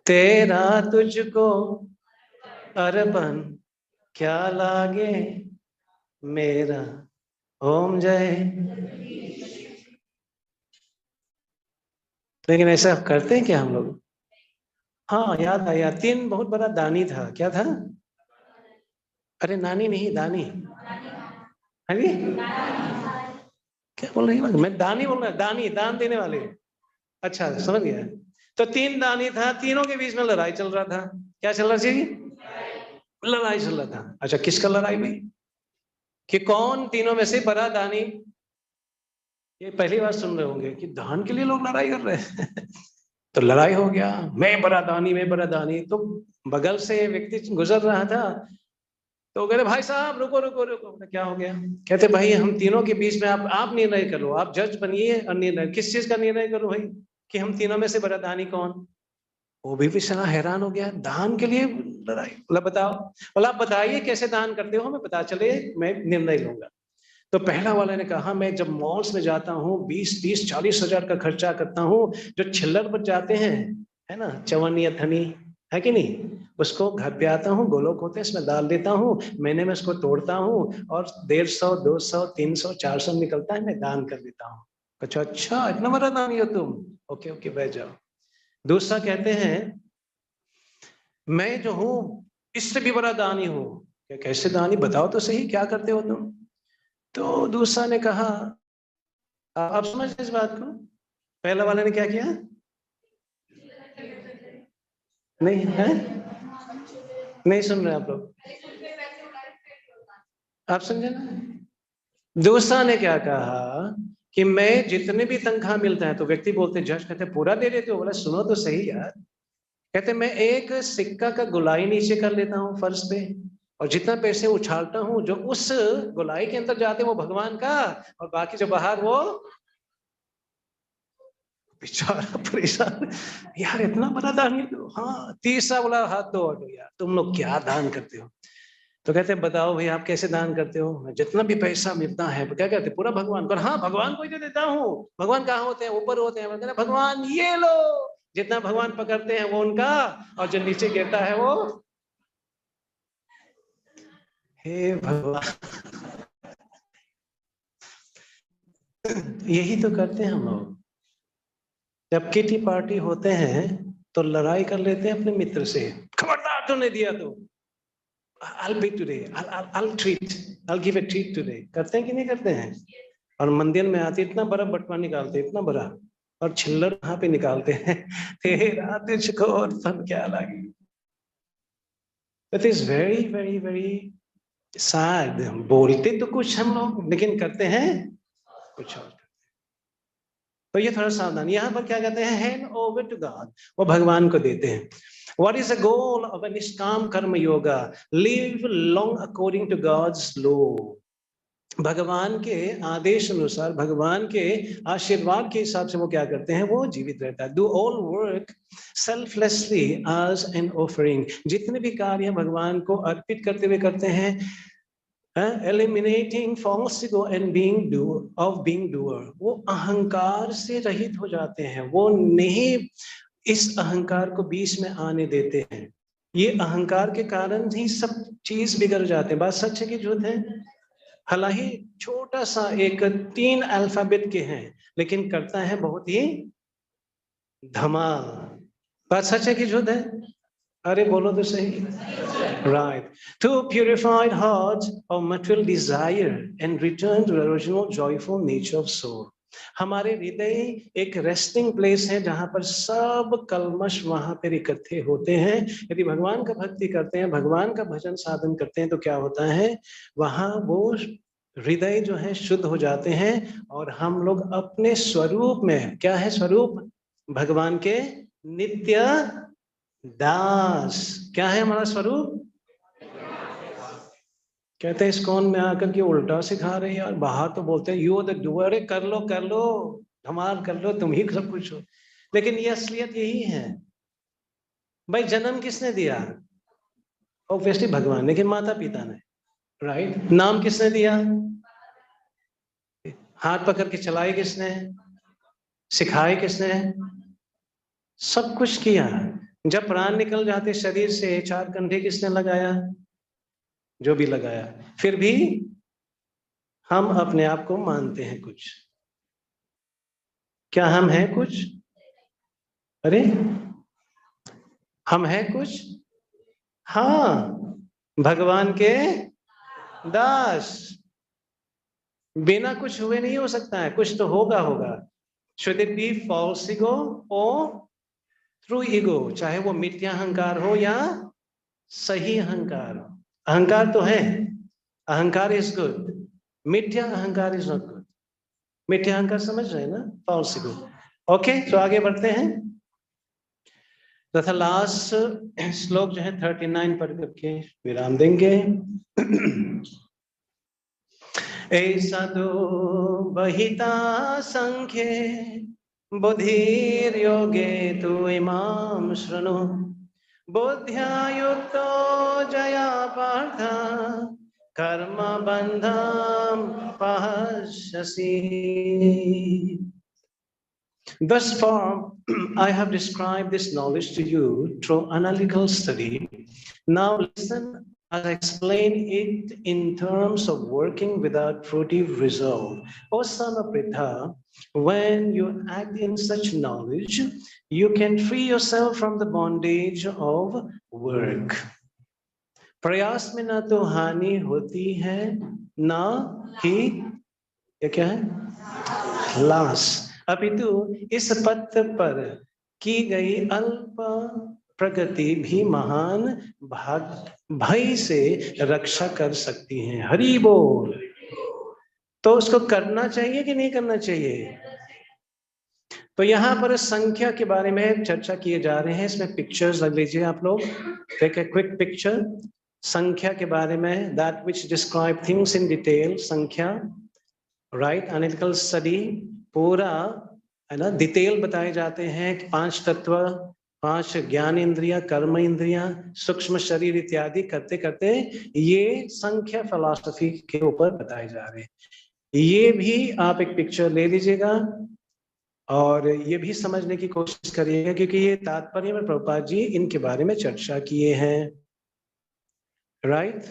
तेरा तुझको अर्पण क्या लागे मेरा, ओम जय। लेकिन ऐसा करते हैं क्या हम लोग। हाँ याद आया, 3 बहुत बड़ा दानी था, क्या था, अरे नानी नहीं, दानी, अरे क्या बोल रही है, मैं दानी बोल रहा, दानी दान देने वाले, अच्छा समझ गया। तो 3 दानी था, तीनों के बीच में लड़ाई चल रहा था। क्या चल रहा थी, लड़ाई चल रहा था। अच्छा, किसका लड़ाई भाई, कि कौन तीनों में से बड़ा दानी। ये पहली बार सुन रहे होंगे कि दान के लिए लोग लड़ाई कर रहे हैं। तो लड़ाई हो गया, मैं बड़ा दानी, मैं बड़ा दानी। तो बगल से व्यक्ति गुजर रहा था, तो कहते भाई साहब रुको रुको रुको। क्या हो गया, कहते भाई हम तीनों के बीच में आप निर्णय करो, आप जज बनिए और निर्णय, किस चीज का निर्णय करो भाई, कि हम तीनों में से बड़ा दानी कौन। वो भी बेचारा हैरान हो गया, दान के लिए लड़ाई, बोला बताओ, बोला आप बताइए कैसे दान करते हो, हमें पता चले, मैं निर्णय लूंगा। तो पहला वाले ने कहा, मैं जब मॉल्स में जाता हूँ 20-30-40 हजार का खर्चा करता हूँ, जो छिल्लर पर जाते हैं, है ना, चवन या थनी, है कि नहीं? उसको घर पे आता हूँ, गोलोक होते हैं, इसमें डाल देता हूँ, महीने में उसको तोड़ता हूँ और 150, 200, 300, 400 निकलता है, मैं दान कर देता हूँ। अच्छा अच्छा, इतना बड़ा दानी हो तुम, ओके ओके बैठ जाओ। दूसरा कहते हैं मैं जो हूँ इससे भी बड़ा दानी हूँ। क्या कैसे दानी, बताओ तो सही, क्या करते हो तुम? तो दूसरा ने कहा, आप समझ इस बात को, पहला वाले ने क्या किया? नहीं है, नहीं सुन रहे आप लोग, आप समझे ना? दूसरा ने क्या कहा कि मैं जितने भी तनख्वाह मिलता है, तो व्यक्ति बोलते जज कहते पूरा दे देते हो? बोला सुनो तो सही यार। कहते मैं एक सिक्का का गोलाई नीचे कर लेता हूँ फर्श पे, और जितना पैसे उछालता हूँ जो उस गोलाई के अंदर जाते वो भगवान का, और बाकी जो बाहर वो बेचारा परेशान। यार इतना बड़ा दान दो। हाँ, तीसरा बोला हाथ दो यार, तुम लोग क्या दान करते हो? तो कहते बताओ भाई आप कैसे दान करते हो? जितना भी पैसा मिलता है क्या कहते पूरा भगवान को। हाँ भगवान को ही दे देता हूँ। भगवान कहाँ होते हैं? ऊपर होते हैं। कहते भगवान ये लो, जितना भगवान पकड़ते हैं वो उनका, और जो नीचे गिरता है वो। हे भगवान, यही तो करते हैं हम लोग। जब किटी पार्टी होते हैं तो लड़ाई कर लेते हैं अपने मित्र से, खबरदार तूने दिया तो I'll pay today, I'll treat, I'll give a treat today। करते हैं कि नहीं करते हैं? और मंदिर में आते इतना बड़ा बटवा निकालते, इतना बड़ा, और छिल्लर वहां पे निकालते हैं, तेरा तुझको और सब क्या लगी। It is very very very sad। बोलते तो कुछ हम लोग, लेकिन करते हैं कुछ और। तो ये थोड़ा सावधान। यहाँ पर क्या कहते हैं? हैंड ओवर टू गॉड, वो भगवान को देते हैं। What is the goal of a निष्काम कर्म yoga? Live long according to God's law। भगवान के आदेश अनुसार, भगवान के आशीर्वाद के हिसाब से वो क्या करते हैं? वो जीवित रहता है। Do all work selflessly as an offering। जितने भी कार्य भगवान को अर्पित करते हुए करते हैं, eliminating false ego and being doer। वो अहंकार से रहित हो जाते हैं, वो नहीं इस अहंकार को बीच में आने देते हैं। ये अहंकार के कारण ही सब चीज बिगड़ जाते हैं। बात सच है कि झूठ है? हालांकि छोटा सा एक 3 अल्फाबेट के हैं, लेकिन करता है बहुत ही धमाल। बात सच है कि झूठ है? अरे बोलो तो सही। Right. To purified heart of material desire and return to the original joyful nature of soul। हमारे हृदय एक रेस्टिंग प्लेस है जहां पर सब कलमश वहां पर इकट्ठे होते हैं। यदि भगवान का भक्ति करते हैं, भगवान का भजन साधन करते हैं, तो क्या होता है? वहां वो हृदय जो है शुद्ध हो जाते हैं, और हम लोग अपने स्वरूप में, क्या है स्वरूप? भगवान के नित्य दास। क्या है हमारा स्वरूप? कहते हैं इस्कॉन में आकर के उल्टा सिखा रहे हैं यार। बाहर तो बोलते हैं यू द डूअर, अरे कर लो धमाल कर लो, तुम ही सब कुछ हो। लेकिन ये असलियत यही है भाई। जन्म किसने दिया? ऑब्वियसली भगवान, लेकिन माता पिता ने। राइट। नाम किसने दिया? हाथ पकड़ के चलाए किसने? सिखाए किसने? सब कुछ किया। जब प्राण निकल जाते शरीर से, 4 कंधे किसने लगाया? जो भी लगाया। फिर भी हम अपने आप को मानते हैं कुछ। क्या हम हैं कुछ? अरे हम हैं कुछ? हाँ, भगवान के दास। बिना कुछ हुए नहीं हो सकता है, कुछ तो होगा। Should it be false ego or true ego? चाहे वो मिथ्या अहंकार हो या सही अहंकार हो। अहंकार तो है, अहंकार इज गुड, मिथ्या अहंकार इज नॉट गुड। मिथ्या अहंकार समझ रहे हैं ना? False ego. ओके, तो आगे बढ़ते हैं। तथा लास्ट श्लोक जो है 39 पढ़ करके विराम देंगे। ऐसा तो बहिता संख्ये बुद्धिर्योगे तु इमां शृणु बुद्ध्या युक्तो जया पार्थ कर्म बंधं पश्यसि। Thus far, I have described this knowledge to you through analytical study. Now listen as I explain it in terms of working without fruitive result. O son of Pritha, when you act in such knowledge, you can free yourself from the bondage of work. प्रयास में ना तो हानि होती है ना ही ये क्या है लाश, अपितु इस पथ पर की गई अल्प प्रगति भी महान भय से रक्षा कर सकती है। हरि बोल। तो उसको करना चाहिए कि नहीं करना चाहिए? तो यहाँ पर संख्या के बारे में चर्चा किए जा रहे हैं। इसमें पिक्चर्स लग लीजिए आप लोग। Take a quick picture. Sankhya के बारे में, that which describe things in detail, Sankhya, right, analytical study, पूरा है ना, डिटेल बताए जाते हैं। 5 तत्व, 5 ज्ञान इंद्रिया, कर्म इंद्रिया, सूक्ष्म शरीर इत्यादि करते करते ये संख्या फिलॉसफी के ऊपर बताए जा रहे हैं। ये भी आप एक पिक्चर ले लीजिएगा और ये भी समझने की कोशिश करिएगा, क्योंकि ये तात्पर्य में प्रभुपाद जी इनके बारे में चर्चा किए हैं। Right,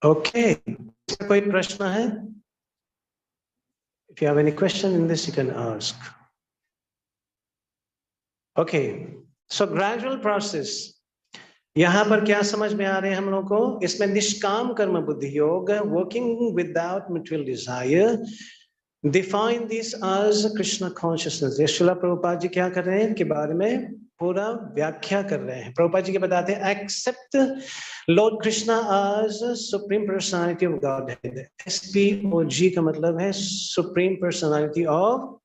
okay. कोई प्रश्न है? If you have any question in this, you can ask. Okay, so gradual process. यहाँ पर क्या समझ में आ रहे हैं हम लोग को? इसमें निष्काम कर्म बुद्धि योग, working without material desire, define this as Krishna consciousness. ये श्रीला प्रभुपाद जी क्या कर रहे हैं? इनके बारे में पूरा व्याख्या कर रहे हैं। प्रभुपाद जी के बताते हैं, accept Lord Krishna as Supreme Personality of Godhead. SPOG का मतलब है Supreme Personality of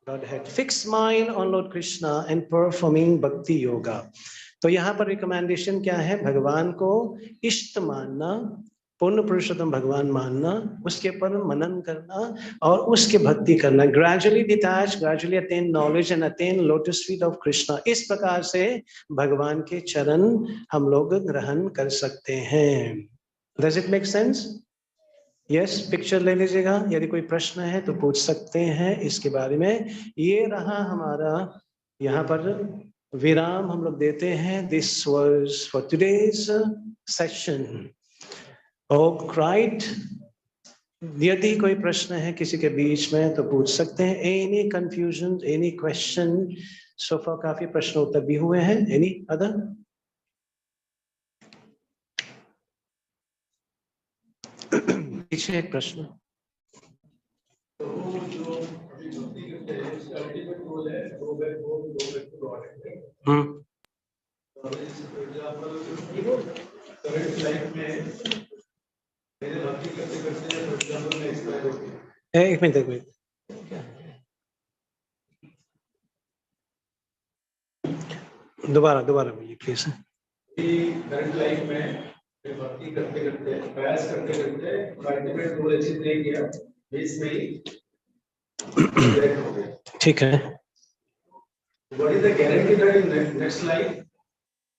Godhead. Fix mind on Lord Krishna and performing Bhakti Yoga. तो यहाँ पर रिकमेंडेशन क्या है? भगवान को इष्ट मानना, पूर्ण पुरुषोत्तम भगवान मानना, उसके पर मनन करना और उसके भक्ति करना। Gradually detach, gradually attain knowledge and attain lotus feet of Krishna. इस प्रकार से भगवान के चरण हम लोग ग्रहण कर सकते हैं। Does it make sense? Yes, picture ले लीजिएगा। यदि कोई प्रश्न है तो पूछ सकते हैं इसके बारे में। ये रहा हमारा, यहाँ पर विराम हम लोग देते हैं। This was for today's session. Right, यदि कोई प्रश्न है किसी के बीच में तो पूछ सकते हैं। Any confusion, any question? So far काफी प्रश्न उत्तर भी हुए हैं। Any other? पीछे एक प्रश्न। एक मिनट, दोबारा बोलिए प्लीज। करंट लाइफ में भक्ति करते करते, प्रयास करते करते अल्टीमेट गोल अचीव नहीं किया, बीच में ही ब्रेक हो गया। ठीक है। What is the guarantee that in next life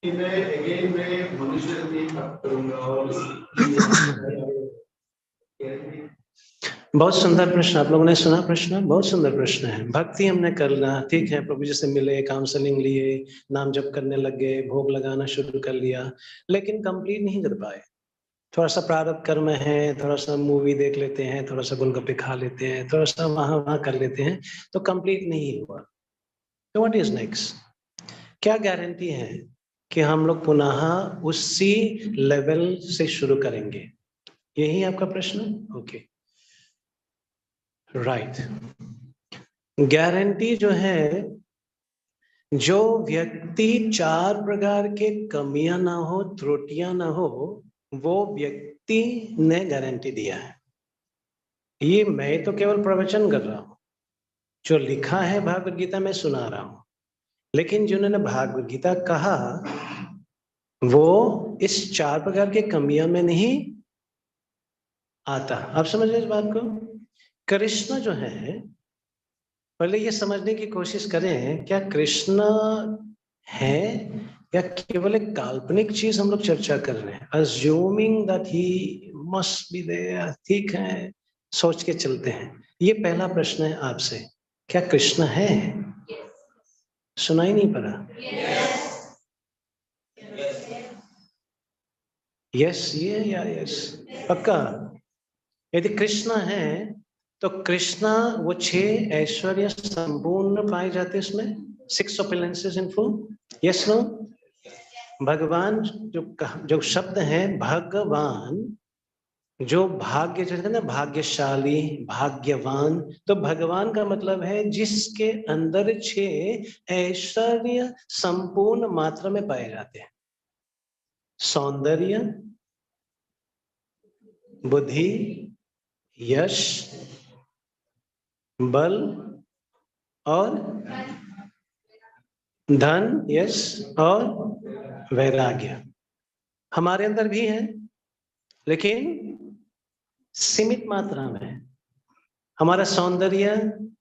कि मैं again मैं मनुष्य में प्राप्त करूंगा? और बहुत सुंदर प्रश्न आप लोगों ने सुना। प्रश्न बहुत सुंदर प्रश्न है। भक्ति हमने करना, ठीक है, प्रभु जी से मिले, काउंसलिंग लिए, नाम जप करने लग गए, भोग लगाना शुरू कर लिया, लेकिन कंप्लीट नहीं कर पाए। थोड़ा सा प्रारब्ध कर्म है, थोड़ा सा मूवी देख लेते हैं, थोड़ा सा गोलगप्पे खा लेते हैं, थोड़ा सा वहां कर लेते हैं, तो कंप्लीट नहीं हुआ। तो व्हाट इज नेक्स्ट? क्या गारंटी है कि हम लोग पुनः उसी लेवल से शुरू करेंगे? यही आपका प्रश्न? Okay, right. गारंटी जो है, जो व्यक्ति 4 प्रकार के कमियां ना हो, त्रुटियां ना हो, वो व्यक्ति ने गारंटी दिया है। ये मैं तो केवल प्रवचन कर रहा हूं, जो लिखा है भागवत गीता में सुना रहा हूं, लेकिन जिन्होंने भागवत गीता कहा वो इस 4 प्रकार के कमियां में नहीं आता। आप समझ रहे इस बात को? कृष्ण जो है, पहले ये समझने की कोशिश करें, क्या कृष्ण है या केवल एक काल्पनिक चीज हम लोग चर्चा कर रहे हैं? Assuming that he must be there, ठीक है, सोच के चलते हैं। ये पहला प्रश्न है आपसे। क्या कृष्ण है? सुनाई नहीं पड़ा। यस ये या यस पक्का? यदि कृष्ण है तो कृष्णा वो 6 ऐश्वर्य संपूर्ण पाए जाते इसमें, 6 opulences in full. Yes no? भगवान जो शब्द है भगवान, जो भाग्य जो है ना, भाग्यशाली, भाग्यवान, तो भगवान का मतलब है जिसके अंदर 6 ऐश्वर्य संपूर्ण मात्रा में पाए जाते हैं। सौंदर्य, बुद्धि, यश, बल और धन, यश और वैराग्य हमारे अंदर भी है, लेकिन सीमित मात्रा में। हमारा सौंदर्य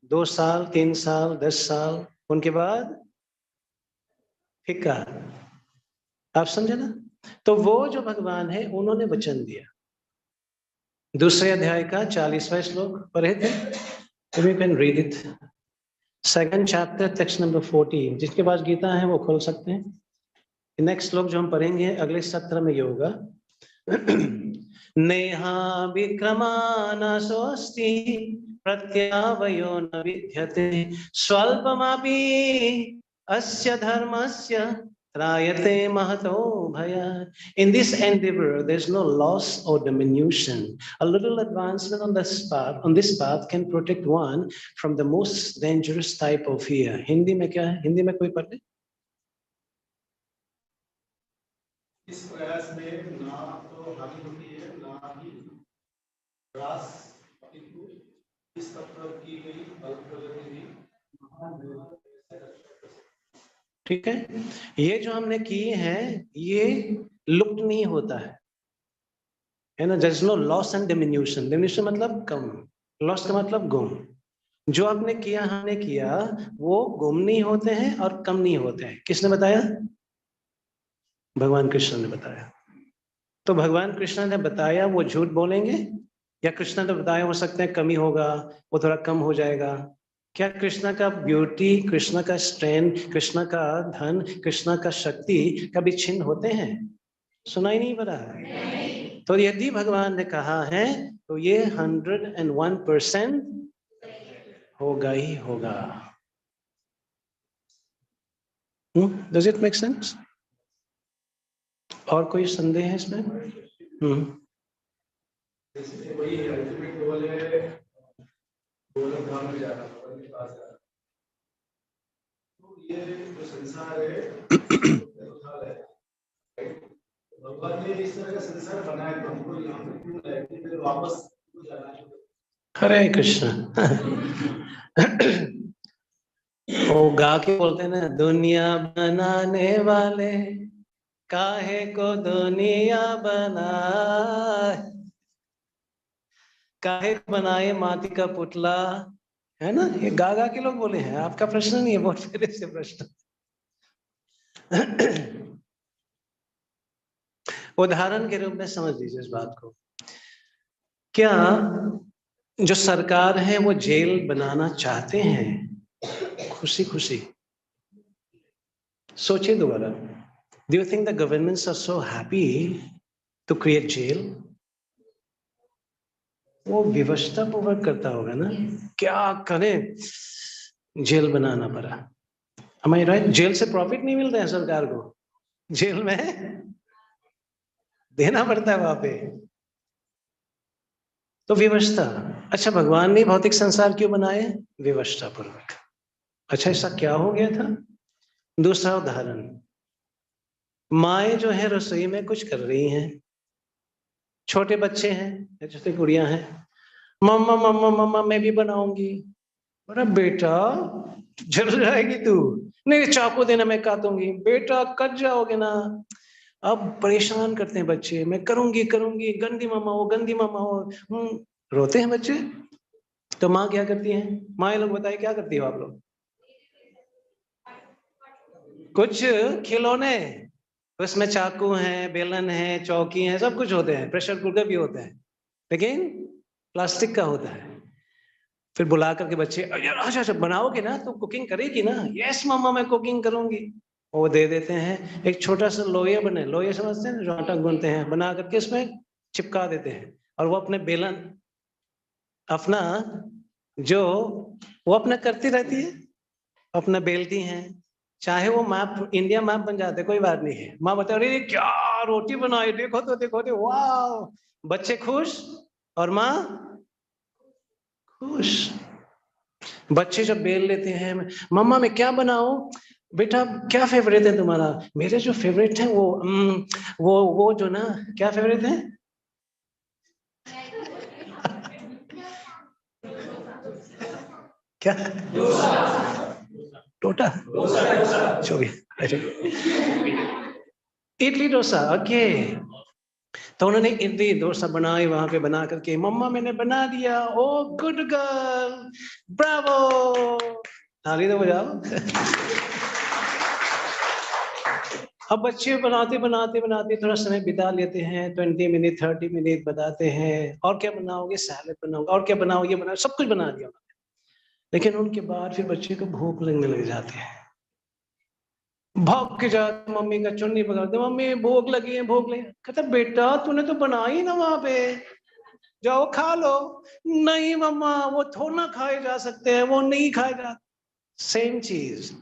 2 साल, 3 साल, 10 साल, उनके बाद फीका। आप समझे ना? तो वो जो भगवान है उन्होंने वचन दिया। दूसरे अध्याय का 40वां श्लोक पढ़े थे, we can read it. 2nd chapter text number 14, जिसके पास गीता है वो खोल सकते हैं। नेक्स्ट श्लोक जो हम पढ़ेंगे अगले सत्र में ये होगा। नेहा विक्रमानासोऽस्ति प्रत्यावयो न विद्यते स्वल्पमपि अस्य धर्मस्य त्रायते महतो भयात्. In this endeavor there is no loss or diminution. A little advancement on this path can protect one from the most dangerous type of fear. Hindi में क्या है? हिंदी में कोई पढ़ ले? इस प्रयास में ना तो हानि होती है ना ही ह्रास, अपितु इस तत्व की गई अल्प प्रगति भी महान से रक्षा कर सकती है। ठीक है, ये जो हमने किए हैं ये लुप्त नहीं होता है ना। There is no loss and diminution. Diminution मतलब कम, loss का मतलब गुम। जो आपने किया, हमने किया, वो गुम नहीं होते हैं और कम नहीं होते हैं। किसने बताया? भगवान कृष्ण ने बताया। तो भगवान कृष्ण ने बताया, वो झूठ बोलेंगे? या कृष्ण ने बताया हो सकता है कमी होगा, वो थोड़ा कम हो जाएगा? क्या कृष्ण का ब्यूटी, कृष्ण का स्ट्रेंथ, कृष्ण का धन, कृष्ण का शक्ति कभी छिन्न होते हैं? सुनाई नहीं पड़ा है? तो यदि भगवान ने कहा है तो ये 101% होगा ही होगा। Does it make sense? और कोई संदेह है इसमें? जैसे वही अल्टीमेट गोल है गोलक धाम में जाना, भगवान के पास जाना। तो ये जो संसार है है, भगवान ने इस तरह का संसार बनाया तो हमको यहाँ पे क्यों लाया कि फिर वापस जाना है? हरे कृष्ण। वो गा के बोलते हैं ना, दुनिया बनाने वाले काहे को दुनिया बनाए, काहे को बनाए माटी का पुतला, है ना? ये गा गा के लोग बोले हैं, आपका प्रश्न नहीं है, बहुत फिर से प्रश्न। उदाहरण के रूप में समझ लीजिए इस बात को। क्या जो सरकार है वो जेल बनाना चाहते हैं खुशी खुशी? सोचिए दोबारा। Do you think the governments are so happy to create jail? वो व्यवस्था पूर्वक करता होगा ना, क्या करें, जेल बनाना पड़ा। Am I right? जेल से प्रॉफिट नहीं मिलता है सरकार को, जेल में देना पड़ता है वहां पे। तो व्यवस्था। अच्छा, भगवान ने भौतिक संसार क्यों बनाए? व्यवस्था पूर्वक। अच्छा, ऐसा क्या हो गया था? दूसरा उदाहरण, माएँ जो है रसोई में कुछ कर रही हैं, छोटे बच्चे हैं, छोटी गुड़ियां हैं, मम्मा मम्मा मम्मा मैं भी बनाऊंगी। अरे बेटा जल जाएगी तू, नहीं चाकू देना मैं काटूंगी। बेटा कट जाओगे ना। अब परेशान करते हैं बच्चे, मैं करूंगी करूंगी, गंदी मामा हो गंदी मामा हो। रोते हैं बच्चे। तो माँ क्या करती है? माँ लोग बताइए क्या करती हो आप लोग? कुछ खिलौने, उसमें चाकू है, बेलन है, चौकी है, सब कुछ होते हैं, प्रेशर कुकर भी होते हैं, लेकिन प्लास्टिक का होता है। फिर बुला करके बच्चे, अच्छा अच्छा बनाओगे ना, तो कुकिंग करेगी ना? यस मम्मा मैं कुकिंग करूंगी। वो दे देते हैं, एक छोटा सा लोहे बने, लोहे समझते हैं, जो आटा गूंथते हैं, बना करके इसमें चिपका देते हैं, और वो अपने बेलन अपना जो वो अपना करती रहती है, अपना बेलती हैं, चाहे वो मैप इंडिया मैप बन जाते कोई बात नहीं है। माँ बता रही क्या रोटी बनाई, देखो तो वाह, बच्चे खुश और माँ खुश। बच्चे जब बेल लेते हैं, मम्मा मैं क्या बनाऊं? बेटा क्या फेवरेट है तुम्हारा? मेरे जो फेवरेट है वो जो ना, क्या फेवरेट है? क्या? टोटा? इडली डोसा, ओके। तो उन्होंने इडली डोसा बनाई, वहां पे बना करके, मम्मा मैंने बना दिया, ओ गुड गर्ल, ब्रावो, ताली तो बजाओ। अब बच्चे बनाते बनाते बनाते थोड़ा समय बिता लेते हैं, 20 मिनट 30 मिनट बताते हैं, और क्या बनाओगे? सैलेड बनाओगे, और क्या बनाओ? ये बनाओ, सब कुछ बना दिया। लेकिन उनके बाद फिर बच्चे को भूख लगने लग जाते हैं, भाग के जाते मम्मी का चुन्नी पकड़ते, मम्मी भूख लगी है, भूख लगी। कहता बेटा तूने तो बनाई ना वहां पे, जाओ खा लो। नहीं मम्मा वो थोड़ा ना खाए जा सकते हैं, वो नहीं खाए जा। सेम चीज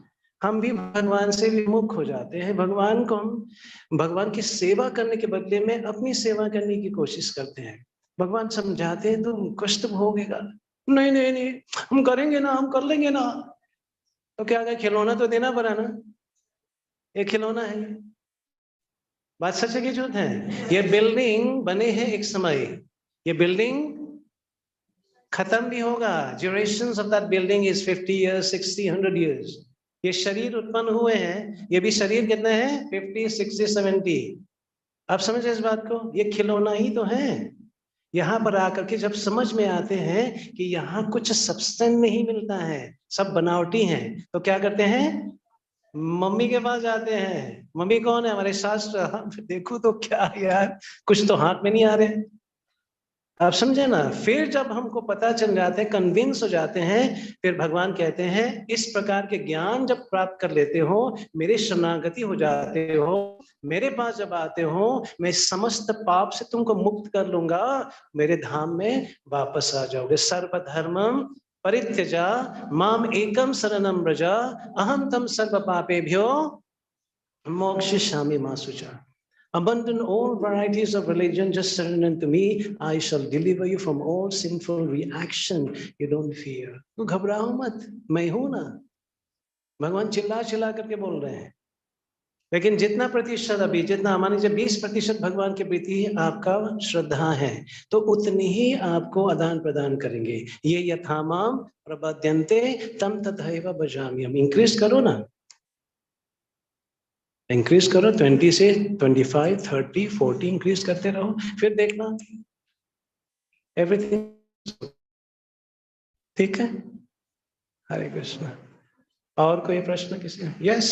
हम भी भगवान से विमुख हो जाते हैं। भगवान को हम भगवान की सेवा करने के बदले में अपनी सेवा करने की कोशिश करते हैं। भगवान समझाते हैं तुम कष्ट भोगेगा, नहीं नहीं नहीं हम करेंगे ना, हम कर लेंगे ना। तो क्या करें, खिलौना तो देना पड़ा ना, एक खिलौना है। बात सच है कि झूठ है? ये बिल्डिंग बने हैं एक समय, ये बिल्डिंग खत्म भी होगा। Duration of that building is 50 years 60 100 years। ये शरीर उत्पन्न हुए हैं, ये भी शरीर कितने हैं? 50 60 70। आप समझे इस बात को? ये खिलौना ही तो है। यहाँ पर आकर के जब समझ में आते हैं कि यहाँ कुछ सब्सटेंस नहीं मिलता है, सब बनावटी है, तो क्या करते हैं? मम्मी के पास जाते हैं। मम्मी कौन है? हमारे शास्त्र। हाँ, देखो तो क्या यार, कुछ तो हाथ में नहीं आ रहे। आप समझे ना? फिर जब हमको पता चल जाते हैं, कन्विंस हो जाते हैं, फिर भगवान कहते हैं इस प्रकार के ज्ञान जब प्राप्त कर लेते हो, मेरे शरणागति हो जाते हो, मेरे पास जब आते हो, मैं समस्त पाप से तुमको मुक्त कर लूंगा, मेरे धाम में वापस आ जाओगे। सर्वधर्मम परित्यजा माम एकम शरणम व्रजा अहम तम सर्व पापेभ्यो मोक्षयिष्यामि मा शुचा। Abandon all varieties of religion, just surrender to me. I shall deliver you from all sinful reaction. You don't fear. तो घबराओ मत, मैं हूं ना। भगवान चिल्ला चिल्ला करके बोल रहे हैं। लेकिन जितना प्रतिशत अभी, जितना मान लीजिए 20% भगवान के प्रति आपका श्रद्धा है, तो उतनी ही आपको आदान प्रदान करेंगे। ये यथामाम प्रपद्यन्ते तम तथैव भजाम्यहम्। इंक्रीज करो ना, इंक्रीज करो, 20 से 25 30 40 इंक्रीज करते रहो, फिर देखना एवरीथिंग ठीक है। हरे कृष्ण। और कोई प्रश्न किसी? यस।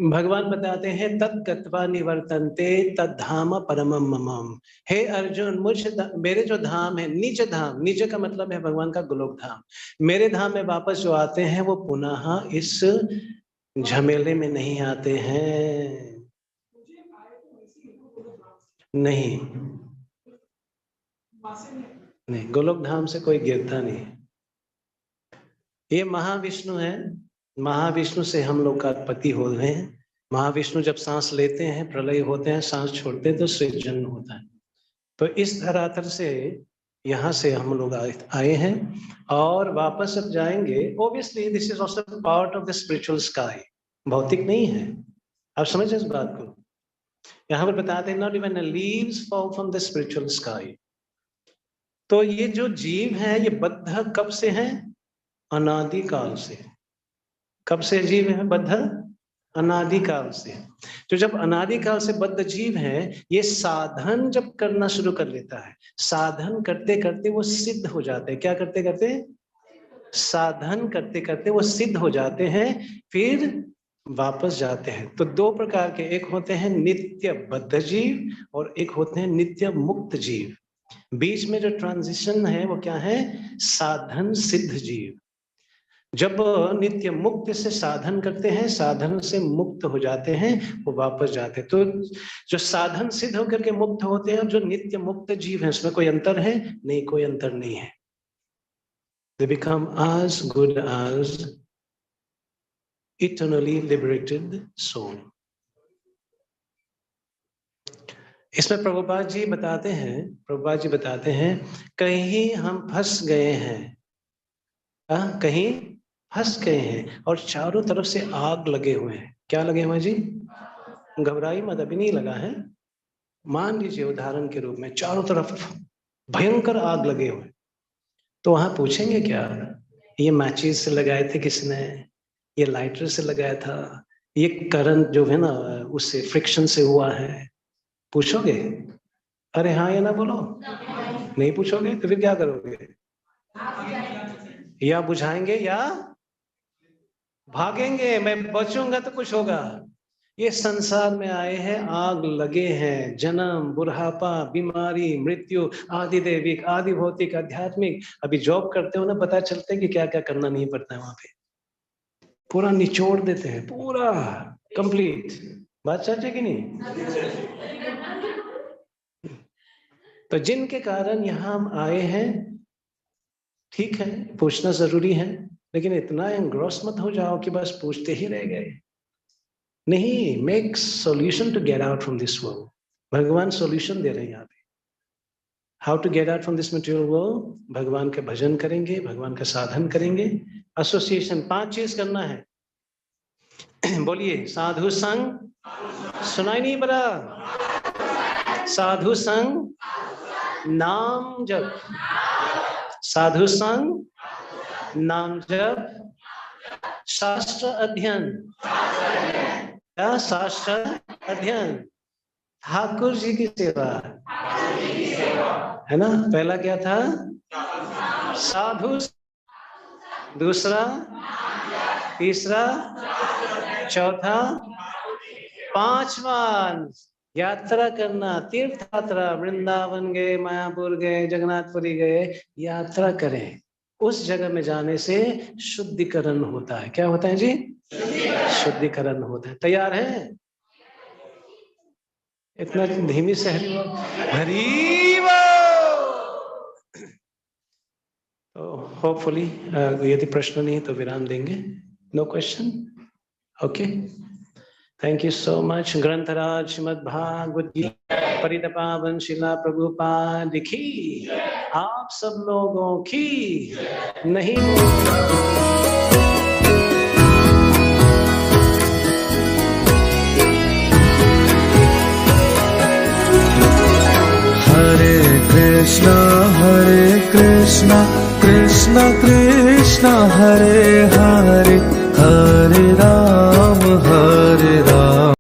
भगवान बताते हैं तत्कत्वा निवर्तन्ते तद्धाम परमम मम। हे अर्जुन, मेरे जो धाम है, निज धाम, निज का मतलब है भगवान का गोलोक धाम, मेरे धाम में वापस जो आते हैं वो पुनः इस झमेले में नहीं आते हैं। नहीं नहीं, गोलोक धाम से कोई गिरता नहीं। ये महाविष्णु है, महाविष्णु से हम लोग का उत्पत्ति हो रहे हैं। महाविष्णु जब सांस लेते हैं, प्रलय होते हैं, सांस छोड़ते हैं तो सृजन होता है। तो इस धरातल से यहाँ से हम लोग आए हैं और वापस अब जाएंगे। Obviously this is also part of the spiritual sky, भौतिक नहीं है। आप समझ इस बात को? यहाँ पर बताते हैं not even leaves fall from the spiritual sky. तो ये जो जीव है ये बद्ध कब से है? अनादिकाल से। कब से जीव है बद्ध? अनादिकाल से। तो जब अनादिकाल से बद्ध जीव है, ये साधन जब करना शुरू कर लेता है, साधन करते करते वो सिद्ध हो जाते हैं। क्या करते करते? साधन करते करते वो सिद्ध हो जाते हैं। फिर वापस जाते हैं। तो दो प्रकार के, एक होते हैं नित्य बद्ध जीव और एक होते हैं नित्य मुक्त जीव। बीच में जो ट्रांजिशन है वो क्या है? साधन सिद्ध जीव। जब नित्य मुक्त से साधन करते हैं, साधन से मुक्त हो जाते हैं, वो वापस जाते हैं। तो जो साधन सिद्ध होकर के मुक्त होते हैं और जो नित्य मुक्त जीव है, उसमें कोई अंतर है? नहीं, कोई अंतर नहीं है। They become as good as eternally liberated soul. इसमें प्रभुपाद जी बताते हैं कहीं हम फंस गए हैं, कहीं फंस गए हैं और चारों तरफ से आग लगे हुए हैं। क्या लगे हुए जी? घबराई मत, अभी नहीं लगा है। मान लीजिए उदाहरण के रूप में चारों तरफ भयंकर आग लगे हुए, तो वहां पूछेंगे क्या? ये मैचेस से लगाए थे किसने? ये लाइटर से लगाया था? ये करंट जो है ना उससे फ्रिक्शन से हुआ है? पूछोगे? अरे हाँ या ना बोलो। नहीं पूछोगे तो फिर क्या करोगे? या बुझाएंगे या भागेंगे। मैं बचूंगा तो कुछ होगा। ये संसार में आए हैं, आग लगे हैं, जन्म, बुढ़ापा, बीमारी, मृत्यु, आदि दैविक, आदि भौतिक, आध्यात्मिक। अभी जॉब करते हो ना, पता चलता है कि क्या क्या करना नहीं पड़ता है। वहां पे पूरा निचोड़ देते हैं, पूरा कंप्लीट। बात सच है कि नहीं? तो जिनके कारण यहाँ हम आए हैं, ठीक है, पूछना जरूरी है, लेकिन इतना एंग्रॉस मत हो जाओ कि बस पूछते ही रह गए। नहीं, make solution to get out from this world. भगवान सॉल्यूशन दे रहे हैं यहाँ पे। How to get out from this material world? भगवान का भजन करेंगे, भगवान का साधन करेंगे, एसोसिएशन। 5 चीज करना है। बोलिए, साधु संग, सुनाई नहीं पड़ा? साधु संग, नाम जप, साधु संग, नाम जप, शास्त्र अध्ययन, क्या? शास्त्र अध्ययन, ठाकुर जी की सेवा, है ना? पहला क्या था? साधु, दूसरा, तीसरा, चौथा, पांचवा यात्रा करना, तीर्थ यात्रा। वृंदावन गए, मायापुर गए, जगन्नाथपुरी गए, यात्रा करें। उस जगह में जाने से शुद्धिकरण होता है। क्या होता है जी? शुद्धिकरण होता है। तैयार है? इतना धीमी से हरी तो होपफुली यदि प्रश्न नहीं तो विराम देंगे। No question? Okay, thank you so much. ग्रंथराज श्रीमद् भागवत गीता परितपावन शिला प्रभुपाद की, आप सब लोगों की नहीं। हरे कृष्णा कृष्णा कृष्णा हरे हरे, हरे राम